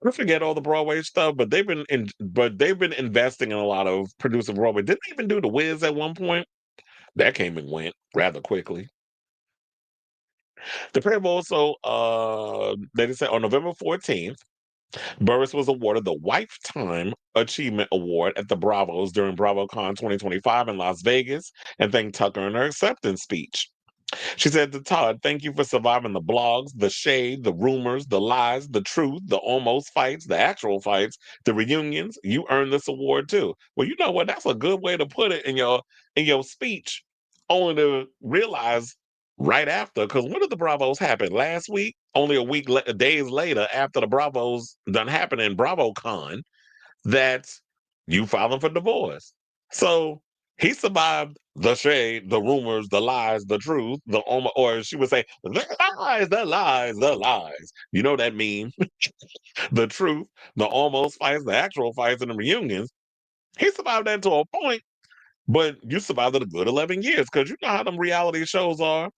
I forget all the Broadway stuff, but they've been investing in a lot of producing Broadway. Didn't they even do the Wiz at one point? That came and went rather quickly. The pair also they just said on November 14th, Burruss was awarded the Lifetime Achievement Award at the Bravos during BravoCon 2025 in Las Vegas and thanked Tucker in her acceptance speech. She said to Todd, "Thank you for surviving the blogs, the shade, the rumors, the lies, the truth, the almost fights, the actual fights, the reunions. You earned this award too." Well, you know what? That's a good way to put it in your speech, only to realize right after, because when did the Bravos happen? Last week? Only days later after the Bravos done happened in BravoCon, that you filing for divorce. So he survived the shade, the rumors, the lies, the truth, or she would say, the lies, the lies, the lies. You know that meme? The truth, the almost fights, the actual fights, and the reunions. He survived that to a point, but you survived it a good 11 years because you know how them reality shows are.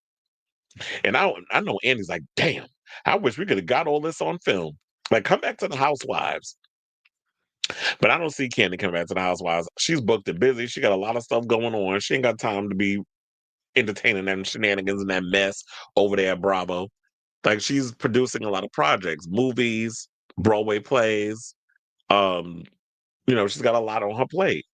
And I know Andy's like, damn, I wish we could have got all this on film. Like, come back to the Housewives. But I don't see Kandi coming back to the Housewives. She's booked and busy. She got a lot of stuff going on. She ain't got time to be entertaining them shenanigans and that mess over there at Bravo. Like, she's producing a lot of projects, movies, Broadway plays. Um, she's got a lot on her plate.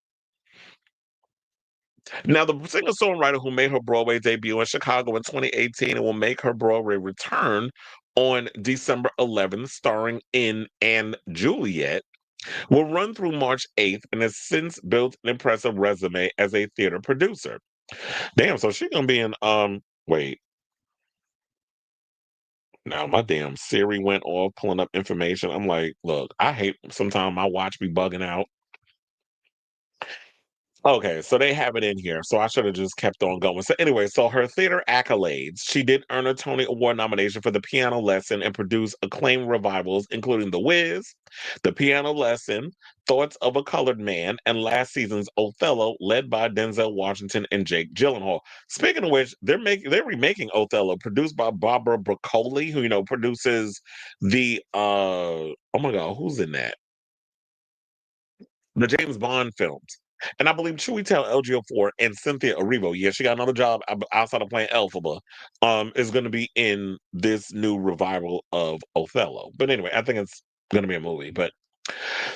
Now, the singer-songwriter who made her Broadway debut in Chicago in 2018 and will make her Broadway return on December 11th, starring in And Juliet, will run through March 8th and has since built an impressive resume as a theater producer. Damn, so she's gonna be in wait. Now my damn Siri went off pulling up information. I'm like, look, I hate sometimes my watch be bugging out. Okay, so they have it in here. So I should have just kept on going. So anyway, so her theater accolades. She did earn a Tony Award nomination for The Piano Lesson and produced acclaimed revivals, including The Wiz, The Piano Lesson, Thoughts of a Colored Man, and last season's Othello, led by Denzel Washington and Jake Gyllenhaal. Speaking of which, they're remaking Othello, produced by Barbara Broccoli, who produces the oh my god, who's in that? The James Bond films. And I believe Chiwetel Ejiofor and Cynthia Erivo, yeah, she got another job outside of playing Elphaba, is going to be in this new revival of Othello. But anyway, I think it's going to be a movie. But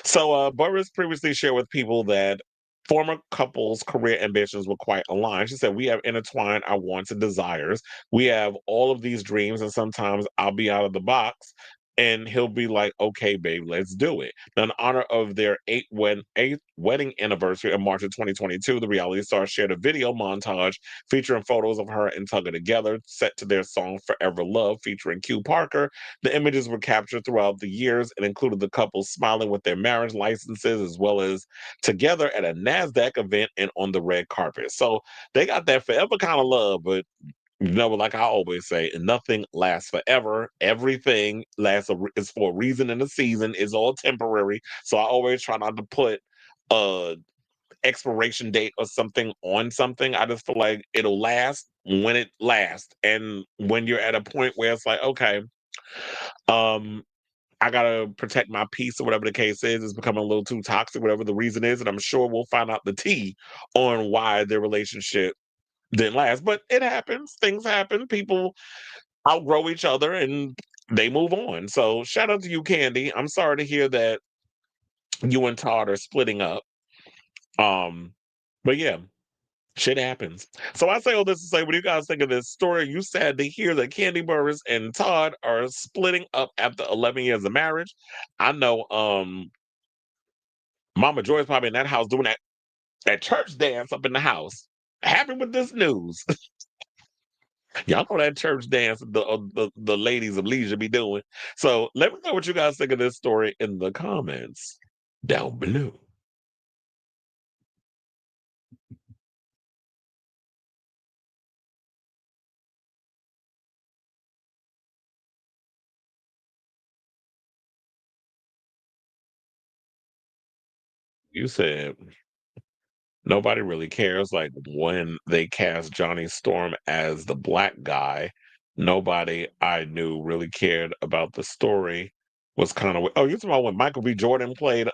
so Burruss previously shared with people that former couples' career ambitions were quite aligned. She said, "We have intertwined our wants and desires. We have all of these dreams, and sometimes I'll be out of the box." And he'll be like, "Okay, babe, let's do it." Now, in honor of their eighth wedding anniversary in March of 2022, the reality star shared a video montage featuring photos of her and Tugger together, set to their song "Forever Love" featuring Q Parker. The images were captured throughout the years and included the couple smiling with their marriage licenses, as well as together at a NASDAQ event and on the red carpet. So they got that forever kind of love, but like I always say, nothing lasts forever. Everything is for a reason and a season. It's all temporary. So I always try not to put a expiration date or something on something. I just feel like it'll last when it lasts. And when you're at a point where it's like, okay, um, I gotta protect my peace or whatever the case is. It's becoming a little too toxic, whatever the reason is, and I'm sure we'll find out the tea on why their relationship didn't last. But it happens. Things happen. People outgrow each other and they move on. So shout out to you, Kandi. I'm sorry to hear that you and Todd are splitting up. Um, but yeah, shit happens. So I say all this to say, what do you guys think of this story? You sad to hear that Kandi Burruss and Todd are splitting up after 11 years of marriage. I know Mama Joy's probably in that house doing that church dance up in the house. Happy with this news. Y'all know that church dance the ladies of leisure be doing. So let me know what you guys think of this story in the comments. Down below. You said nobody really cares. Like when they cast Johnny Storm as the black guy, nobody I knew really cared about the story. Was kind of oh, you talking about when Michael B. Jordan played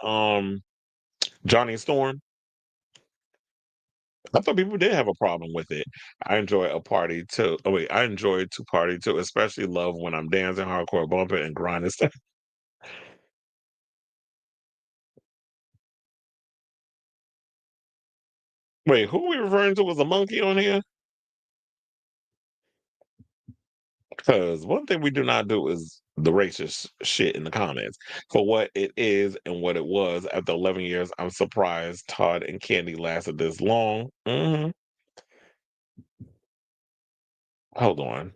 Johnny Storm? I thought people did have a problem with it. I enjoy a party too. Oh wait, I enjoy to party too, especially love when I'm dancing, hardcore bumping, and grinding stuff. Wait, who we referring to as a monkey on here? Because one thing we do not do is the racist shit in the comments. For what it is and what it was, after 11 years, I'm surprised Todd and Kandi lasted this long. Hold on.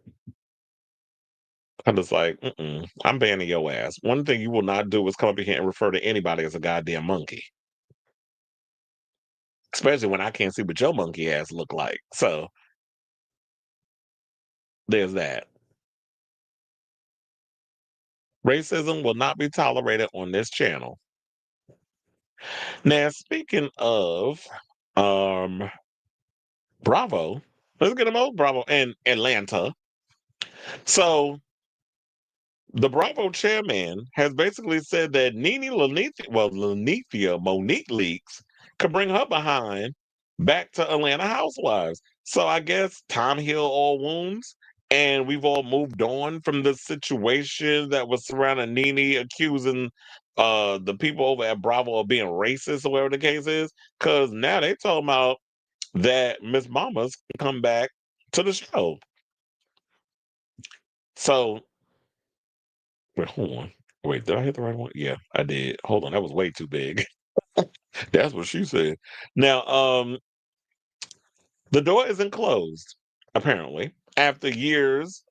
I'm just like, I'm banning your ass. One thing you will not do is come up here and refer to anybody as a goddamn monkey. Especially when I can't see what your monkey ass look like. So there's that. Racism will not be tolerated on this channel. Now, speaking of um Bravo, let's get them old Bravo and Atlanta. So the Bravo chairman has basically said that NeNe Lanithia Monique Leaks could bring her behind back to Atlanta Housewives. So I guess time heal all wounds, and we've all moved on from the situation that was surrounding NeNe accusing the people over at Bravo of being racist or whatever the case is. Because now they talking about that Miss Mamas can come back to the show. So wait, hold on. Wait, did I hit the right one? Yeah, I did. Hold on, that was way too big. That's what she said. Now, the door isn't closed, apparently. After years,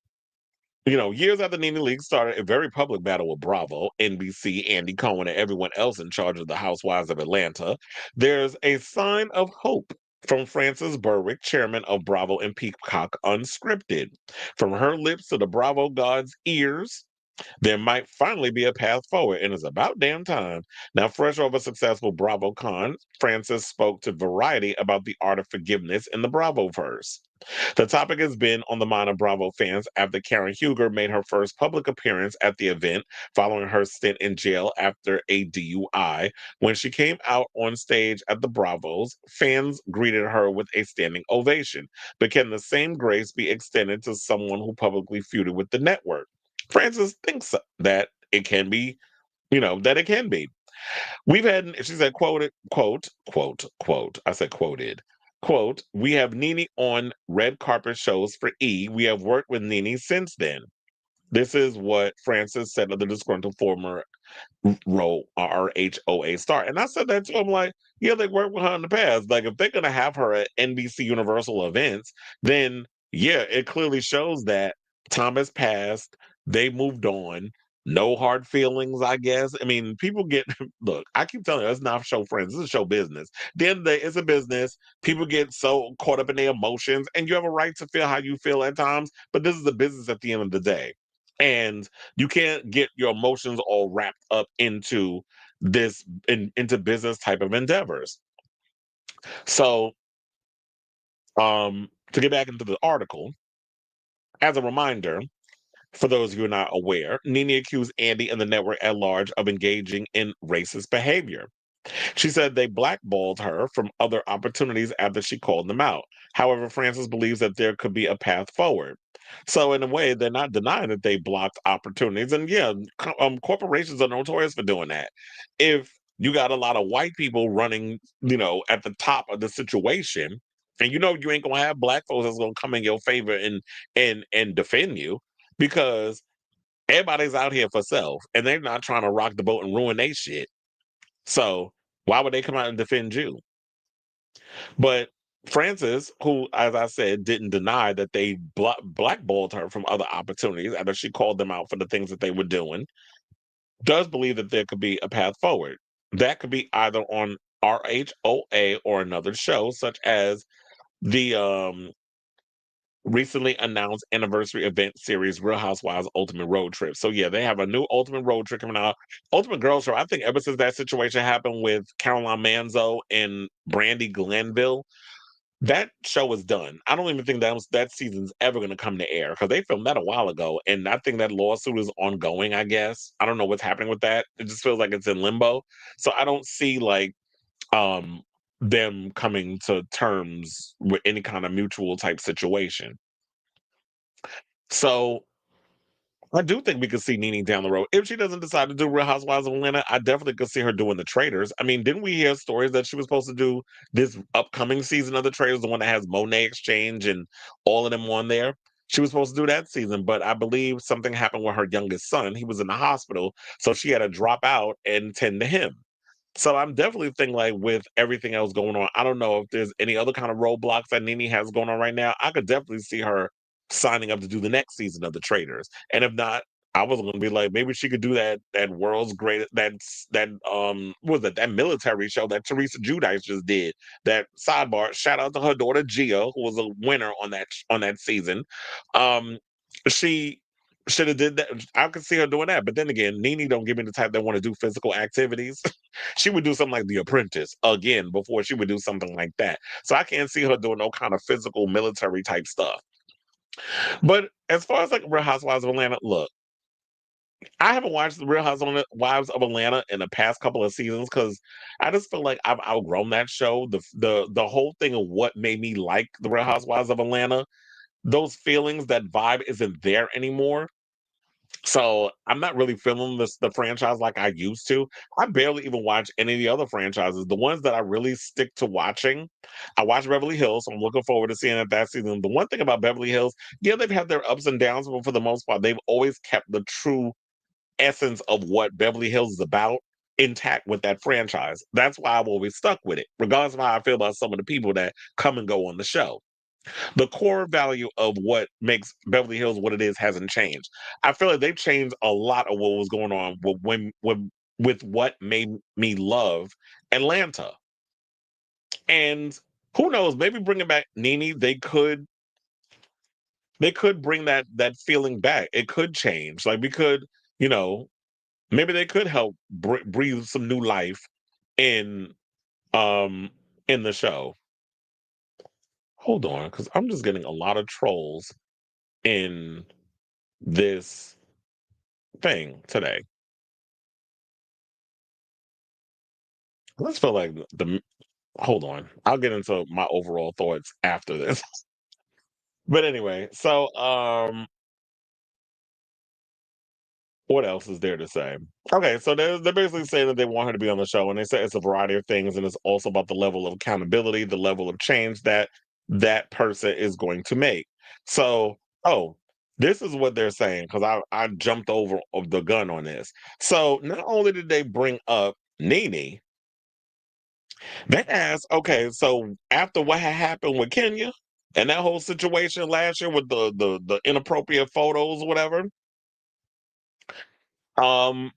years after NeNe Leakes started a very public battle with Bravo, NBC, Andy Cohen, and everyone else in charge of the Housewives of Atlanta, there's a sign of hope from Frances Berwick, chairman of Bravo and Peacock Unscripted. From her lips to the Bravo gods' ears, there might finally be a path forward, and it's about damn time. Now, fresh off a successful BravoCon, Francis spoke to Variety about the art of forgiveness in the Bravoverse. The topic has been on the mind of Bravo fans after Karen Huger made her first public appearance at the event following her stint in jail after a DUI. When she came out on stage at the Bravos, fans greeted her with a standing ovation. But can the same grace be extended to someone who publicly feuded with the network? Francis thinks that it can be, that it can be. We've had, she said, quote, I said quoted, quote, we have NeNe on red carpet shows for E. We have worked with NeNe since then. This is what Francis said of the disgruntled former RHOA star. And I said that to him like, yeah, they worked with her in the past. Like, if they're going to have her at NBC Universal events, then yeah, it clearly shows that time has passed. They moved on. No hard feelings, I guess. I mean, people get, look, I keep telling you, it's not show friends. This is show business. At the end of the day, it's a business. People get so caught up in their emotions, and you have a right to feel how you feel at times, but this is a business at the end of the day. And you can't get your emotions all wrapped up into into business type of endeavors. So to get back into the article, as a reminder, for those of you who are not aware, NeNe accused Andy and the network at large of engaging in racist behavior. She said they blackballed her from other opportunities after she called them out. However, Francis believes that there could be a path forward. So, in a way, they're not denying that they blocked opportunities. And yeah, corporations are notorious for doing that. If you got a lot of white people running, at the top of the situation, and you ain't gonna have black folks that's gonna come in your favor and defend you because everybody's out here for self and they're not trying to rock the boat and ruin their shit. So why would they come out and defend you? But Francis, who, as I said, didn't deny that they blackballed her from other opportunities after she called them out for the things that they were doing, does believe that there could be a path forward. that could be either on RHOA or another show, such as the recently announced anniversary event series Real Housewives Ultimate Road Trip. So yeah, they have a new Ultimate Road Trip coming out. Ultimate Girls Show. I think ever since that situation happened with Caroline Manzo and Brandy Glanville, that show is done. I don't even think that season's ever going to come to air because they filmed that a while ago, and I think that lawsuit is ongoing. I guess I don't know what's happening with that. It just feels like it's in limbo. So I don't see like um them coming to terms with any kind of mutual type situation. So I do think we could see NeNe down the road. If she doesn't decide to do Real Housewives of Atlanta, I definitely could see her doing the Traders. I mean, didn't we hear stories that she was supposed to do this upcoming season of the Traders, the one that has Monet Exchange and all of them on there? She was supposed to do that season, but I believe something happened with her youngest son. He was in the hospital, so she had to drop out and tend to him. So I'm definitely thinking like with everything else going on, I don't know if there's any other kind of roadblocks that NeNe has going on right now. I could definitely see her signing up to do the next season of the Traders. And if not, I was gonna be like, maybe she could do that world's greatest what was it, that military show that Teresa Giudice just did. That sidebar, shout out to her daughter Gia, who was a winner on that season. She should have did that. I could see her doing that. But then again, NeNe don't give me the type that want to do physical activities. She would do something like The Apprentice again before she would do something like that. So I can't see her doing no kind of physical military type stuff. But as far as like Real Housewives of Atlanta, look, I haven't watched the Real Housewives of Atlanta in the past couple of seasons because I just feel like I've outgrown that show. The whole thing of what made me like the Real Housewives of Atlanta, those feelings, that vibe isn't there anymore. So I'm not really feeling the franchise like I used to. I barely even watch any of the other franchises. The ones that I really stick to watching, I watch Beverly Hills. So I'm looking forward to seeing that season. The one thing about Beverly Hills, yeah, they've had their ups and downs, but for the most part, they've always kept the true essence of what Beverly Hills is about intact with that franchise. That's why I've always stuck with it, regardless of how I feel about some of the people that come and go on the show. The core value of what makes Beverly Hills what it is hasn't changed. I feel like they've changed a lot of what was going on with what made me love Atlanta. And who knows, maybe bringing back NeNe, they could bring that feeling back. It could change. Like we could, you know, maybe they could help breathe some new life in um in the show. Hold on, because I'm just getting a lot of trolls in this thing today. Let's feel like the hold on. I'll get into my overall thoughts after this. But anyway, so what else is there to say? Okay, so they're basically saying that they want her to be on the show, and they say it's a variety of things, and it's also about the level of accountability, the level of change that that person is going to make. So, oh, this is what they're saying because I jumped over of the gun on this. So not only did they bring up NeNe, they asked, okay, so after what had happened with Kenya and that whole situation last year with the inappropriate photos or whatever, um,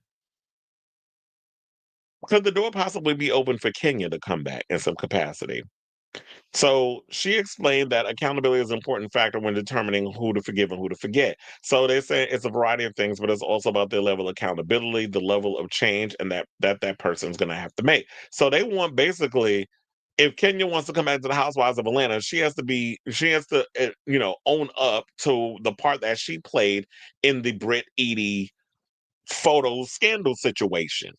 could the door possibly be open for Kenya to come back in some capacity? So she explained that accountability is an important factor when determining who to forgive and who to forget. So they say it's a variety of things, but it's also about their level of accountability, the level of change, and that person's going to have to make. So they want basically, if Kenya wants to come back to the Housewives of Atlanta, she has to own up to the part that she played in the Brit Edie photo scandal situation.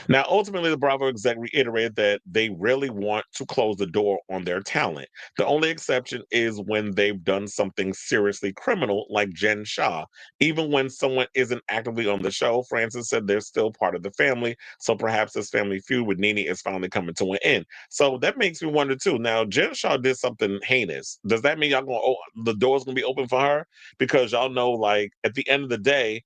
Now, ultimately, the Bravo exec reiterated that they really want to close the door on their talent. The only exception is when they've done something seriously criminal, like Jen Shah. Even when someone isn't actively on the show, Francis said they're still part of the family, so perhaps this family feud with NeNe is finally coming to an end. So that makes me wonder too. Now, Jen Shah did something heinous. Does that mean y'all going? Oh, the door's gonna be open for her because y'all know, like at the end of the day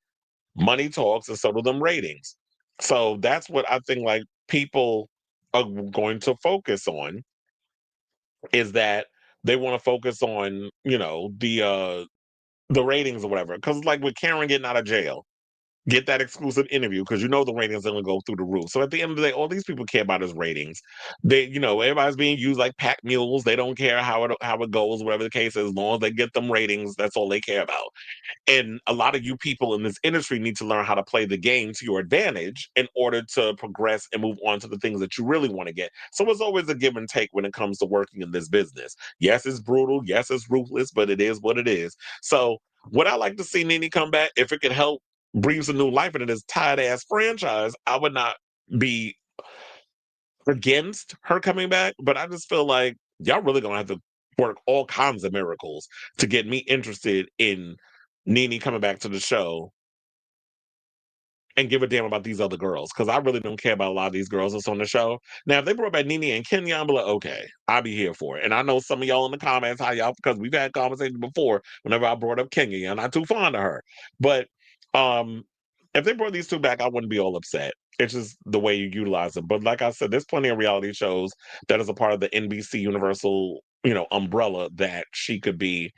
money talks and so do them ratings. So that's what I think like people are going to focus on is that they want to focus on, the ratings or whatever. Cause like with Karen getting out of jail, get that exclusive interview because you know the ratings are going to go through the roof. So at the end of the day, all these people care about is ratings. They, everybody's being used like pack mules. They don't care how it goes, whatever the case is, as long as they get them ratings. That's all they care about. And a lot of you people in this industry need to learn how to play the game to your advantage in order to progress and move on to the things that you really want to get. So it's always a give and take when it comes to working in this business. Yes, it's brutal. Yes, it's ruthless, but it is what it is. So would I like to see NeNe come back if it could help breathe some new life into this tired ass franchise? I would not be against her coming back, but I just feel like y'all really gonna have to work all kinds of miracles to get me interested in NeNe coming back to the show and give a damn about these other girls because I really don't care about a lot of these girls that's on the show. Now, if they brought back NeNe and Kenya, I'm like, okay, I'll be here for it. And I know some of y'all in the comments, how y'all, because we've had conversations before whenever I brought up Kenya, and I'm not too fond of her. But um, if they brought these two back, I wouldn't be all upset. It's just the way you utilize them. But like I said, there's plenty of reality shows that is a part of the NBC Universal, umbrella that she could be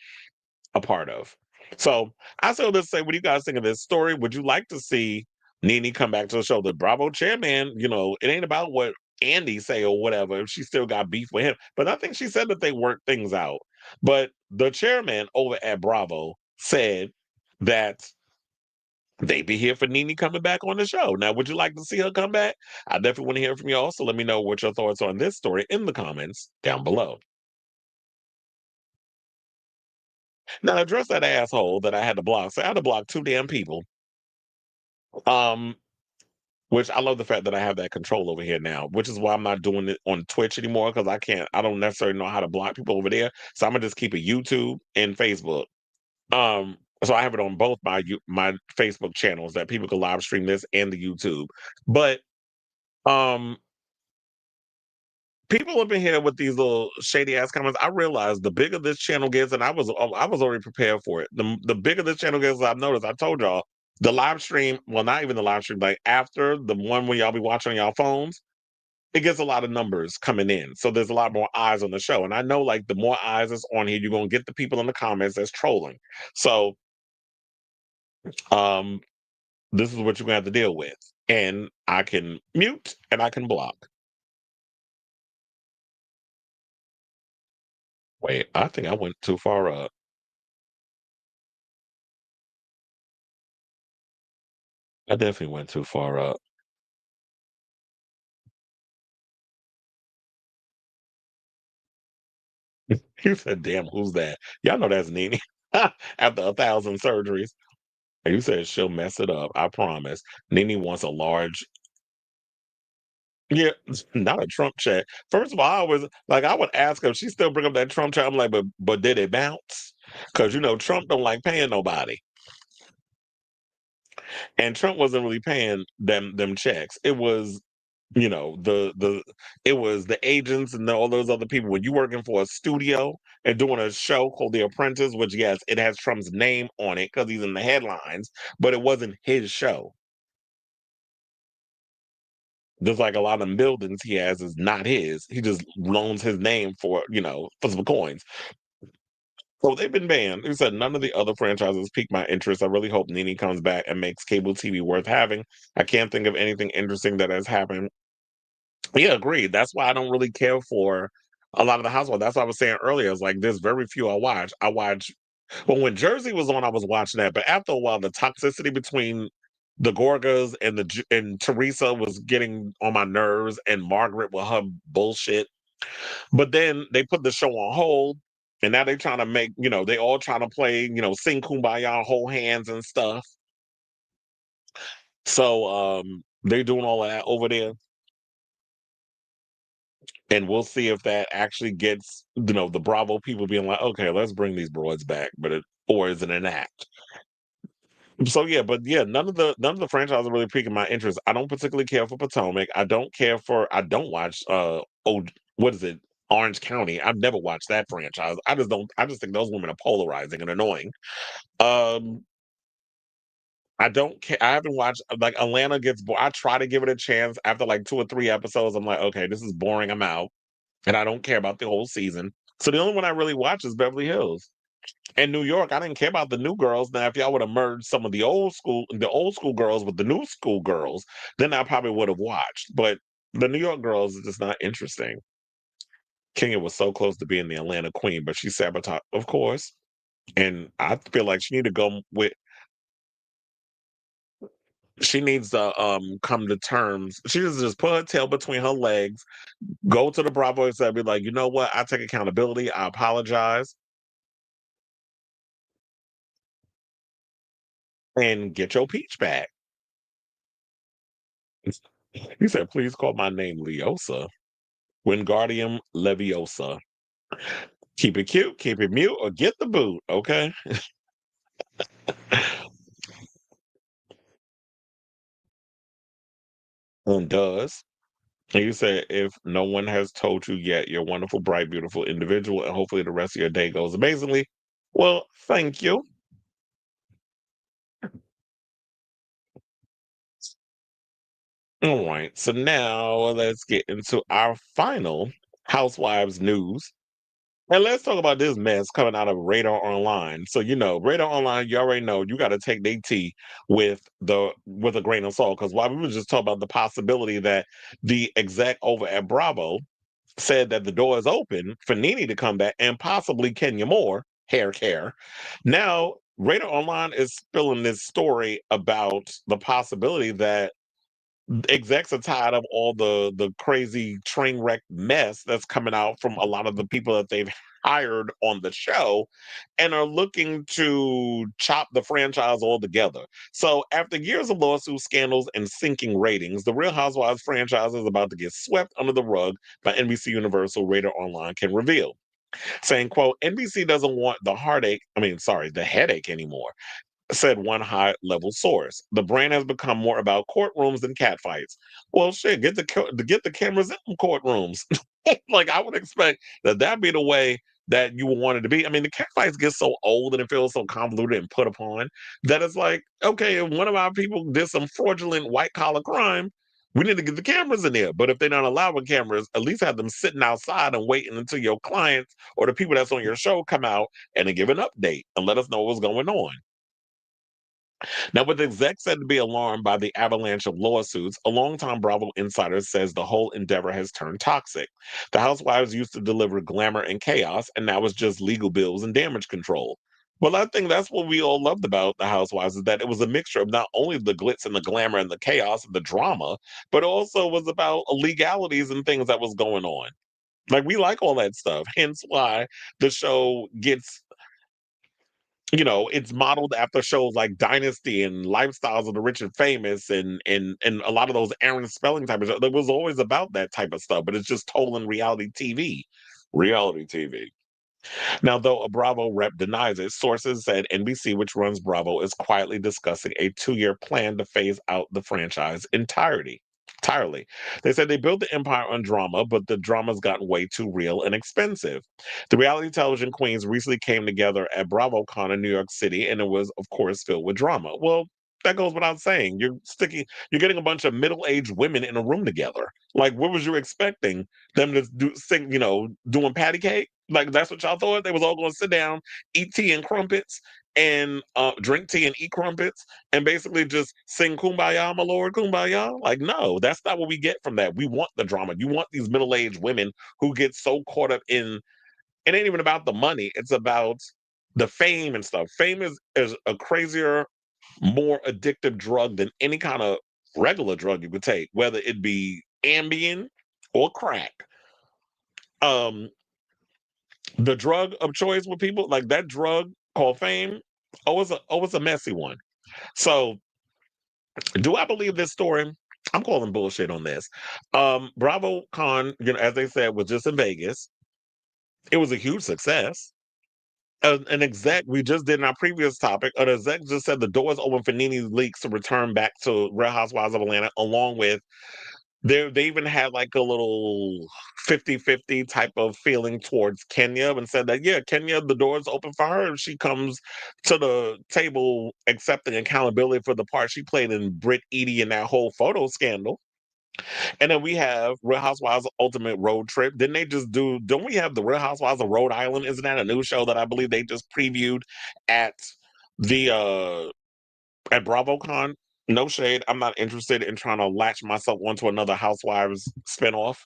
a part of. So I say let's say, what do you guys think of this story? Would you like to see NeNe come back to the show? The Bravo chairman, it ain't about what Andy say or whatever, if she still got beef with him. But I think she said that they worked things out. But the chairman over at Bravo said that they be here for NeNe coming back on the show. Now, would you like to see her come back? I definitely want to hear from you all. So let me know what your thoughts are on this story in the comments down below. Now, address that asshole that I had to block. So I had to block two damn people. Um, which I love the fact that I have that control over here now, which is why I'm not doing it on Twitch anymore because I don't necessarily know how to block people over there. So I'm gonna just keep it YouTube and Facebook. So I have it on both my Facebook channels that people can live stream this and the YouTube. But um people up in here with these little shady ass comments, I realize the bigger this channel gets, and I was already prepared for it. The bigger this channel gets, I've noticed. I told y'all the live stream, well, not even the live stream, like after the one where y'all be watching on y'all phones, it gets a lot of numbers coming in. So there's a lot more eyes on the show. And I know like the more eyes that's on here, you're gonna get the people in the comments that's trolling. So um this is what you're gonna have to deal with. And I can mute and I can block. Wait, I think I went too far up. I definitely went too far up. You said, "Damn, who's that?" Y'all know that's NeNe. After 1,000 surgeries. And you said she'll mess it up. I promise. NeNe wants a large, yeah, not a Trump check. First of all, I would ask her if she still bring up that Trump check. I'm like, but did it bounce? Because Trump don't like paying nobody, and Trump wasn't really paying them checks. It was the it was the agents and all those other people. When you working for a studio and doing a show called The Apprentice, which yes, it has Trump's name on it because he's in the headlines, but it wasn't his show. Just like a lot of them buildings he has is not his. He just loans his name for some coins. So they've been banned. He said none of the other franchises piqued my interest. I really hope NeNe comes back and makes cable TV worth having. I can't think of anything interesting that has happened. Yeah, agreed. That's why I don't really care for a lot of the Housewives. That's what I was saying earlier. It's like there's very few I watch. Well, when Jersey was on, I was watching that. But after a while, the toxicity between the Gorgas and Teresa was getting on my nerves, and Margaret with her bullshit. But then they put the show on hold, and now they're trying to they all trying to play, sing Kumbaya, hold hands and stuff. So they're doing all of that over there. And we'll see if that actually gets, the Bravo people being like, okay, let's bring these broads back, or is it an act? So yeah, but yeah, none of the franchises are really piquing my interest. I don't particularly care for Potomac. I don't watch what is it? Orange County. I've never watched that franchise. I just think those women are polarizing and annoying. Um I don't care. I haven't watched like Atlanta gets I try to give it a chance after like 2 or 3 episodes. I'm like, okay, this is boring. I'm out. And I don't care about the whole season. So the only one I really watch is Beverly Hills. In New York, I didn't care about the new girls. Now, if y'all would have merged some of the old school girls with the new school girls, then I probably would have watched. But the New York girls is just not interesting. Kenya was so close to being the Atlanta queen, but she sabotaged, of course. And I feel like she needs to come to terms. She needs to just put her tail between her legs, go to the Bravo and be like, you know what? I take accountability. I apologize, and get your peach back. He said, please call my name Leosa. Wingardium Leviosa. Keep it cute, keep it mute, or get the boot, okay? And does. And you said, if no one has told you yet, you're a wonderful, bright, beautiful individual, and hopefully the rest of your day goes amazingly. Well, thank you. All right. So now let's get into our final Housewives news. And let's talk about this mess coming out of Radar Online. So Radar Online, you already know you got to take their tea with a grain of salt. Because while we were just talking about the possibility that the exec over at Bravo said that the door is open for NeNe to come back and possibly Kenya Moore, hair care. Now, Radar Online is spilling this story about the possibility that execs are tired of all the crazy train wreck mess that's coming out from a lot of the people that they've hired on the show and are looking to chop the franchise altogether. So after years of lawsuits, scandals, and sinking ratings, the Real Housewives franchise is about to get swept under the rug by NBC Universal. Radar Online can reveal, saying, quote, NBC doesn't want the headache anymore, said one high level source. The brand has become more about courtrooms than catfights. Well, shit, get the cameras in courtrooms. Like I would expect that'd be the way that you would want it to be. I mean, the catfights get so old and it feels so convoluted and put upon that it's like, okay, if one of our people did some fraudulent white collar crime, we need to get the cameras in there. But if they're not allowing cameras, at least have them sitting outside and waiting until your clients or the people that's on your show come out and then give an update and let us know what's going on. Now, with execs said to be alarmed by the avalanche of lawsuits, a longtime Bravo insider says the whole endeavor has turned toxic. The Housewives used to deliver glamour and chaos, and now it's just legal bills and damage control. Well, I think that's what we all loved about the Housewives is that it was a mixture of not only the glitz and the glamour and the chaos and the drama, but also was about legalities and things that was going on. Like we like all that stuff. Hence why the show gets it's modeled after shows like Dynasty and Lifestyles of the Rich and Famous and a lot of those Aaron Spelling type of shows. It was always about that type of stuff, but it's just told in reality TV. Reality TV. Now, though a Bravo rep denies it, sources said NBC, which runs Bravo, is quietly discussing a 2-year plan to phase out the franchise entirely. They said they built the empire on drama, but the drama's gotten way too real and expensive. The reality television queens recently came together at BravoCon in New York City, and it was, of course, filled with drama. Well, that goes without saying. You're getting a bunch of middle-aged women in a room together. Like, what was you expecting them to doing patty cake? Like, that's what y'all thought? They was all going to sit down, eat tea and crumpets, and drink tea and eat crumpets, and basically just sing "Kumbaya, my lord, Kumbaya." Like, no, that's not what we get from that. We want the drama. You want these middle-aged women who get so caught up in. It ain't even about the money. It's about the fame and stuff. Fame is a crazier, more addictive drug than any kind of regular drug you could take, whether it be Ambien or crack. Um, the drug of choice with people like that drug called fame. It's a messy one. So, do I believe this story? I'm calling bullshit on this. Bravo Con, as they said, was just in Vegas. It was a huge success. An exec we just did in our previous topic, an exec just said the door is open for NeNe Leakes to return back to Real Housewives of Atlanta, along with they even had like a little 50-50 type of feeling towards Kenya and said that, yeah, Kenya, the door is open for her. She comes to the table accepting accountability for the part she played in Brit Edie and that whole photo scandal. And then we have Real Housewives Ultimate Road Trip. Didn't they just do? Don't we have the Real Housewives of Rhode Island? Isn't that a new show that I believe they just previewed at the at BravoCon? No shade. I'm not interested in trying to latch myself onto another Housewives spinoff.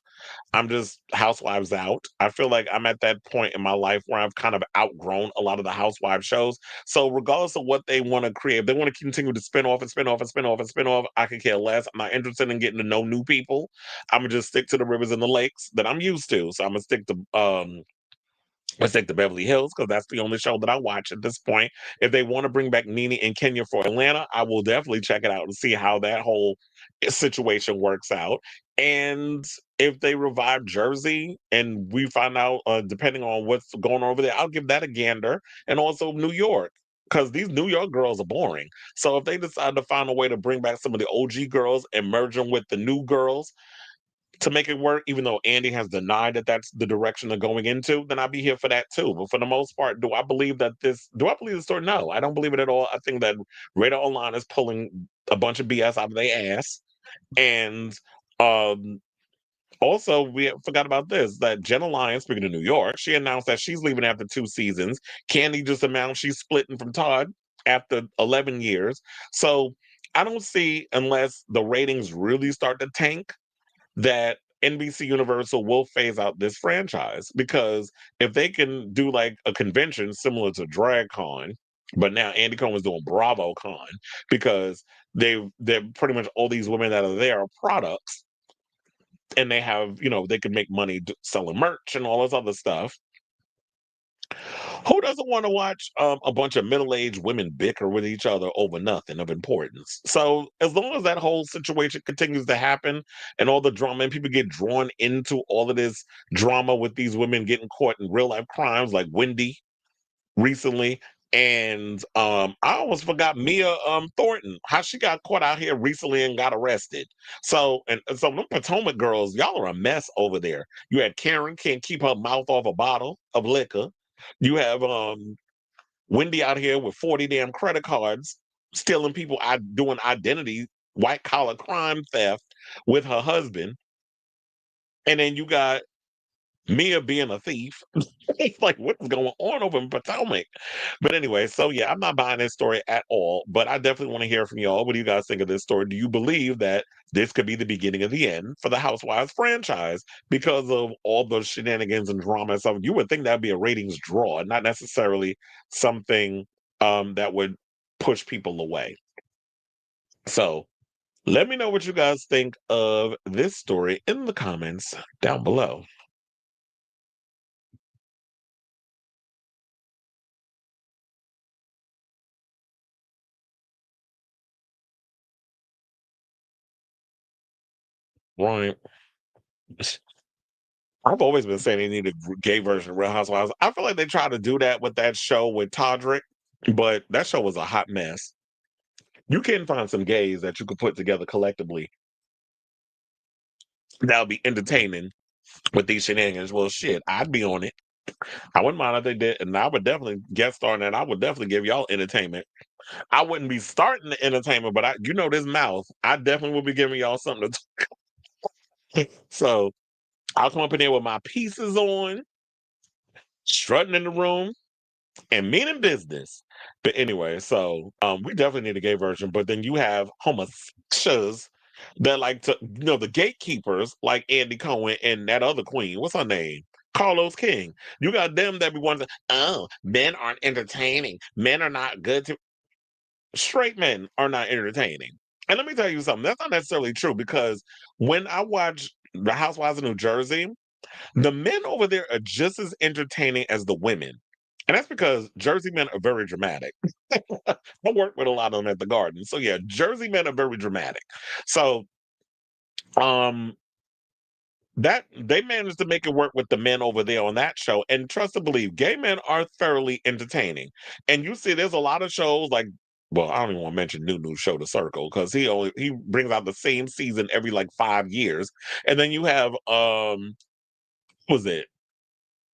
I'm just Housewives out. I feel like I'm at that point in my life where I've kind of outgrown a lot of the Housewives shows. So regardless of what they want to create, if they want to continue to spin off and spin off and spin off and spin off, I could care less. I'm not interested in getting to know new people. I'm gonna just stick to the rivers and the lakes that I'm used to. So I'm gonna stick to let's take the Beverly Hills because that's the only show that I watch at this point. If they want to bring back NeNe and Kenya for Atlanta, I will definitely check it out and see how that whole situation works out. And if they revive Jersey and we find out, depending on what's going on over there, I'll give that a gander. And also New York. Because these New York girls are boring. So if they decide to find a way to bring back some of the OG girls and merge them with the new girls, to make it work, even though Andy has denied that that's the direction they're going into, then I'd be here for that too. But for the most part, do I believe the story? No, I don't believe it at all. I think that Radar Online is pulling a bunch of BS out of their ass. And um, also, we forgot about this that Jenna Lyons, speaking of New York, she announced that she's leaving after 2 seasons. Kandi just announced she's splitting from Todd after 11 years. So I don't see, unless the ratings really start to tank, that NBC Universal will phase out this franchise because if they can do like a convention similar to DragCon, but now Andy Cohen is doing BravoCon because they're pretty much all these women that are there are products and they have they can make money selling merch and all this other stuff. Who doesn't want to watch a bunch of middle-aged women bicker with each other over nothing of importance? So as long as that whole situation continues to happen and all the drama and people get drawn into all of this drama with these women getting caught in real life crimes like Wendy recently. And I almost forgot Mia Thornton, how she got caught out here recently and got arrested. So them Potomac girls, y'all are a mess over there. You had Karen can't keep her mouth off a bottle of liquor. You have Wendy out here with 40 damn credit cards, stealing people, doing identity, white collar crime theft with her husband. And then you got Mia being a thief. It's like, what's going on over in Potomac? But anyway, so yeah, I'm not buying this story at all. But I definitely want to hear from y'all. What do you guys think of this story? Do you believe that this could be the beginning of the end for the Housewives franchise because of all the shenanigans and drama and stuff? You would think that'd be a ratings draw, not necessarily something that would push people away. So let me know what you guys think of this story in the comments down below. Right. I've always been saying they need a gay version of Real Housewives. I feel like they tried to do that with that show with Todrick, but that show was a hot mess. You can find some gays that you could put together collectively that would be entertaining with these shenanigans. Well, shit, I'd be on it. I wouldn't mind if they did, and I would definitely guest star in that. I would definitely give y'all entertainment. I wouldn't be starting the entertainment, but this mouth, I definitely would be giving y'all something to. So I'll come up in there with my pieces on, strutting in the room and meaning business. But anyway, so we definitely need a gay version. But then you have homosexuals that like to, the gatekeepers like Andy Cohen and that other queen. What's her name? Carlos King. You got them that be wanting to, oh, men aren't entertaining. Men are not good to straight men are not entertaining. And let me tell you something, that's not necessarily true because when I watch the Housewives of New Jersey, the men over there are just as entertaining as the women. And that's because Jersey men are very dramatic. I work with a lot of them at the garden. So yeah, Jersey men are very dramatic. So um that they managed to make it work with the men over there on that show. And trust and believe, gay men are thoroughly entertaining. And you see there's a lot of shows like, well, I don't even want to mention new show The Circle because he brings out the same season every like 5 years. And then you have what was it?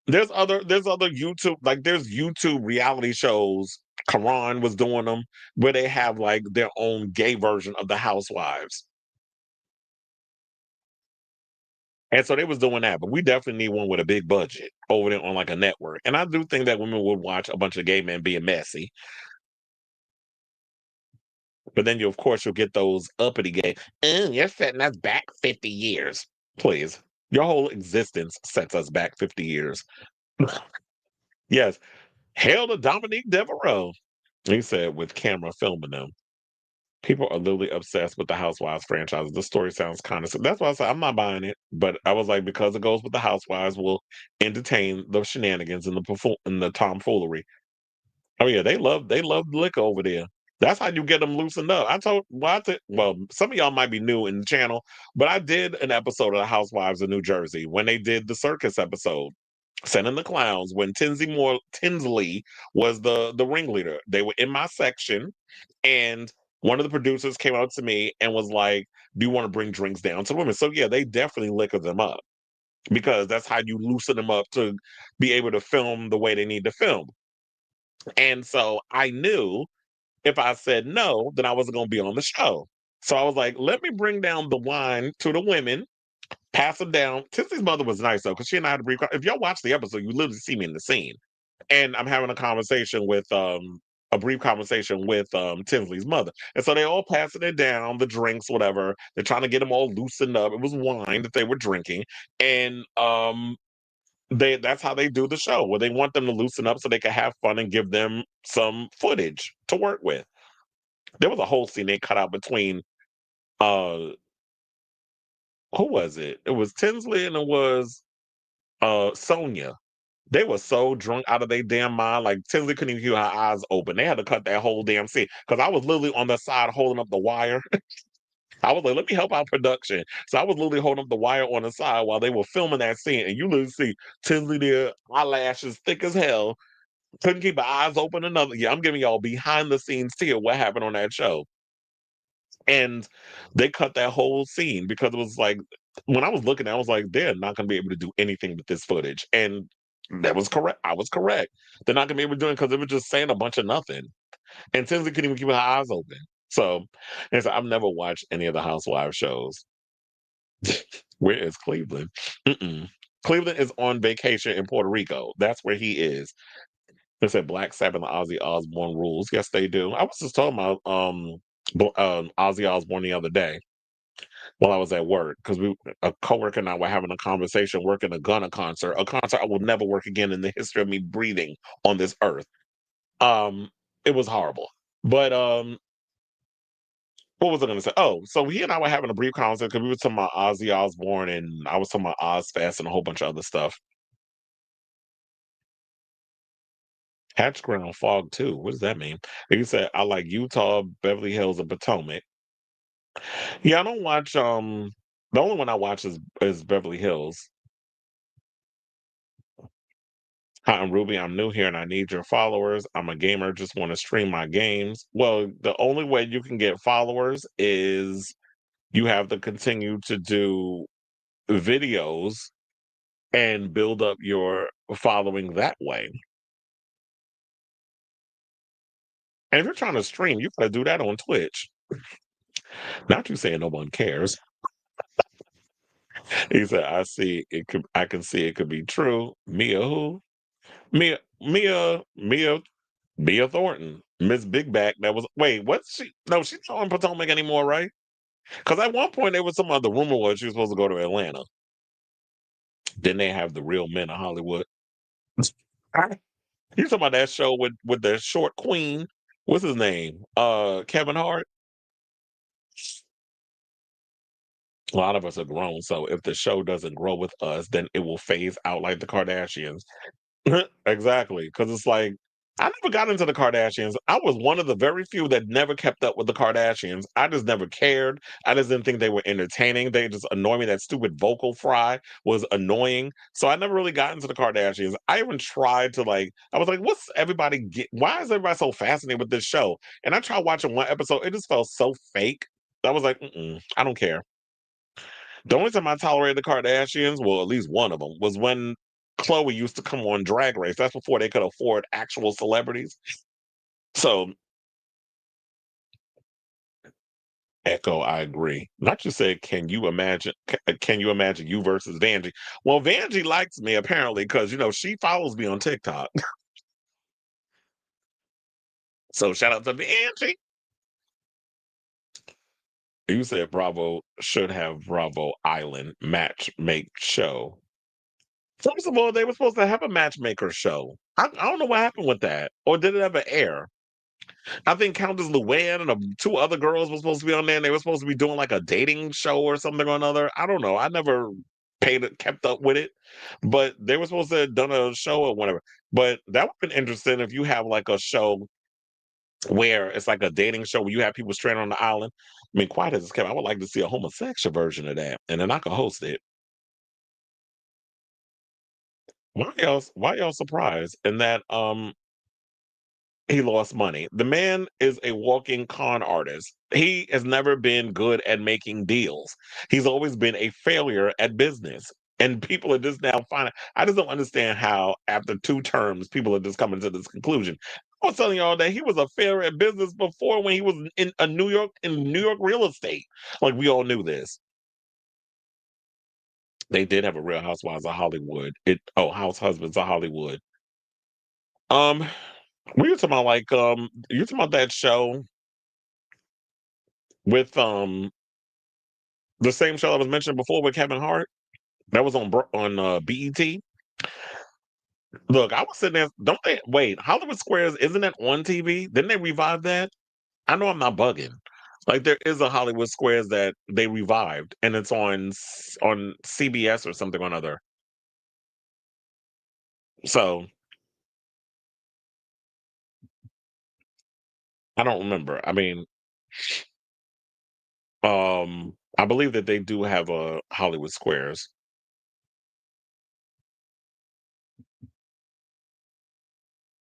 There's other YouTube, like there's YouTube reality shows. Karan was doing them where they have like their own gay version of the Housewives. And so they was doing that, but we definitely need one with a big budget over there on like a network. And I do think that women would watch a bunch of gay men being messy. But then you, of course, you'll get those uppity gay. You're setting us back 50 years. Please. Your whole existence sets us back 50 years. Yes. Hail to Dominique Devereaux. He said with camera filming them. People are literally obsessed with the Housewives franchise. The story sounds kind of. That's why I said I'm not buying it. But I was like, because it goes with the Housewives, will entertain the shenanigans and the tomfoolery. Oh yeah, they love liquor over there. That's how you get them loosened up. Well, some of y'all might be new in the channel, but I did an episode of the Housewives of New Jersey when they did the circus episode, Sending the Clowns, when Tinsley was the ringleader. They were in my section, and one of the producers came out to me and was like, "Do you want to bring drinks down to women?" So yeah, they definitely liquor them up because that's how you loosen them up to be able to film the way they need to film. And so I knew if I said no, then I wasn't going to be on the show. So I was like, let me bring down the wine to the women, pass them down. Tiffany's mother was nice though, because she and I had a brief. If y'all watch the episode, you literally see me in the scene, and I'm having a brief conversation with Tinsley's mother, and so they all passing it down, the drinks, whatever. They're trying to get them all loosened up. It was wine that they were drinking, and that's how they do the show, where they want them to loosen up so they can have fun and give them some footage to work with. There was a whole scene they cut out between uh who was it? It was Tinsley and it was Sonia. They were so drunk out of their damn mind. Like Tinsley couldn't even keep her eyes open. They had to cut that whole damn scene. Because I was literally on the side holding up the wire. I was like, let me help out production. So I was literally holding up the wire on the side while they were filming that scene. And you literally see Tinsley there, eyelashes thick as hell. Couldn't keep her eyes open. Another. Yeah, I'm giving y'all behind the scenes tea of what happened on that show. And they cut that whole scene because it was like when I was looking, I was like, they're not going to be able to do anything with this footage. And that was correct. I was correct. They're not going to be able to do it because they were just saying a bunch of nothing. And Tinsley couldn't even keep her eyes open. So, I've never watched any of the Housewives shows. Where is Cleveland? Mm-mm. Cleveland is on vacation in Puerto Rico. That's where he is. They said Black Sabbath and Ozzy Osbourne rules. Yes, they do. I was just talking about Ozzy Osbourne the other day while I was at work because a coworker and I were having a conversation working a concert I will never work again in the history of me breathing on this earth. Um, it was horrible. But what was I going to say? Oh, so he and I were having a brief conversation because we were talking about Ozzy Osbourne and I was talking about Ozfest and a whole bunch of other stuff. Hatch Ground Fog too. What does that mean? He said, I like Utah, Beverly Hills, and Potomac. Yeah, I don't watch the only one I watch is Beverly Hills. Hi, I'm Ruby. I'm new here and I need your followers. I'm a gamer, just want to stream my games. Well, the only way you can get followers is you have to continue to do videos and build up your following that way. And if you're trying to stream, you gotta do that on Twitch. Not you saying no one cares. He said, I can see it could be true. Mia who? Mia Thornton. Miss Big Back. That was wait, what's she no, she's not on Potomac anymore, right? Because at one point there was some other rumor was she was supposed to go to Atlanta. Then they have the real men of Hollywood. You talking about that show with the short queen? What's his name? Kevin Hart. A lot of us are grown, so if the show doesn't grow with us, then it will phase out like the Kardashians. Exactly, because it's like I never got into the Kardashians. I was one of the very few that never kept up with the Kardashians. I just never cared. I just didn't think they were entertaining. They just annoyed me. That stupid vocal fry was annoying. So I never really got into the Kardashians. I even tried to I was like, what's everybody get? Why is everybody so fascinated with this show? And I tried watching one episode. It just felt so fake. I was like, I don't care. The only time I tolerated the Kardashians, well, at least one of them, was when Chloe used to come on Drag Race. That's before they could afford actual celebrities. So, Echo, I agree. Not just said, can you imagine? Can you imagine you versus Vanjie? Well, Vanjie likes me apparently because she follows me on TikTok. So shout out to Vanjie. You said Bravo should have Bravo Island match make show. First of all, they were supposed to have a matchmaker show. I don't know what happened with that, or did it ever air? I think Countess Luann and two other girls were supposed to be on there, and they were supposed to be doing like a dating show or something or another. I don't know. I never kept up with it, but they were supposed to have done a show or whatever. But that would have been interesting if you have like a show where it's like a dating show where you have people stranded on the island. I mean, quiet as it's kept, I would like to see a homosexual version of that, and then I could host it. Why y'all surprised? And that he lost money. The man is a walking con artist. He has never been good at making deals. He's always been a failure at business. And people are just now finding. I just don't understand how, after 2 terms, people are just coming to this conclusion. I was telling y'all that he was a failure at business before when he was in New York real estate. Like we all knew this. They did have a Real Housewives of Hollywood. House Husbands of Hollywood. Um, we were talking about you're talking about that show with the same show I was mentioning before with Kevin Hart. That was on BET. Look, I was sitting there. Don't they wait? Hollywood Squares isn't that on TV? Didn't they revive that? I know I'm not bugging. Like there is a Hollywood Squares that they revived, and it's on CBS or something or another. So I don't remember. I mean, I believe that they do have a Hollywood Squares.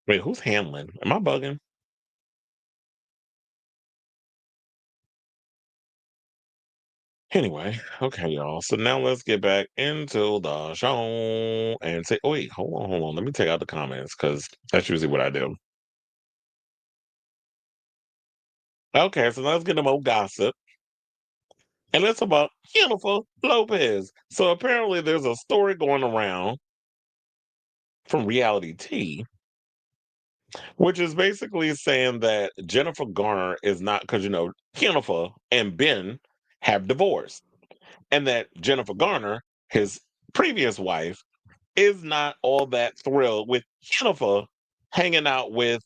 Wait, who's Hamlin? Am I bugging? Anyway, okay, y'all. So now let's get back into the show and say, oh, wait, hold on. Let me take out the comments because that's usually what I do. Okay, so let's get them more gossip. And it's about Jennifer Lopez. So apparently there's a story going around from Reality T, which is basically saying that Jennifer Garner is not, because, Jennifer and Ben have divorced. And that Jennifer Garner, his previous wife, is not all that thrilled with Jennifer hanging out with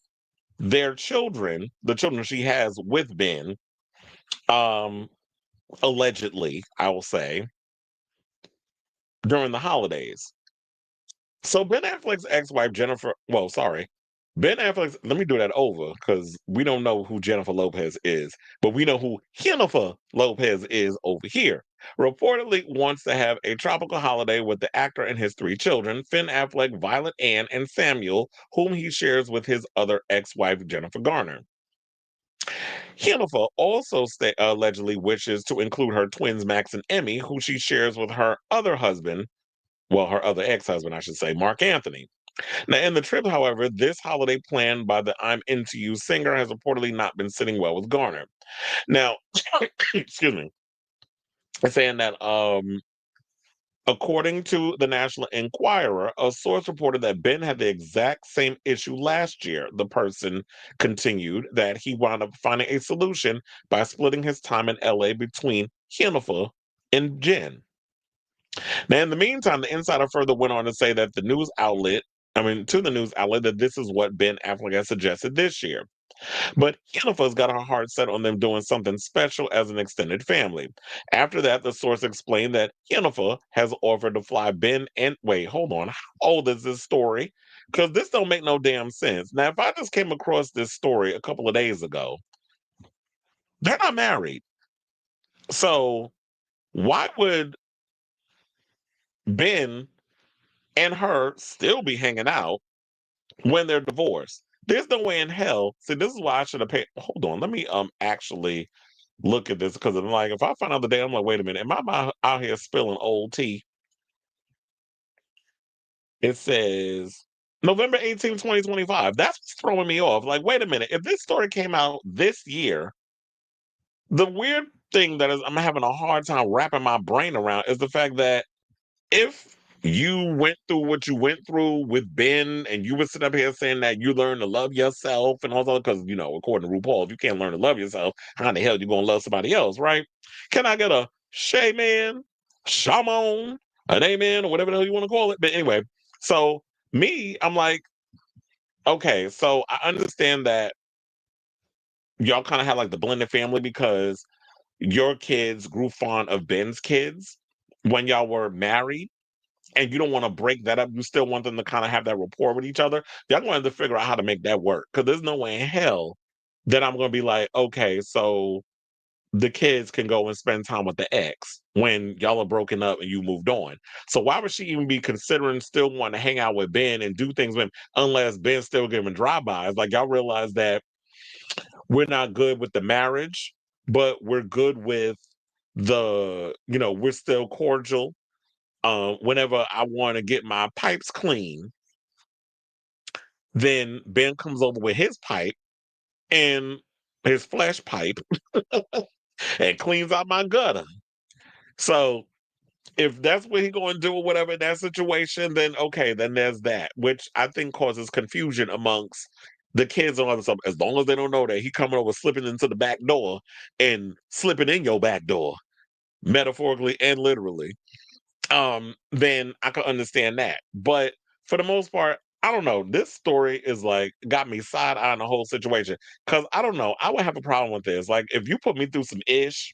their children, the children she has with Ben, um, allegedly, I will say, during the holidays. So Ben Affleck's ex-wife, Jennifer, well, sorry. Ben Affleck's, let me do that over because we don't know who Jennifer Lopez is, but we know who Jennifer Lopez is over here. Reportedly wants to have a tropical holiday with the actor and his 3 children, Finn Affleck, Violet Ann, and Samuel, whom he shares with his other ex-wife, Jennifer Garner. Jennifer also allegedly wishes to include her twins, Max and Emmy, who she shares with her other husband, well, her other ex-husband, I should say, Mark Anthony. Now, in the trip, however, this holiday plan by the I'm Into You singer has reportedly not been sitting well with Garner. Now, excuse me, it's saying that according to the National Enquirer, a source reported that Ben had the exact same issue last year. The person continued that he wound up finding a solution by splitting his time in LA between Jennifer and Jen. Now, in the meantime, the insider further went on to say that to the news outlet, that this is what Ben Affleck has suggested this year. But Jennifer's got her heart set on them doing something special as an extended family. After that, the source explained that Jennifer has offered to fly Ben and wait, hold on. How old is this story? Because this don't make no damn sense. Now, if I just came across this story a couple of days ago, they're not married. So why would Ben and her still be hanging out when they're divorced? There's no way in hell. See, this is why I should have paid. Hold on, let me actually look at this because I'm like, if I find out the day, I'm like, wait a minute, am I out here spilling old tea? It says November 18th, 2025. That's what's throwing me off. Like, wait a minute, if this story came out this year, the weird thing that is I'm having a hard time wrapping my brain around is the fact that if you went through what you went through with Ben and you would sit up here saying that you learn to love yourself and all that, because, according to RuPaul, if you can't learn to love yourself, how in the hell you going to love somebody else, right? Can I get a shaman, shaman, an amen, or whatever the hell you want to call it? But anyway, so me, I'm like, okay, so I understand that y'all kind of have like the blended family because your kids grew fond of Ben's kids when y'all were married, and you don't want to break that up. You still want them to kind of have that rapport with each other. Y'all going to have to figure out how to make that work, because there's no way in hell that I'm going to be like, okay, so the kids can go and spend time with the ex when y'all are broken up and you moved on. So why would she even be considering still wanting to hang out with Ben and do things with him unless Ben's still giving drive-bys? Like, y'all realize that we're not good with the marriage, but we're good with we're still cordial. Whenever I want to get my pipes clean, then Ben comes over with his pipe and his flesh pipe and cleans out my gutter. So if that's what he's going to do or whatever in that situation, then okay, then there's that, which I think causes confusion amongst the kids and all this stuff. As long as they don't know that he coming over, slipping into the back door and slipping in your back door, metaphorically and literally, then I can understand that. But for the most part, I don't know. This story is like got me side eyeing the whole situation. Cause I don't know. I would have a problem with this. Like if you put me through some ish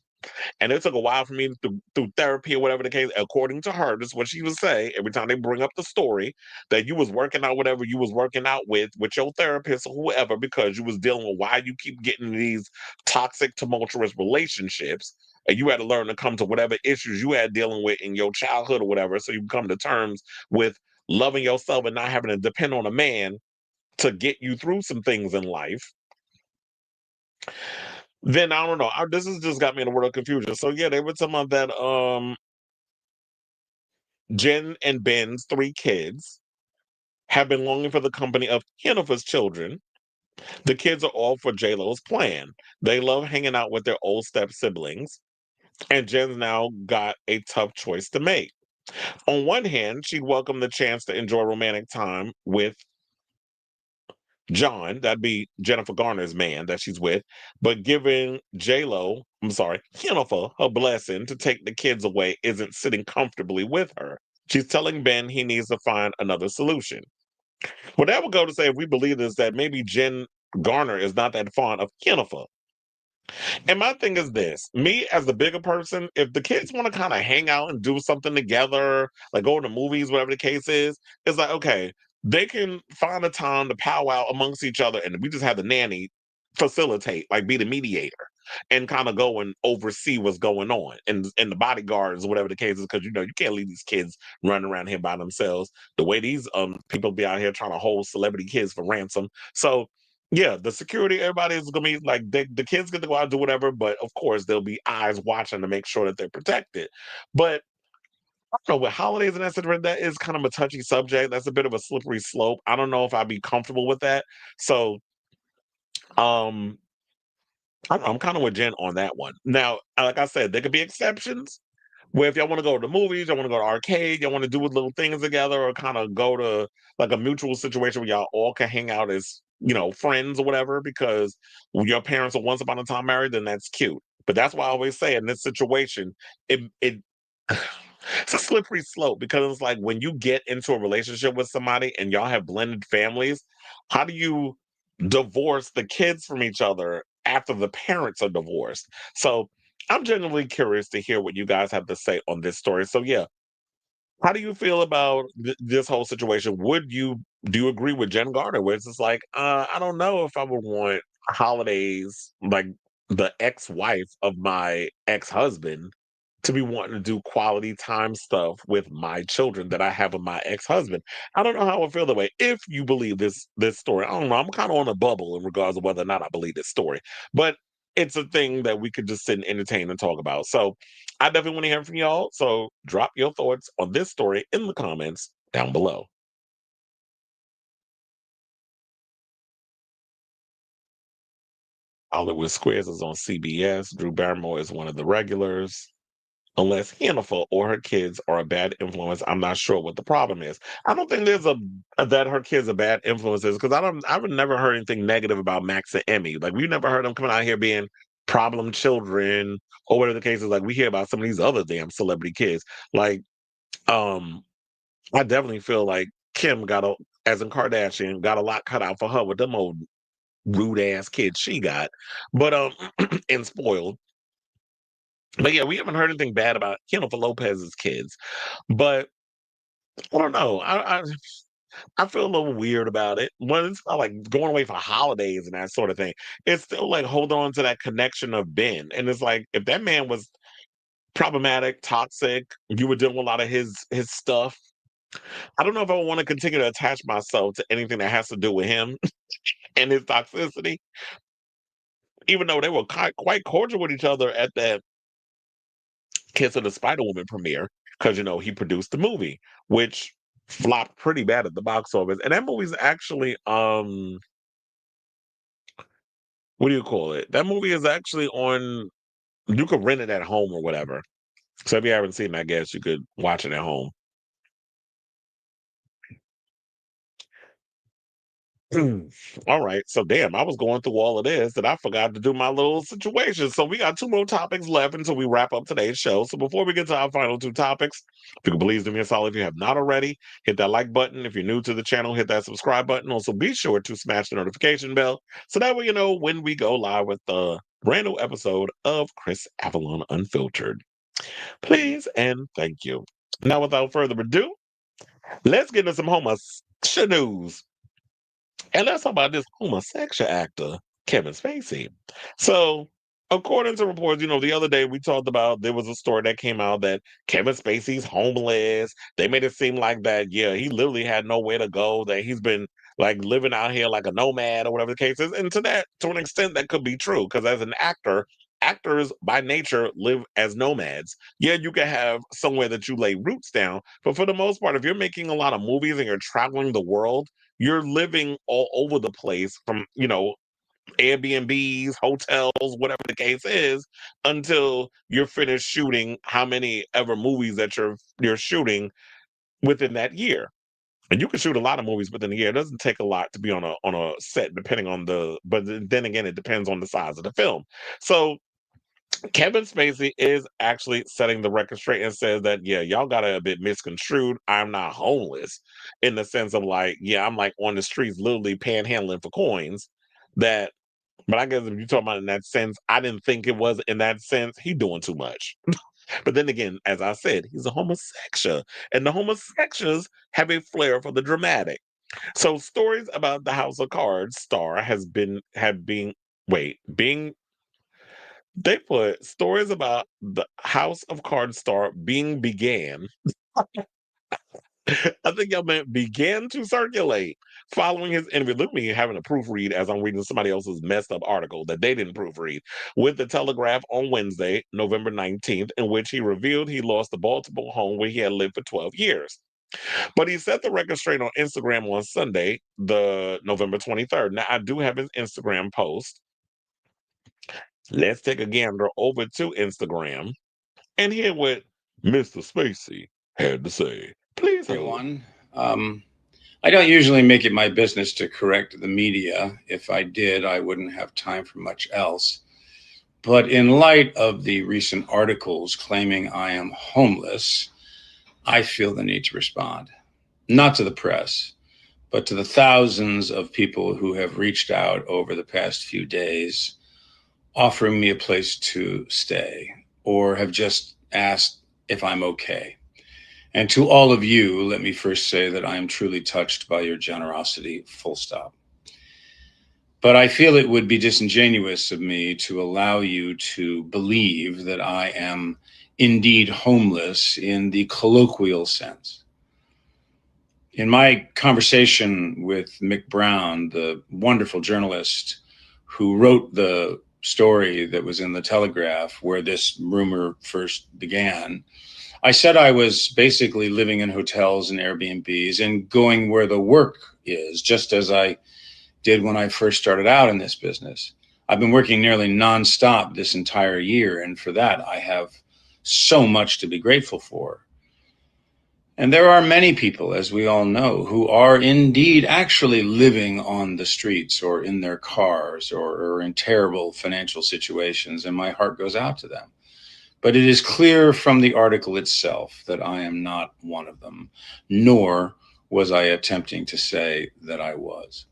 and it took a while for me through therapy or whatever the case, according to her, this is what she would say every time they bring up the story, that you was working out whatever you was working out with your therapist or whoever, because you was dealing with why you keep getting these toxic, tumultuous relationships. And you had to learn to come to whatever issues you had dealing with in your childhood or whatever. So you come to terms with loving yourself and not having to depend on a man to get you through some things in life. Then I don't know. This has just got me in a world of confusion. So yeah, they were talking about that Jen and Ben's three kids have been longing for the company of Jennifer's children. The kids are all for J.Lo's plan. They love hanging out with their old step siblings, and Jen's now got a tough choice to make. On one hand, she'd welcome the chance to enjoy romantic time with John, that'd be Jennifer Garner's man that she's with, but giving Jennifer, her blessing to take the kids away isn't sitting comfortably with her. She's telling Ben he needs to find another solution. Well, that would go to say, if we believe this, that maybe Jen Garner is not that fond of Jennifer. And my thing is this, me as the bigger person, if the kids want to kind of hang out and do something together, like go to the movies, whatever the case is, it's like, okay, they can find a time to powwow amongst each other, and we just have the nanny facilitate, like be the mediator and kind of go and oversee what's going on. And the bodyguards, whatever the case is, because you can't leave these kids running around here by themselves. The way these people be out here trying to hold celebrity kids for ransom. So yeah, the security, everybody is gonna be like the kids get to go out and do whatever, but of course there'll be eyes watching to make sure that they're protected. But I don't know, with holidays and that is kind of a touchy subject. That's a bit of a slippery slope. I don't know if I'd be comfortable with that. So um I'm kind of with Jen on that one. Now, like I said, there could be exceptions where if y'all want to go to the movies, y'all want to go to arcade, y'all want to do little things together, or kind of go to like a mutual situation where y'all all can hang out as friends or whatever, because your parents are once upon a time married, then that's cute. But that's why I always say in this situation, it it's a slippery slope, because it's like when you get into a relationship with somebody and y'all have blended families, how do you divorce the kids from each other after the parents are divorced? So I'm genuinely curious to hear what you guys have to say on this story. So yeah, how do you feel about this whole situation? Do you agree with Jen Gardner, where it's just like, I don't know if I would want holidays like the ex-wife of my ex-husband to be wanting to do quality time stuff with my children that I have with my ex-husband. I don't know how I feel that way. If you believe this story, I don't know. I'm kind of on a bubble in regards to whether or not I believe this story, but it's a thing that we could just sit and entertain and talk about. So I definitely want to hear from y'all. So drop your thoughts on this story in the comments down below. Hollywood Squares is on CBS. Drew Barrymore is one of the regulars. Unless Hannaful or her kids are a bad influence, I'm not sure what the problem is. I don't think there's a that her kids are bad influences because I've never heard anything negative about Max and Emmy. Like we've never heard them coming out here being problem children or whatever the case is. Like we hear about some of these other damn celebrity kids. Like um, I definitely feel like Kim as in Kardashian, got a lot cut out for her with them old rude ass kids she got, but and spoiled. But yeah, we haven't heard anything bad about Jennifer Lopez's kids. But I don't know. I feel a little weird about it. When it's not like going away for holidays and that sort of thing, it's still like hold on to that connection of Ben. And it's like if that man was problematic, toxic, you were dealing with a lot of his stuff. I don't know if I want to continue to attach myself to anything that has to do with him and his toxicity, even though they were quite cordial with each other at that Kiss of the Spider Woman premiere, because he produced the movie, which flopped pretty bad at the box office. And that movie's actually what do you call it? That movie is actually on, you could rent it at home or whatever. So if you haven't seen it, I guess you could watch it at home. All right. So damn, I was going through all of this and I forgot to do my little situation. So we got two more topics left until we wrap up today's show. So before we get to our final two topics, if you could please do me a solid if you have not already, hit that like button. If you're new to the channel, hit that subscribe button. Also be sure to smash the notification bell so that way you know when we go live with the brand new episode of Chris Avalon Unfiltered. Please and thank you. Now without further ado, let's get into some homosexual news. And let's talk about this homosexual actor, Kevin Spacey. So, according to reports, the other day we talked about there was a story that came out that Kevin Spacey's homeless. They made it seem like that, yeah, he literally had nowhere to go, that he's been like living out here like a nomad or whatever the case is. And to an extent, that could be true because as an actor, actors by nature live as nomads. Yeah, you can have somewhere that you lay roots down, but for the most part, if you're making a lot of movies and you're traveling the world, you're living all over the place from, Airbnbs, hotels, whatever the case is, until you're finished shooting how many ever movies that you're shooting within that year. And you can shoot a lot of movies within a year. It doesn't take a lot to be on a set, depending on but then again, it depends on the size of the film. So Kevin Spacey is actually setting the record straight and says that, yeah, y'all got it a bit misconstrued. I'm not homeless in the sense of like, yeah, I'm like on the streets literally panhandling for coins. But I guess if you're talking about in that sense, I didn't think it was in that sense. He doing too much. But then again, as I said, he's a homosexual. And the homosexuals have a flair for the dramatic. So stories about the House of Cards star being they put stories about the House of Cards star being began. I think y'all meant began to circulate following his interview. Look at me having a proofread as I'm reading somebody else's messed up article that they didn't proofread with the Telegraph on Wednesday, November 19th, in which he revealed he lost the Baltimore home where he had lived for 12 years. But he set the record straight on Instagram on Sunday, the November 23rd. Now, I do have his Instagram post. Let's take a gander over to Instagram and hear what Mr. Spacey had to say. Please, everyone. I don't usually make it my business to correct the media. If I did, I wouldn't have time for much else. But in light of the recent articles claiming I am homeless, I feel the need to respond. Not to the press, but to the thousands of people who have reached out over the past few days, offering me a place to stay, or have just asked if I'm okay. And to all of you, let me first say that I am truly touched by your generosity, full stop. But I feel it would be disingenuous of me to allow you to believe that I am indeed homeless in the colloquial sense. In my conversation with Mick Brown, the wonderful journalist who wrote the story that was in the Telegraph where this rumor first began, I said I was basically living in hotels and Airbnbs and going where the work is, just as I did when I first started out in this business. I've been working nearly nonstop this entire year, and for that, I have so much to be grateful for. And there are many people, as we all know, who are indeed actually living on the streets or in their cars or in terrible financial situations, and my heart goes out to them. But it is clear from the article itself that I am not one of them, nor was I attempting to say that I was.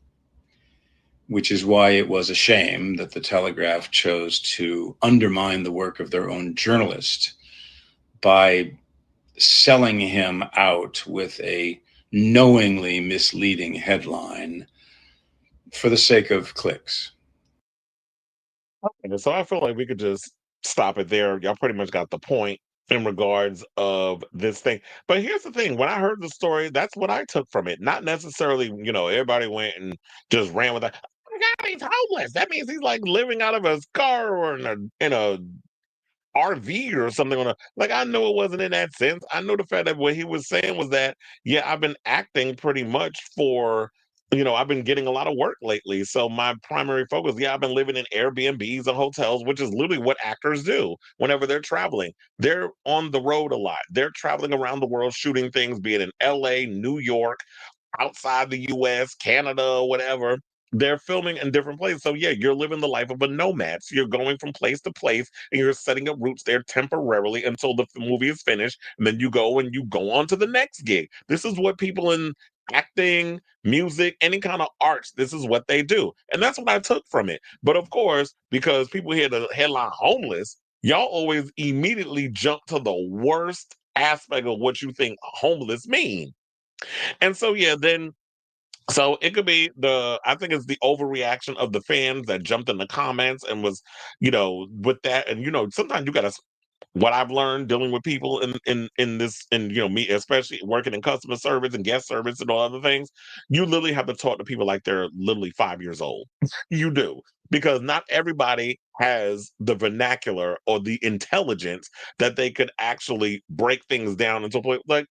Which is why it was a shame that the Telegraph chose to undermine the work of their own journalist by selling him out with a knowingly misleading headline for the sake of clicks. And so I feel like we could just stop it there. Y'all pretty much got the point in regards of this thing. But here's the thing: when I heard the story, that's what I took from it. Not necessarily, everybody went and just ran with that. Oh my God, he's homeless. That means he's like living out of his car or in a RV or something like I know it wasn't in that sense. I know the fact that what he was saying was that, yeah, I've been acting pretty much for I've been getting a lot of work lately. So my primary focus, yeah, I've been living in Airbnbs and hotels, which is literally what actors do whenever they're traveling. They're on the road a lot. They're traveling around the world shooting things, be it in LA, New York, outside the US, Canada, whatever. They're filming in different places. So yeah, you're living the life of a nomad. So you're going from place to place and you're setting up roots there temporarily until the movie is finished. And then you go on to the next gig. This is what people in acting, music, any kind of arts, this is what they do. And that's what I took from it. But of course, because people hear the headline homeless, y'all always immediately jump to the worst aspect of what you think homeless mean. And so yeah, then so it could be I think it's the overreaction of the fans that jumped in the comments and was, with that. And sometimes you gotta what I've learned dealing with people in this, and me especially working in customer service and guest service and all other things, you literally have to talk to people like they're literally 5 years old. You do. Because not everybody has the vernacular or the intelligence that they could actually break things down into a place. Like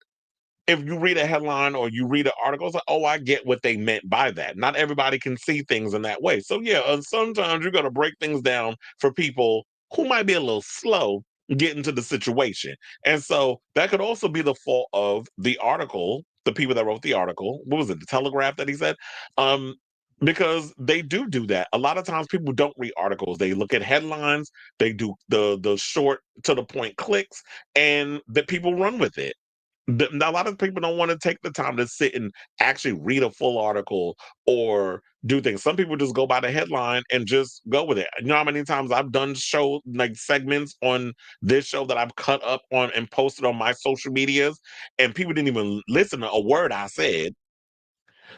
if you read a headline or you read an article, it's like, oh, I get what they meant by that. Not everybody can see things in that way. So yeah, sometimes you're gonna break things down for people who might be a little slow getting to the situation. And so that could also be the fault of the article, the people that wrote the article. What was it, the Telegraph that he said? Um, because they do that. A lot of times people don't read articles. They look at headlines, they do the short to the point clicks, and that people run with it. A lot of people don't want to take the time to sit and actually read a full article or do things. Some people just go by the headline and just go with it. You know how many times I've done show like segments on this show that I've cut up on and posted on my social medias, and people didn't even listen to a word I said,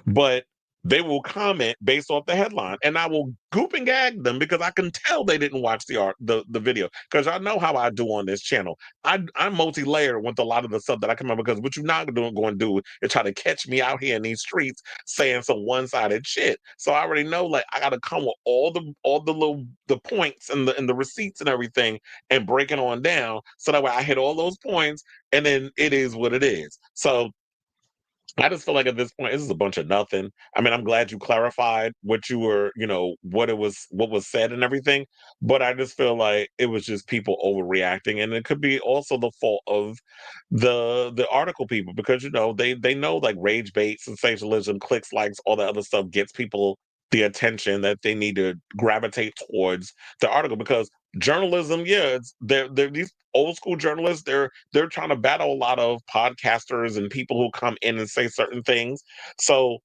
but they will comment based off the headline, and I will goop and gag them because I can tell they didn't watch the video. Because I know how I do on this channel. I'm multi-layered with a lot of the stuff that I come up, because what you're not going to do is try to catch me out here in these streets saying some one-sided shit. So I already know, like, I got to come with all the little the points and the receipts and everything, and break it on down so that way I hit all those points, and then it is what it is. So I just feel like at this point, this is a bunch of nothing. I mean, I'm glad you clarified what you were, what was said and everything. But I just feel like it was just people overreacting, and it could be also the fault of the article people, because they know like rage bait, sensationalism, clicks, likes, all that other stuff gets people the attention that they need to gravitate towards the article. Because journalism, yeah, they're these old school journalists. They're trying to battle a lot of podcasters and people who come in and say certain things. So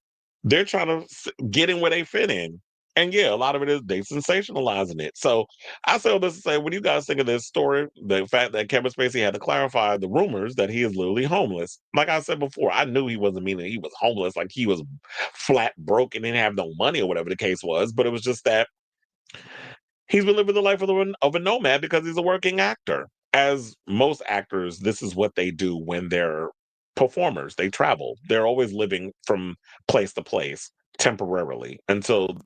they're trying to get in where they fit in. And yeah, a lot of it is they sensationalizing it. So I say all this to say, what do you guys think of this story? The fact that Kevin Spacey had to clarify the rumors that he is literally homeless. Like I said before, I knew he wasn't meaning he was homeless, like he was flat broke and didn't have no money or whatever the case was. But it was just that he's been living the life of a nomad because he's a working actor. As most actors, this is what they do when they're performers. They travel. They're always living from place to place temporarily until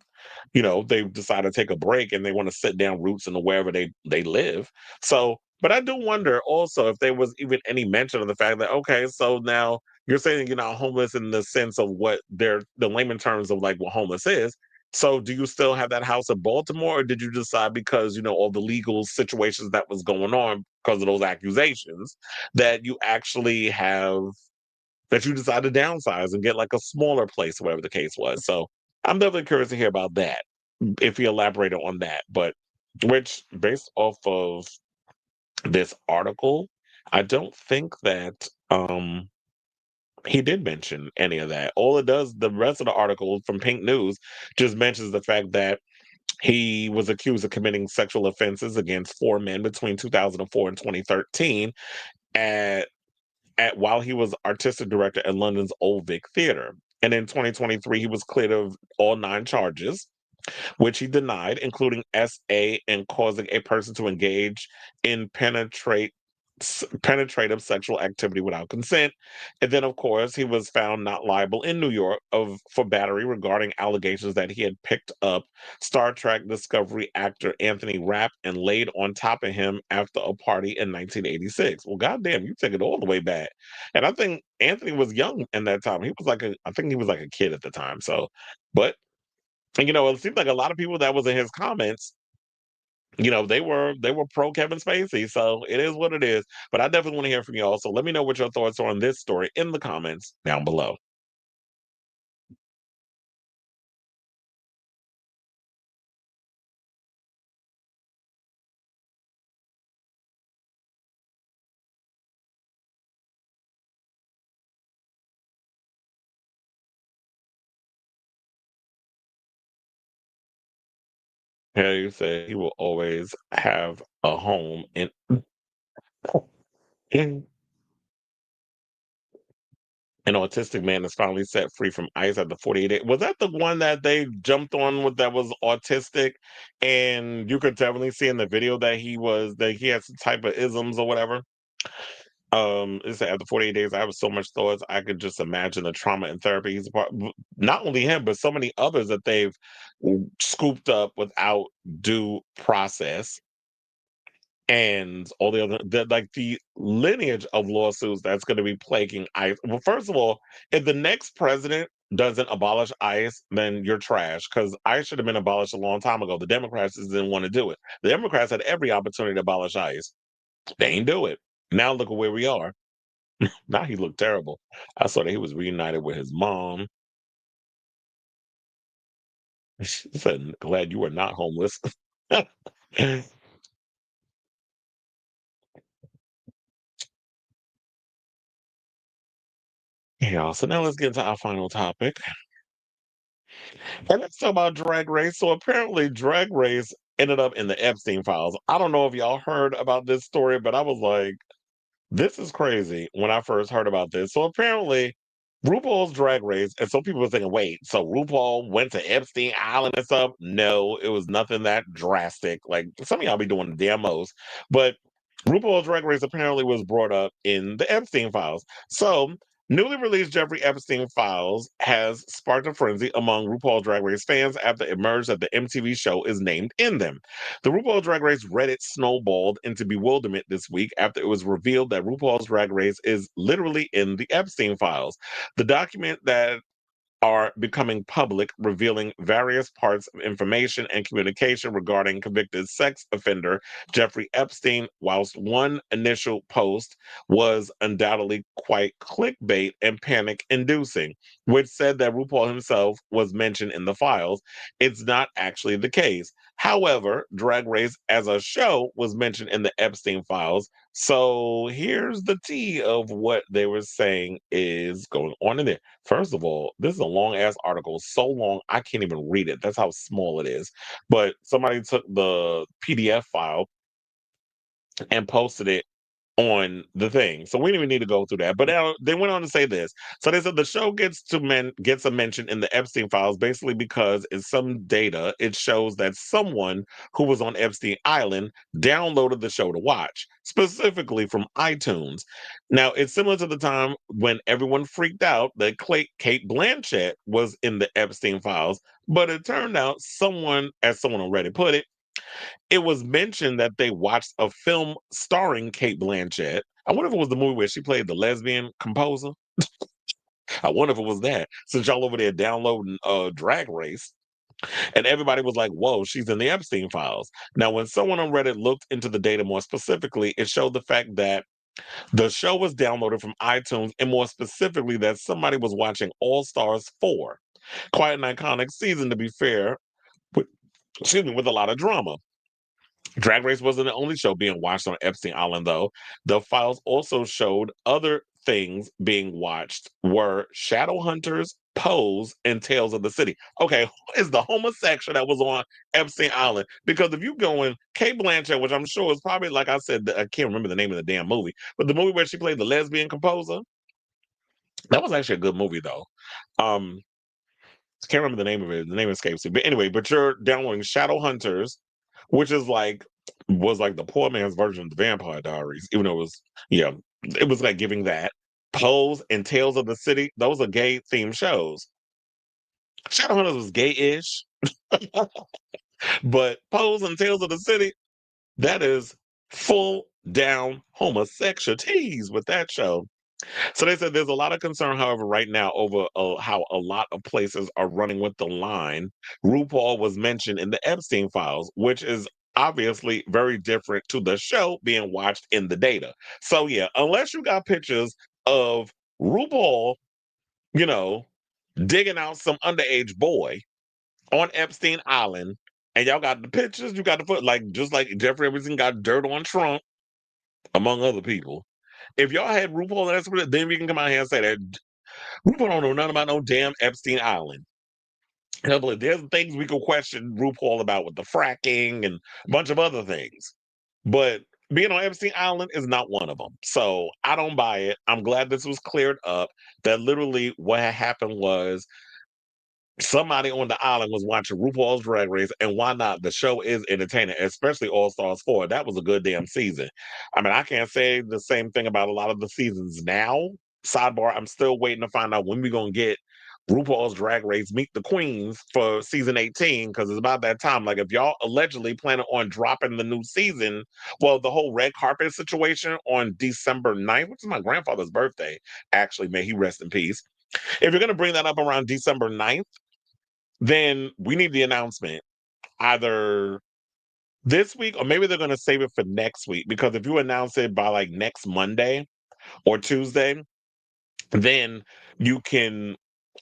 they decide to take a break and they want to sit down roots into wherever they live. So, but I do wonder also if there was even any mention of the fact that, okay, so now you're saying you're not homeless in the sense of what the layman terms of like what homeless is. So do you still have that house in Baltimore, or did you decide because, all the legal situations that was going on because of those accusations that you actually have that you decide to downsize and get like a smaller place, whatever the case was? So I'm definitely curious to hear about that, if you elaborated on that. But which, based off of this article, I don't think that he did mention any of that. All it does, the rest of the article from Pink News just mentions the fact that he was accused of committing sexual offenses against four men between 2004 and 2013 at, while he was artistic director at London's Old Vic Theatre. And in 2023, he was cleared of all 9 charges, which he denied, including SA and causing a person to engage in penetrative sexual activity without consent. And then, of course, he was found not liable in New York for battery regarding allegations that he had picked up Star Trek Discovery actor Anthony Rapp and laid on top of him after a party in 1986. Well, goddamn, you take it all the way back. And I think Anthony was young in that time. I think he was like a kid at the time. So, but it seems like a lot of people that was in his comments, they were pro Kevin Spacey. So it is what it is. But I definitely want to hear from y'all. So let me know what your thoughts are on this story in the comments down below. Harry said he will always have a home in an autistic man is finally set free from ICE after 48 days. Was that the one that they jumped on with that was autistic? And you could definitely see in the video that he had some type of isms or whatever. It said after 48 days, I have so much thoughts. I could just imagine the trauma and therapy he's a part. Not only him, but so many others that they've scooped up without due process, and all the other like the lineage of lawsuits that's going to be plaguing ICE. Well, first of all, if the next president doesn't abolish ICE, then you're trash, because ICE should have been abolished a long time ago. The Democrats just didn't want to do it. The Democrats had every opportunity to abolish ICE. They ain't do it. Now look at where we are. Now he looked terrible. I saw that he was reunited with his mom. She said, glad you are not homeless. Yeah, so now let's get into our final topic. And let's talk about Drag Race. So apparently Drag Race ended up in the Epstein files. I don't know if y'all heard about this story, but I was like, this is crazy when I first heard about this. So apparently, RuPaul's Drag Race, and some people were thinking, wait, so RuPaul went to Epstein Island and stuff? No, it was nothing that drastic. Like some of y'all be doing the damn most. But RuPaul's Drag Race apparently was brought up in the Epstein files. So newly released Jeffrey Epstein files has sparked a frenzy among RuPaul Drag Race fans after it emerged that the MTV show is named in them. The RuPaul Drag Race Reddit snowballed into bewilderment this week after it was revealed that RuPaul's Drag Race is literally in the Epstein files. The document that are becoming public, revealing various parts of information and communication regarding convicted sex offender Jeffrey Epstein. Whilst one initial post was undoubtedly quite clickbait and panic inducing, which said that RuPaul himself was mentioned in the files, it's not actually the case. However, Drag Race as a show was mentioned in the Epstein files. So here's the tea of what they were saying is going on in there. First of all, this is a long ass article, so long I can't even read it. That's how small it is. But somebody took the PDF file and posted it on the thing. So we don't even need to go through that. But they went on to say this. So they said the show gets a mention in the Epstein files basically because in some data it shows that someone who was on Epstein Island downloaded the show to watch, specifically from iTunes. Now it's similar to the time when everyone freaked out that Kate Blanchett was in the Epstein files, but it turned out as someone already put it was mentioned that they watched a film starring Kate Blanchett. I wonder if it was the movie where she played the lesbian composer. I wonder if it was that, since y'all over there downloading Drag Race. And everybody was like, whoa, she's in the Epstein files. Now, when someone on Reddit looked into the data more specifically, it showed the fact that the show was downloaded from iTunes, and more specifically, that somebody was watching All Stars 4. Quite an iconic season, to be fair, with, excuse me, with a lot of drama. Drag Race wasn't the only show being watched on Epstein Island, though. The files also showed other things being watched were Shadowhunters, Pose, and Tales of the City. Okay, who is the homosexual that was on Epstein Island? Because if you go in Kate Blanchett, which I'm sure is probably, like I said, I can't remember the name of the damn movie, but the movie where she played the lesbian composer, that was actually a good movie, though. Um, I can't remember the name of it. The name escapes me. But anyway, but you're downloading Shadowhunters, which is like was like the poor man's version of the Vampire Diaries, even though it was yeah, it was like giving that. Pose and Tales of the City, those are gay themed shows. Shadowhunters was gay-ish, but Pose and Tales of the City, that is full down homosexual tease with that show. So they said there's a lot of concern, however, right now over how a lot of places are running with the line. RuPaul was mentioned in the Epstein files, which is obviously very different to the show being watched in the data. So yeah, unless you got pictures of RuPaul, you know, digging out some underage boy on Epstein Island, and y'all got the pictures, you got the foot, like just like Jeffrey Epstein got dirt on Trump, among other people. If y'all had RuPaul, that's what, then we can come out here and say that RuPaul don't know nothing about no damn Epstein Island. Hell, but there's things we could question RuPaul about with the fracking and a bunch of other things. But being on Epstein Island is not one of them. So I don't buy it. I'm glad this was cleared up. That literally what had happened was somebody on the island was watching RuPaul's Drag Race, and why not? The show is entertaining, especially All Stars 4. That was a good damn season. I mean, I can't say the same thing about a lot of the seasons now. Sidebar, I'm still waiting to find out when we're going to get RuPaul's Drag Race Meet the Queens for season 18, because it's about that time. Like, if y'all allegedly planning on dropping the new season, well, the whole red carpet situation on December 9th, which is my grandfather's birthday, actually, may he rest in peace. If you're going to bring that up around December 9th, then we need the announcement either this week or maybe they're going to save it for next week, because if you announce it by like next Monday or Tuesday, then you can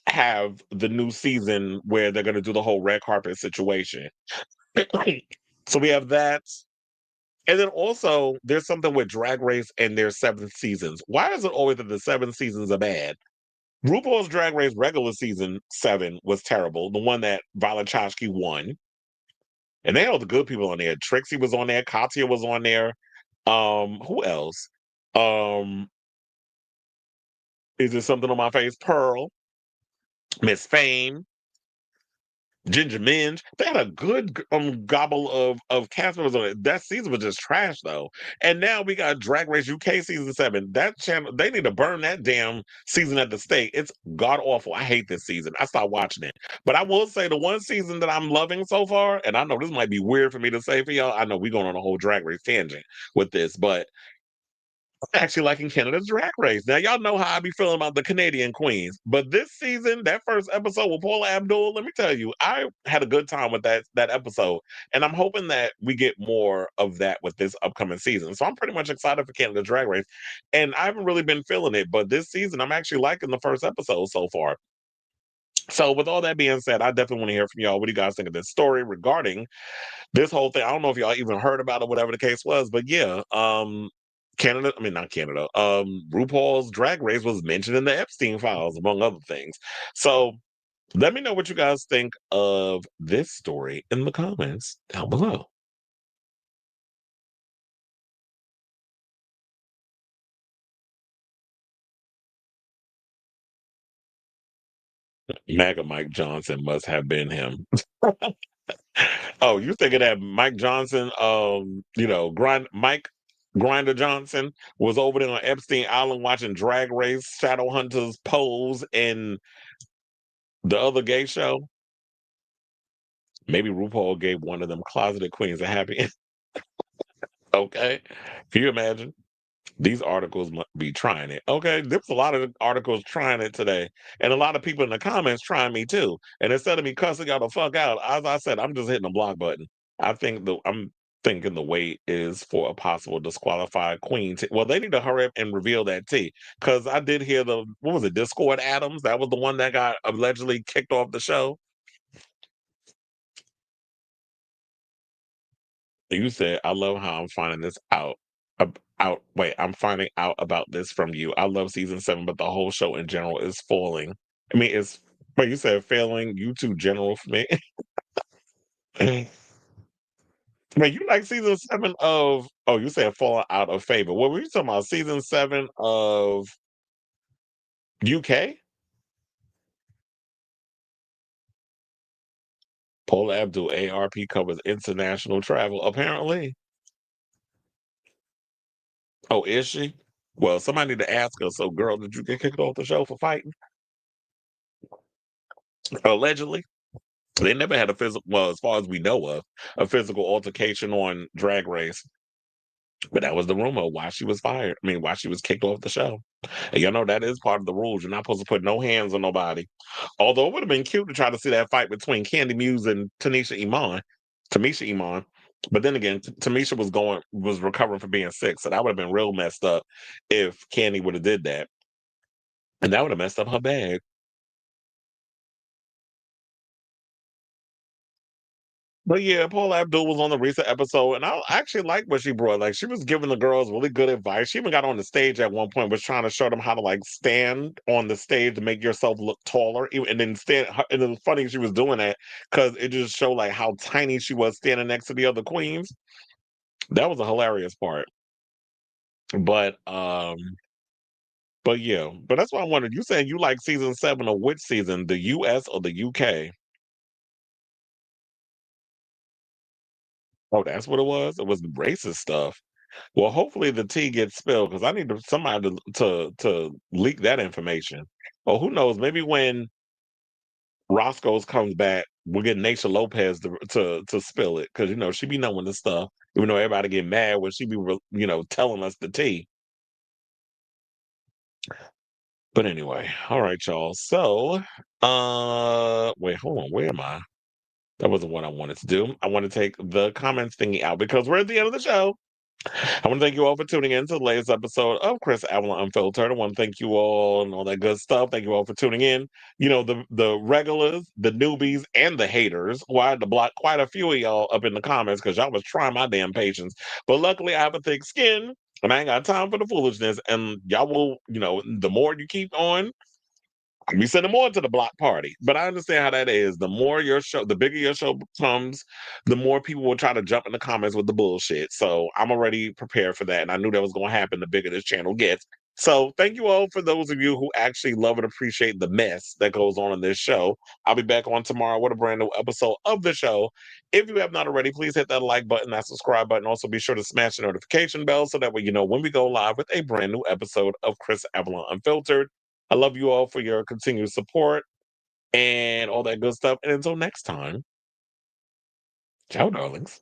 have the new season where they're going to do the whole red carpet situation. So we have that. And then also there's something with Drag Race and their 7 seasons. Why is it always that the 7 seasons are bad? RuPaul's Drag Race regular season 7 was terrible. The one that Violet Chachki won. And they had all the good people on there. Trixie was on there. Katya was on there. Who else? Um, is there something on my face? Pearl, Miss Fame, Ginger Minge. They had a good gobble of cast members on it. That season was just trash though. And now we got Drag Race UK season 7. That channel, they need to burn that damn season at the stake. It's god awful. I hate this season. I stopped watching it. But I will say the one season that I'm loving so far, and I know this might be weird for me to say for y'all. I know we're going on a whole Drag Race tangent with this, but I'm actually liking Canada's Drag Race. Now, y'all know how I be feeling about the Canadian queens, but this season, that first episode with Paula Abdul, let me tell you, I had a good time with that episode, and I'm hoping that we get more of that with this upcoming season. So I'm pretty much excited for Canada's Drag Race, and I haven't really been feeling it, but this season, I'm actually liking the first episode so far. So, with all that being said, I definitely want to hear from y'all. What do you guys think of this story regarding this whole thing? I don't know if y'all even heard about it, whatever the case was, but yeah, Canada, I mean not Canada, RuPaul's Drag Race was mentioned in the Epstein files, among other things. So let me know what you guys think of this story in the comments down below. MAGA Mike Johnson must have been him. Oh, you thinking that Mike Johnson, Mike Grinder Johnson was over there on Epstein Island watching Drag Race, Shadowhunters, Pose, and the other gay show? Maybe RuPaul gave one of them closeted queens a happy ending. Okay. Can you imagine? These articles must be trying it. Okay, there's a lot of articles trying it today, and a lot of people in the comments trying me too. And instead of me cussing y'all the fuck out, as I said, I'm just hitting the block button. I'm thinking the wait is for a possible disqualified queen. Well, they need to hurry up and reveal that tea, because I did hear the what was it, Discord Adams? That was the one that got allegedly kicked off the show. You said, I love how I'm finding this out. Wait, I'm finding out about this from you. I love season 7, but the whole show in general is falling. I mean, it's, but you said failing. You too general for me. Man, you like season 7 of, oh, you said falling out of favor. What were you talking about? Season 7 of UK? Paula Abdul ARP covers international travel, apparently. Oh, is she? Well, somebody need to ask her. So, girl, did you get kicked off the show for fighting? Allegedly. They never had a physical, well, as far as we know of, a physical altercation on Drag Race. But that was the rumor why she was fired. I mean, why she was kicked off the show. And you know, that is part of the rules. You're not supposed to put no hands on nobody. Although it would have been cute to try to see that fight between Kandi Muse and Tamisha Iman. But then again, Tamisha was recovering from being sick. So that would have been real messed up if Kandi would have did that. And that would have messed up her bag. But yeah, Paula Abdul was on the recent episode, and I actually like what she brought. Like, she was giving the girls really good advice. She even got on the stage at one point, was trying to show them how to like stand on the stage to make yourself look taller. And then stand. And it was funny she was doing that because it just showed like how tiny she was standing next to the other queens. That was a hilarious part. But but yeah, but that's why I wondered. You saying you like season 7 of which season, the US or the UK? Oh, that's what it was. It was racist stuff. Well, hopefully the tea gets spilled because I need somebody to leak that information. Or who knows? Maybe when Roscoe's comes back, we'll get Naisha Lopez to spill it because she be knowing this stuff. Even though everybody get mad when she be telling us the tea. But anyway, all right, y'all. So, wait, hold on. Where am I? That wasn't what I wanted to do. I want to take the comments thingy out because we're at the end of the show. I want to thank you all for tuning in to the latest episode of Chris Avalon Unfiltered. I want to thank you all and all that good stuff. Thank you all for tuning in. The regulars, the newbies, and the haters. Who I had to block quite a few of y'all up in the comments because y'all was trying my damn patience. But luckily, I have a thick skin and I ain't got time for the foolishness. And y'all will, the more you keep on, we send them on to the block party. But I understand how that is. The more your show, the bigger your show becomes, the more people will try to jump in the comments with the bullshit. So I'm already prepared for that. And I knew that was going to happen the bigger this channel gets. So thank you all for those of you who actually love and appreciate the mess that goes on in this show. I'll be back on tomorrow with a brand new episode of the show. If you have not already, please hit that like button, that subscribe button. Also be sure to smash the notification bell so that way you know when we go live with a brand new episode of Chris Avalon Unfiltered. I love you all for your continued support and all that good stuff. And until next time, ciao, darlings.